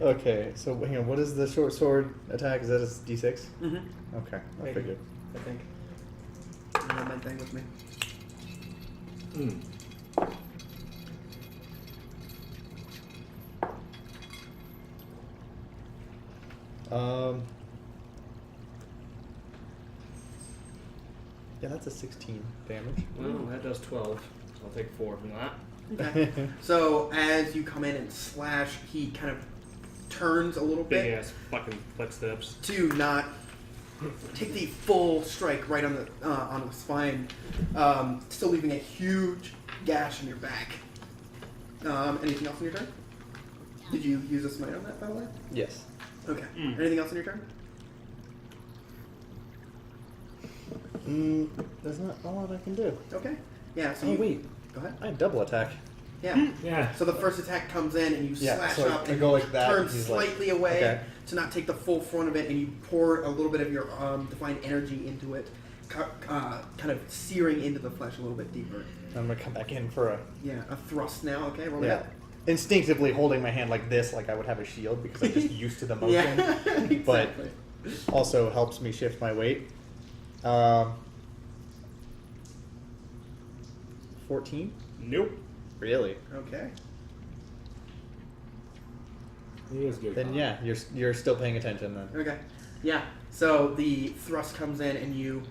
Okay, so hang on. What is the short sword attack? Is that a D6? Mm-hmm. Okay, I Maybe. figured. I think. I have my thing with me. Yeah, that's a 16 damage. Well, that does 12. So I'll take 4 from that. Okay. So as you come in and slash, he kind of turns a little Big bit ass fucking footsteps. to not take the full strike right on the spine, still leaving a huge gash in your back. Anything else on your turn? Did you use a smite on that, by the way? Yes. Okay. Mm. Anything else on your turn? There's not a lot I can do. Okay. Yeah. So Oh, you, wait. Go ahead. I have double attack. Yeah. Yeah. So the first attack comes in and you Yeah, slash so up I and go you like that, turn and he's like- slightly away okay. to not take the full front of it, and you pour a little bit of your divine energy into it, kind of searing into the flesh a little bit deeper. I'm gonna come back in for a Yeah, a thrust now. Okay, roll yeah. it. Instinctively holding my hand like this, like I would have a shield because I'm just used to the motion. Yeah, But exactly. also helps me shift my weight. 14? Nope. Really? Okay. He is good. Then yeah, you're still paying attention then. Okay. Yeah. So the thrust comes in, and you,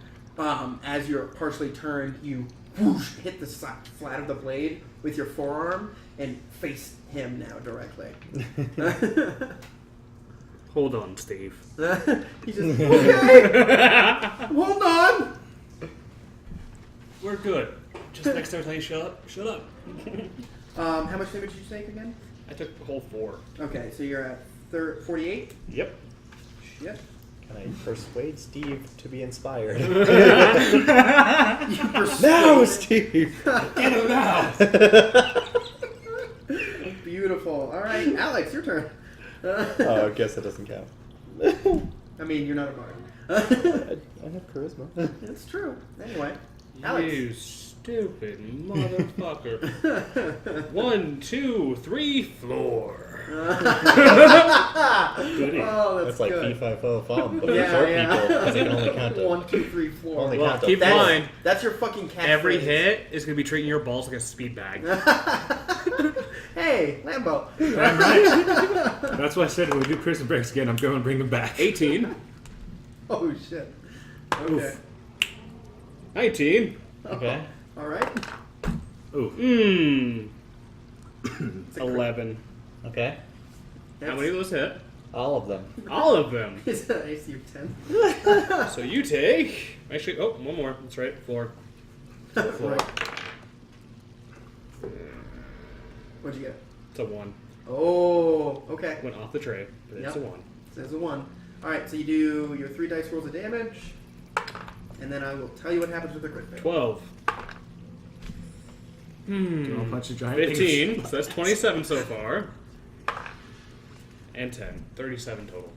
as you're partially turned, you whoosh, hit the flat of the blade with your forearm and face him now directly. Hold on, Steve. He just okay. Hold on. We're good. Just next time I tell you shut up, shut up. How much damage did you take again? I took the whole 4. Okay, so you're at 48. Yep. Shit. Can I persuade Steve to be inspired? You persuade- Now, Steve! Get him now! Beautiful. All right, Alex, your turn. Oh, I guess that doesn't count. I mean, you're not a bard. I have charisma. It's true. Anyway, Alex. You stupid motherfucker. 1, 2, 3, floor. Goody. Oh, That's like good. P5O fun, but for Yeah, short yeah. people, because they can only count to 1, 2, 3, 4. only Well, count to keep in four. mind, That's your fucking catchphrase. every hit is going to be treating your balls like a speed bag. Hey, Lambo. I'm right. That's why I said when we do prison breaks again, I'm going to bring them back. 18. Oh shit. Okay. Oof. 19. Okay. All right. Ooh. It's a 11. Okay. How many of those hit? All of them. All of them. It's an AC of 10. So you take... Actually, oh, one more. That's right, floor. Right. What'd you get? It's a 1. Oh, okay. Went off the tray, but it's Yep. a 1. There's a 1. All right, so you do your 3 dice rolls of damage, and then I will tell you what happens with the crit fail. 12. Don't punch a giant 15. So that's 27 so far. And 10. 37 total.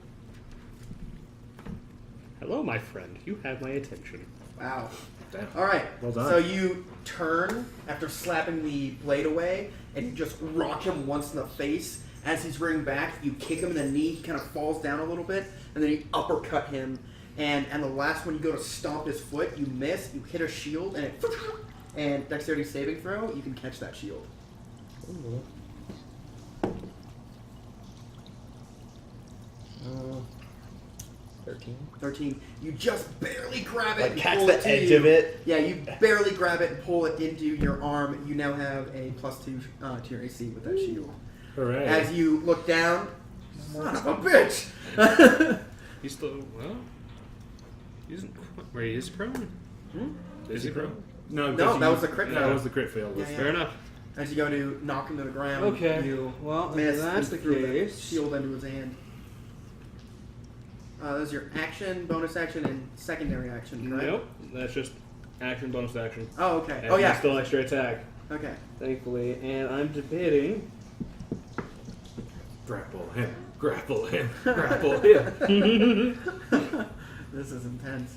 Hello, my friend. You have my attention. Wow. Damn. All right. Well done. So you turn after slapping the blade away, and you just rock him once in the face. As he's rearing back, you kick him in the knee. He kind of falls down a little bit, and then you uppercut him. And the last one, you go to stomp his foot. You miss. You hit a shield, and it. And dexterity saving throw, you can catch that shield. Ooh. 13. 13. You just barely grab it Like and catch pull the it to edge you. of it. Yeah, you barely grab it and pull it into your arm. You now have a +2 to your AC with that shield. Hooray. As you look down, son of a bitch! He's still... Well... He isn't... Where he is prone? Hmm? Is he prone? No, No, that was the crit That fail. was the crit fail. Yeah, yeah. Fair enough. As you go to knock him to the ground, Okay. you Well, if miss that's and the threw case- shield into his hand. There's your action, bonus action, and secondary action, correct? Nope. That's just action, bonus action. Oh, okay. And Oh, yeah. Still extra attack. Okay. Thankfully. And I'm debating... Grapple him. Grapple him. Grapple him. This is intense.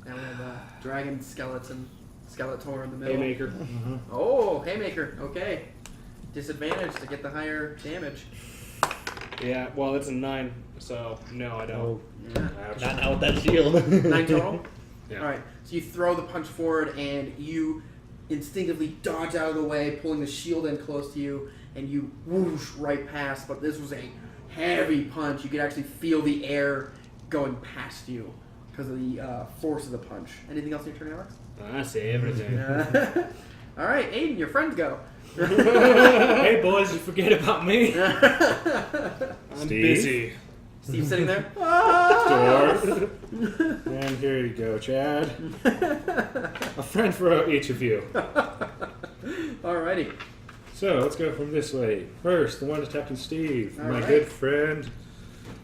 And we have a dragon Skeletor in the middle. Haymaker. Oh, Haymaker. Okay. Disadvantage to get the higher damage. Yeah, well, it's a 9, so no, I don't. Oh, Yeah. Ouch. not now with that shield. 9 total? Yeah. Alright, so you throw the punch forward and you instinctively dodge out of the way, pulling the shield in close to you, and you whoosh right past. But this was a heavy punch. You could actually feel the air going past you because of the force of the punch. Anything else in your turn, Alex? I say everything. Alright, Aiden, your friends go. Hey boys, you forget about me. I'm Steve? busy. Steve's sitting there. Dwarf. And here you go, Chad. A friend for each of you. Alrighty. So let's go from this way. First, the one attacking Steve. All My right. good friend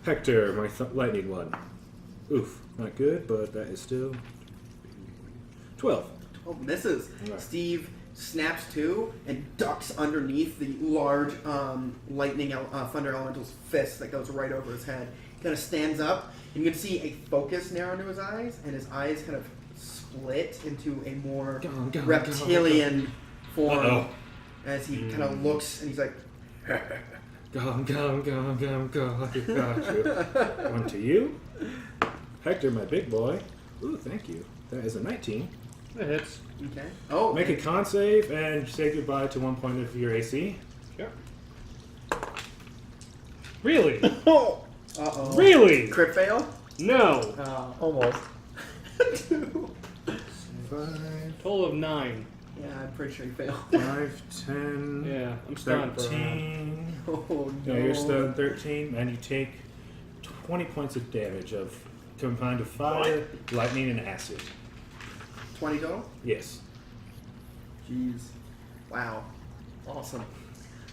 Hector, my lightning one. Oof, not good, but that is still 12. Oh, misses. Alright. Steve snaps to and ducks underneath the large lightning thunder elemental's fist that goes right over his head. He kind of stands up, and you can see a focus narrow into his eyes, and his eyes kind of split into a more reptilian form Uh-oh. as he kind of looks, and he's like, Gum, got you. One to you. Hector, my big boy. Ooh, thank you. That is a 19. That hits. okay. Oh, Make a con save and say goodbye to 1 point of your AC. Sure. Really? uh-oh. Really? Crit fail? No. Almost. 5, Total of 9. Yeah, I'm pretty sure he failed. 5, 10, Yeah, I'm stunned for a round. 13. Oh, no. Yeah, you're stunned 13, and you take 20 points of damage of combined of fire, lightning, and acid. 20 total? Yes. Jeez. Wow. Awesome.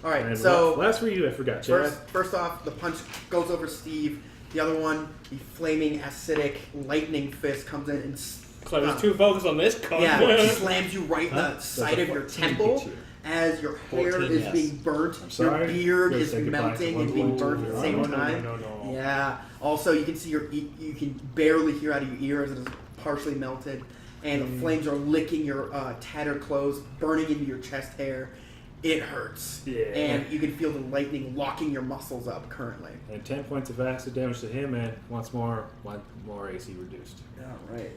Alright, And so last for you, I forgot, Chad. first off, the punch goes over Steve. The other one, the flaming acidic lightning fist comes in and So I was too focused on this card. yeah, slams you right in the Huh? side Does of a your 14 temple hit you? as your hair 14, is yes. being burnt. I'm sorry. Your beard Gotta is say goodbye to melting one and being point burnt of at the your same armor. time. No. Yeah. Also, you can see you can barely hear out of your ear as it is partially melted, and the flames are licking your tattered clothes, burning into your chest hair. It hurts. Yeah. And you can feel the lightning locking your muscles up currently. And 10 points of acid damage to him, and one more AC reduced. All right.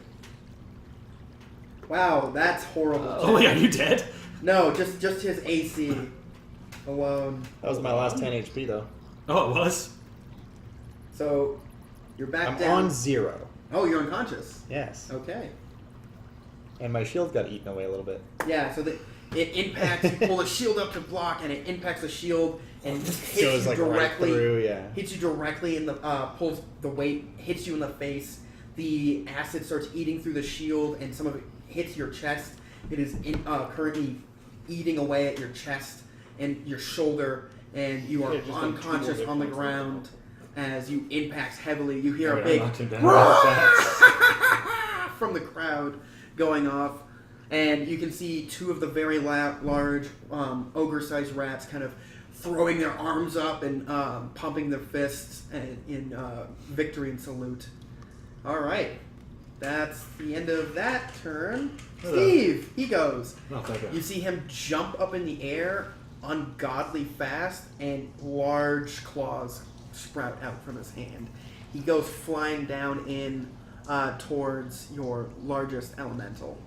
Wow, that's horrible. Oh, wait, are you dead? No, just his AC alone. That was my last 10 HP though. Oh, it was? So you're back I'm down. on 0. Oh, you're unconscious. Yes. Okay. And my shield got eaten away a little bit. Yeah. So it impacts. You pull the shield up to block, and it impacts the shield and hits Goes you like directly. right through, yeah. Hits you directly in the pulls the weight, hits you in the face. The acid starts eating through the shield, and some of it hits your chest. It is currently eating away at your chest and your shoulder, and you are Yeah, just like unconscious 2 on the points ground as you impact heavily. You hear a Alright, I big knocked him down real fast. from the crowd going off, and you can see 2 of the very large ogre-sized rats kind of throwing their arms up and pumping their fists in victory and salute. All right, that's the end of that turn. Hello. Steve, he goes. Oh, thank God. You see him jump up in the air ungodly fast, and large claws sprout out from his hand. He goes flying down in towards your largest elemental.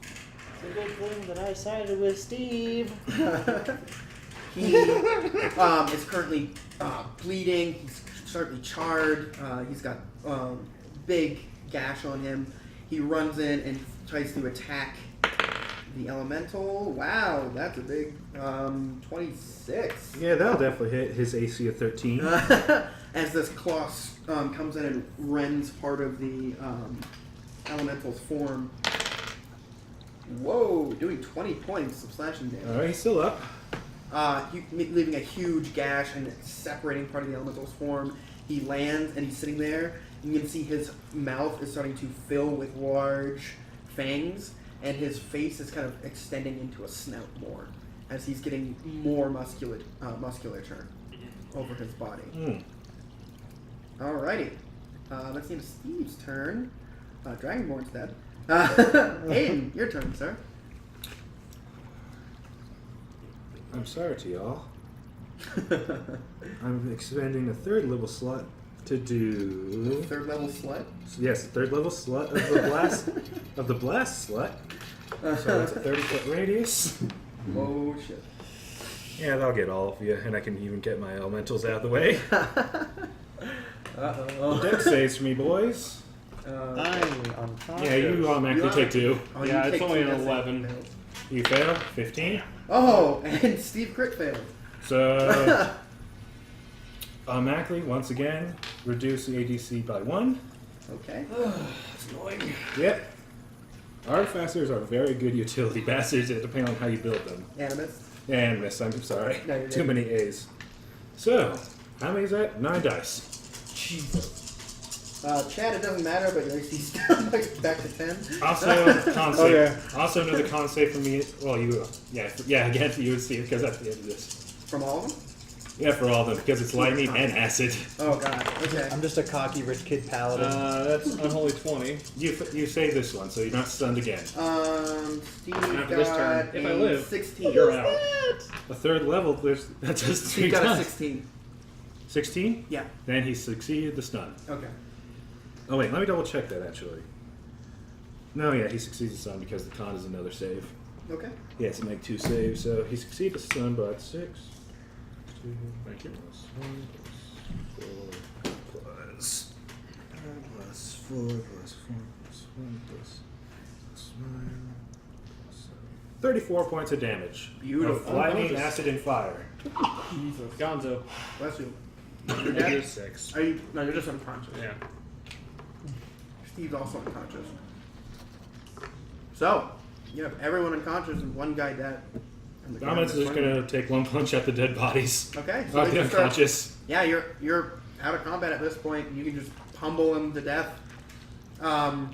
It's a good thing that I sided with Steve. He is currently bleeding. He's certainly charred. He's got big gash on him. He runs in and tries to attack the elemental. Wow, that's a big 26. Yeah, that'll definitely hit his AC of 13. As this claw comes in and rends part of the elemental's form. Whoa, doing 20 points of slashing damage. Alright, he's still up. Leaving a huge gash and separating part of the elemental's form. He lands and he's sitting there. You can see his mouth is starting to fill with large fangs and his face is kind of extending into a snout more as he's getting more musculature over his body. Alrighty. Let's see, Steve's turn. Dragonborn's dead. Aiden, your turn, sir. I'm sorry to y'all. I'm expanding a third level slot to do. Third level slut. Yes, third level slot of the blast of the blast slut. So it's a 30-foot radius. Oh shit. Yeah, that'll get all of you, and I can even get my elementals out of the way. Uh-oh. Dex saves for me, boys. I'm unconscious. Yeah, you automatically take 2. Oh, Yeah, you it's take only two an death 11. saves. You fail, 15. Oh, and Steve crit failed. So automatically, once again, reduce the ADC by 1. Okay. That's annoying. Yep. Artificers are very good utility bastards, depending on how you build them. Animus. And miss, I'm sorry. No, you're Too good. many A's. So, how many is that? 9 dice. Chad, it doesn't matter, but your AC's down back to 10. Also, con save. Okay. Also, another con save for me. Well, you, yeah, again, you would see it because at the end of this. From all of them? Yeah, for all of them, because it's lightning and acid. Oh god. Okay. I'm just a cocky rich kid paladin. That's unholy 20. You save this one, so you're not stunned again. Steve After this turn, got if I a live, 16. you're out. A third level, that's just 3 Steve got a times. 16. 16? Yeah. Then he succeeded the stun. Okay. Oh wait, let me double check that actually. No, yeah, he succeeds the stun because the con is another save. Okay. He has to make 2 saves, so he succeeded the stun by 6. 2 Thank you. plus 1 plus 4 plus 4 plus 1 plus 9 plus 7. 34 points of damage. Beautiful. Of lightning, acid, and fire. Jesus. Gonzo. Bless you. You're dead? 6. Are you? No, you're just unconscious. Yeah. Steve's also unconscious. So, you have everyone unconscious and one guy dead. And the guy Dominance in is just front of gonna take 1 punch at the dead bodies. you. Okay. Not they the just start- unconscious. Yeah, you're out of combat at this point. You can just pummel him to death. Yeah,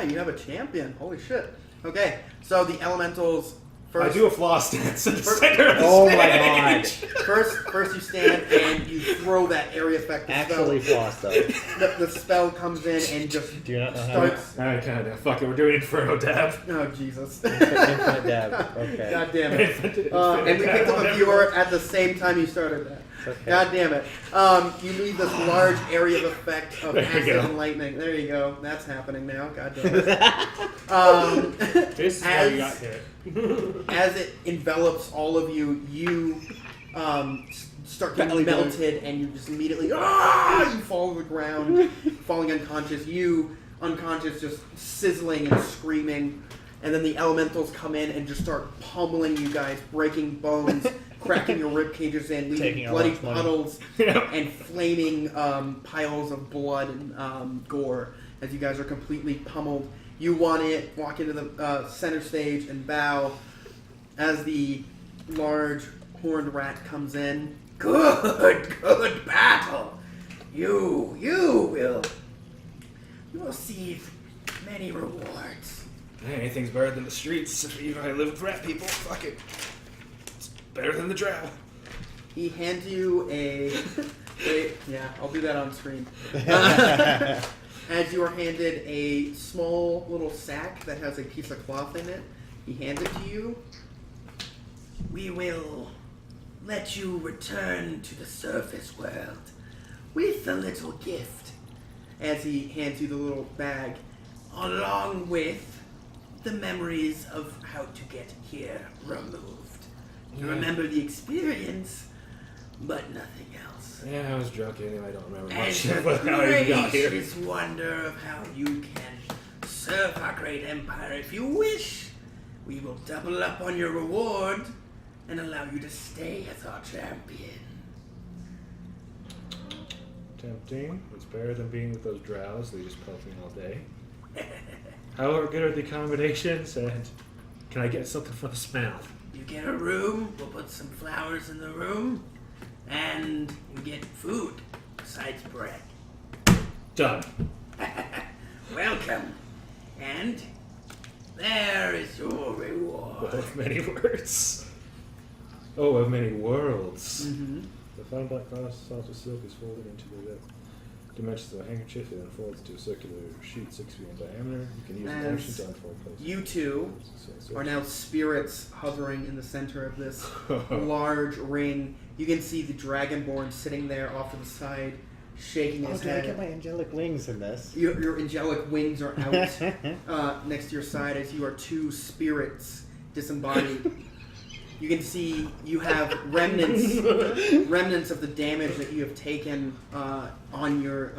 you have a champion. Holy shit. Okay, so the elementals first. I do a floss dance in the First- center of the Oh my stage. god. First you stand and you throw that area effect. Actually floss though. The spell comes in and just Do you not know how starts. I kind of fuck it. We're doing Inferno Dab. Oh Jesus! Infinite dab. Okay. God damn it! And we picked up a viewer at the same time you started that. Okay. God damn it! You need this large area of effect of There you acid go. and lightning. There you go. That's happening now. God damn it! This is how you got hit. As it envelops all of you, you start getting Belly button. melted, and you just immediately you fall to the ground, falling unconscious. You unconscious, just sizzling and screaming, and then the elementals come in and just start pummeling you guys, breaking bones, cracking your rib cages in, leaving Taking our bloody lunch money. puddles Yeah. and flaming piles of blood and gore as you guys are completely pummeled. You walk into the center stage and bow as the large horned rat comes in. Good battle. You will receive many rewards. Hey, anything's better than the streets. Even if I live with rat people, fuck it. It's better than the drow. He hands you a yeah, I'll do that on screen. As you are handed a small little sack that has a piece of cloth in it, he hands it to you. We will let you return to the surface world with a little gift. As he hands you the little bag, along with the memories of how to get here removed. You remember the experience, but nothing else. Yeah, I was drunk anyway. I don't remember And much the about how I got here. gracious wonder of how you can serve our great empire. If you wish, we will double up on your reward and allow you to stay as our champion. Tempting. It's better than being with those drows. They just pelt me all day. How good are the accommodations? And can I get something for the smell? You get a room, we'll put some flowers in the room, and you get food besides bread. Done. Welcome. And There is your reward. Of many words. Oh, of many worlds. Mm-hmm. The fine black soft of silk is folded into the dimensions of a handkerchief. It unfolds into a circular sheet 6 feet in diameter. You can use an action to unfold places. You two are now spirits hovering in the center of this large ring. You can see the Dragonborn sitting there off to the side, shaking Oh, his did I head. get my angelic wings in this? Your angelic wings are out next to your side as you are two spirits disembodied. You can see you have remnants of the damage that you have taken on your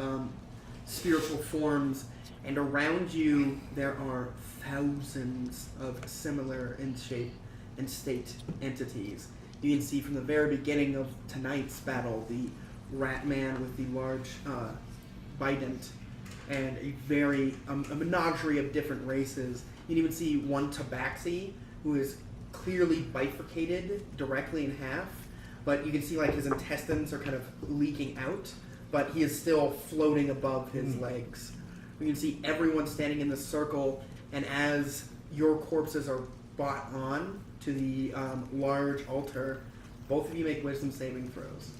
spiritual forms, and around you there are thousands of similar in shape and state entities. You can see from the very beginning of tonight's battle the rat man with the large bident and a menagerie of different races. You can even see one tabaxi who is clearly bifurcated directly in half, but you can see like his intestines are kind of leaking out, but he is still floating above his legs. You can see everyone standing in the circle, and as your corpses are brought on to the large altar, both of you make wisdom saving throws.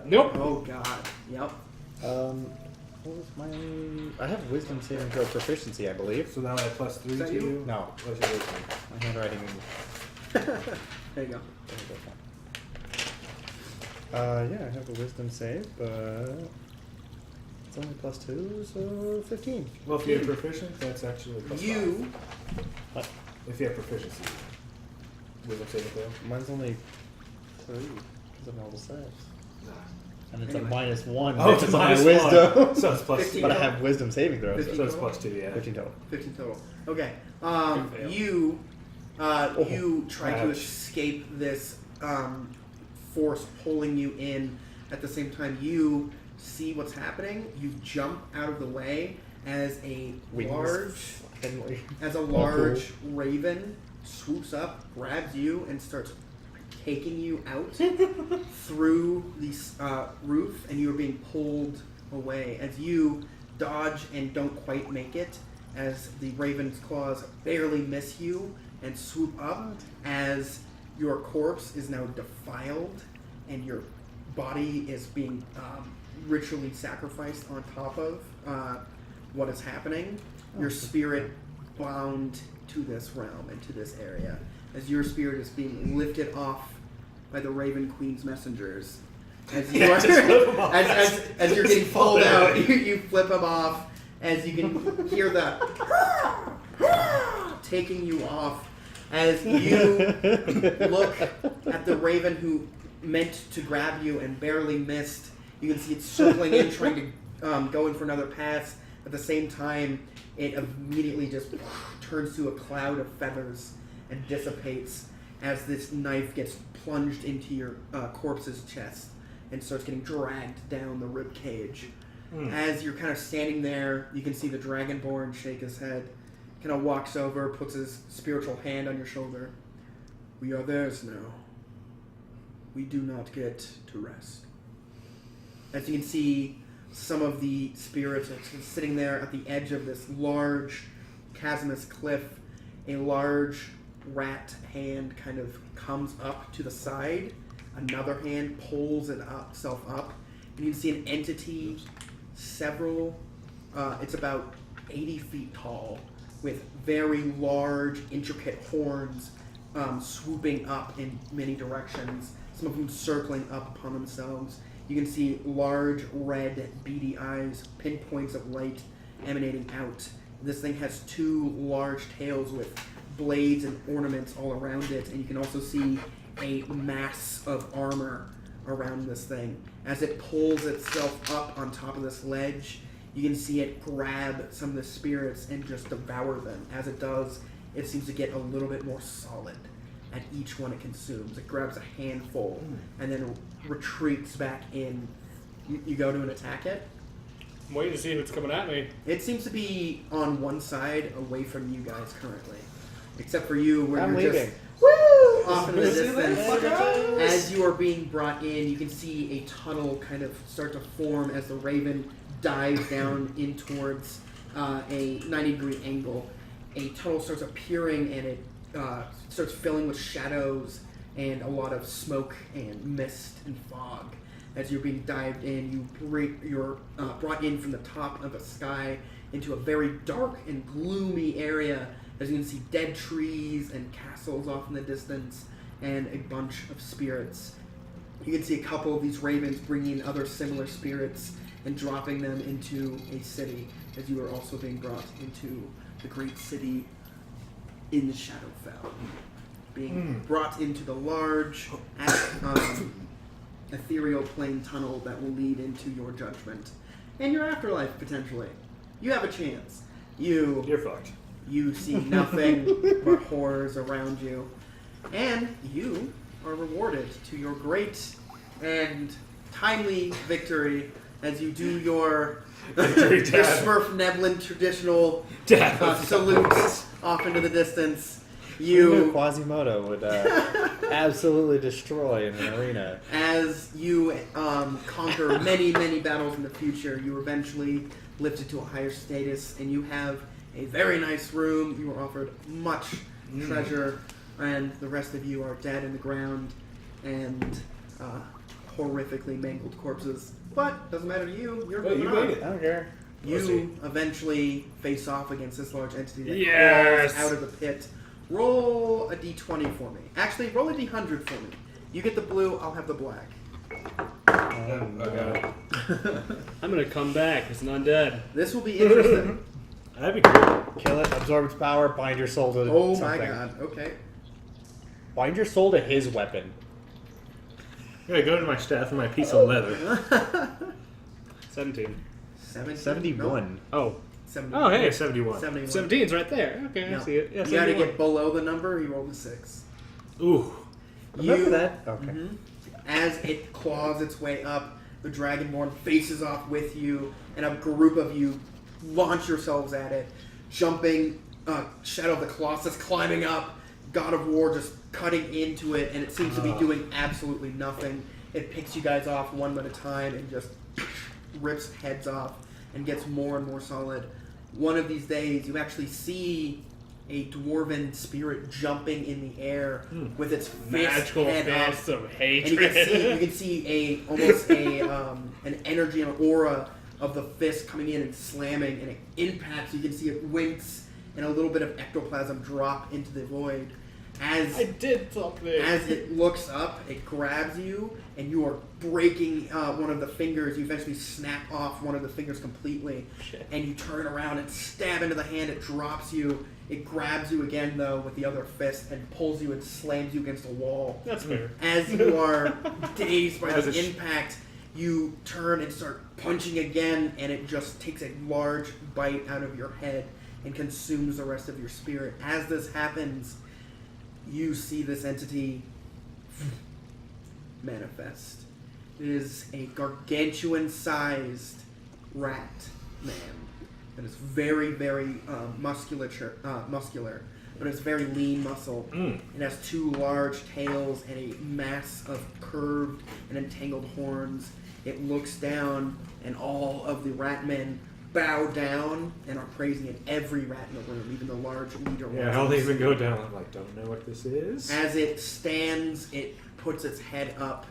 Nope. Oh god. Yep. What was my... I have wisdom saving throw proficiency, I believe. So now I have plus 3 Is that to you? you? No. What's your wisdom? My handwriting... There you go. Yeah, I have a wisdom save, but... It's only plus 2, so 15. Well, if you have proficient, that's actually plus 5. What? If you have proficiency. Wisdom saving throw? Mine's only 3, because of level 6. And it's Anyway. a minus 1 Oh, because it's of my minus wisdom. 1. So it's plus 15. But I have wisdom saving throws. 15. So it's plus 2, yeah. 15 total. 15 total. Okay. Good fail. You try to Ouch. escape this force pulling you in. At the same time, you see what's happening. You jump out of the way as a Wings. large raven swoops up, grabs you, and starts taking you out through the roof, and you are being pulled away as you dodge and don't quite make it, as the raven's claws barely miss you and swoop up as your corpse is now defiled and your body is being ritually sacrificed on top of what is happening. Your spirit bound to this realm and to this area as your spirit is being lifted off by the Raven Queen's messengers. As you are, as you're getting pulled out, you flip them off as you can hear the taking you off as you look at the raven who meant to grab you and barely missed. You can see it circling in, trying to go in for another pass. At the same time, it immediately just turns to a cloud of feathers and dissipates as this knife gets plunged into your corpse's chest and starts getting dragged down the rib cage. As you're kind of standing there, you can see the Dragonborn shake his head, kind of walks over, puts his spiritual hand on your shoulder. We are theirs now. We do not get to rest. As you can see, some of the spirits are sitting there at the edge of this large chasmous cliff. A large rat hand kind of comes up to the side. Another hand pulls itself up. And you can see an entity, it's about 80 feet tall, with very large, intricate horns swooping up in many directions, some of them circling up upon themselves. You can see large, red, beady eyes, pinpoints of light emanating out. This thing has 2 large tails with blades and ornaments all around it, and you can also see a mass of armor around this thing. As it pulls itself up on top of this ledge, you can see it grab some of the spirits and just devour them. As it does, it seems to get a little bit more solid at each one it consumes. It grabs a handful and then retreats back in. You go to and attack it. I'm waiting to see if it's coming at me. It seems to be on one side away from you guys currently. Except for you, where I'm you're leaving. just woo off in the See this, distance. fuckers? As you are being brought in, you can see a tunnel kind of start to form as the raven dives down in towards a 90-degree angle, a tunnel starts appearing and it starts filling with shadows and a lot of smoke and mist and fog. As you're being dived in, you're brought in from the top of a sky into a very dark and gloomy area. As you can see, dead trees and castles off in the distance, and a bunch of spirits. You can see a couple of these ravens bringing other similar spirits and dropping them into a city, as you are also being brought into the great city in the Shadowfell. Being brought into the large ethereal plane tunnel that will lead into your judgment and your afterlife, potentially. You have a chance. You're fucked. You see nothing but horrors around you, and you are rewarded to your great and timely victory as you do your Victory dab. Smurf Neblin traditional Dab. salutes off into the distance. You knew You, Quasimodo would absolutely destroy in an arena. as you conquer many, many battles in the future, you are eventually lifted to a higher status, and you have a very nice room. You are offered much treasure, and the rest of you are dead in the ground and horrifically mangled corpses. But doesn't matter to you. You're Well, you moving on. made it. I don't care. You eventually face off against this large entity that Yes! crawls out of the pit. Roll a d20 for me. Actually, roll a d100 for me. You get the blue, I'll have the black. Okay. I'm gonna come back as an undead. This will be interesting. That'd be cool. Kill it, absorb its power, bind your soul to Oh something. my god, okay. Bind your soul to his weapon. Yeah, go to my staff and my piece of leather. 17. 71. Oh. 71. Oh, hey. Yeah, 71. 71. 17's right there. Okay, No. I see it. Yeah, You gotta 71. get below the number, you roll a 6. Ooh. Remember that? Okay. Mhm. As it claws its way up, the Dragonborn faces off with you, and a group of you launch yourselves at it, jumping, Shadow of the Colossus climbing up, God of War just cutting into it, and it seems to be doing absolutely nothing. It picks you guys off one at a time and just rips heads off and gets more and more solid. One of these days, you actually see a dwarven spirit jumping in the air with its Magical fist head up. fist of And hatred. you can see almost an energy, an aura of the fist coming in and slamming, and it impacts. You can see it winks, and a little bit of ectoplasm drop into the void. I did something. As it looks up, it grabs you, and you are breaking one of the fingers. You eventually snap off one of the fingers completely, and you turn around and stab into the hand. It drops you. It grabs you again, though, with the other fist, and pulls you and slams you against a wall. That's fair. As you are dazed by As the a impact, you turn and start punching again, and it just takes a large bite out of your head and consumes the rest of your spirit. As this happens, you see this entity manifest. It is a gargantuan-sized rat man that is very, very muscular, but it's very lean muscle. It has two large tails and a mass of curved and entangled horns. It looks down, and all of the rat men bow down and are praising it. Every rat in the room, even the large leader Yeah, ones. how they even go down. I'm like, don't know what this is. As it stands, it puts its head up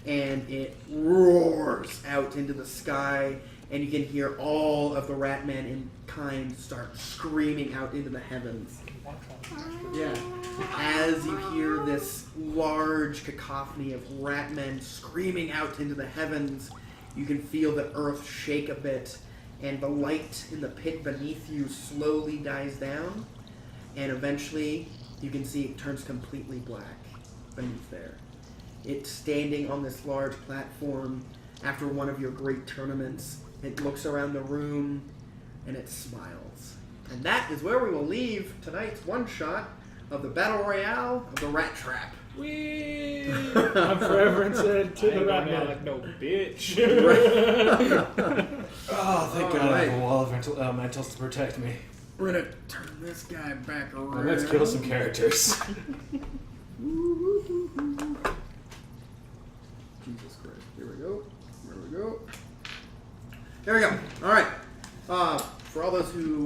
and it roars out into the sky, and you can hear all of the Ratman in kind start screaming out into the heavens. Yeah. As you hear this large cacophony of Ratmen screaming out into the heavens, you can feel the earth shake a bit, and the light in the pit beneath you slowly dies down, and eventually you can see it turns completely black beneath there. It's standing on this large platform after one of your great tournaments. It looks around the room and it smiles. And that is where we will leave tonight's one shot of the Battle Royale of the Rat Trap. Whee! I'm forever inside to the rat man. like no bitch. Oh, thank All God I have right. a wall of elementals to protect me. We're gonna turn this guy back around. Well, let's kill some characters. Jesus Christ. Here we go. There we go. All right. For all those who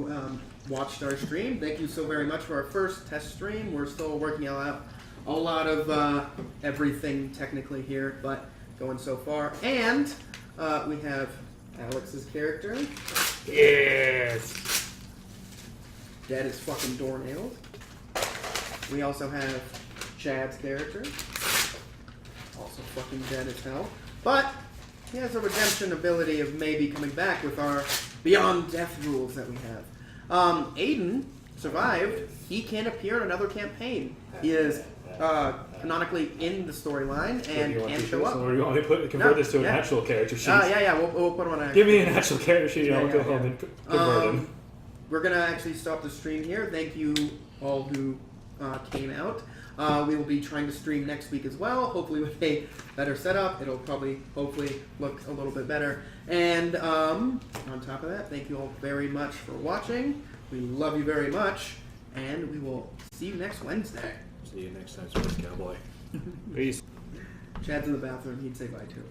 watched our stream. Thank you so very much for our first test stream. We're still working out a lot of everything technically here, but going so far. And we have Alex's character. Yes. Dead as fucking doornails. We also have Chad's character. Also fucking dead as hell. But he has a redemption ability of maybe coming back with our Beyond Death rules that we have. Aiden survived. He can appear in another campaign. He is canonically in the storyline and can show up. Or do you want me to convert this to an yeah. actual character sheet? Yeah, we'll put him on a... Give me an actual character sheet and I'll Yeah, go yeah, home yeah. and convert him. We're going to actually stop the stream here. Thank you all who came out. We will be trying to stream next week as well, hopefully with a better setup. It'll probably, hopefully, look a little bit better. And on top of that, thank you all very much for watching. We love you very much, and we will see you next Wednesday. See you next time, Space Cowboy. Peace. Chad's in the bathroom. He'd say bye too.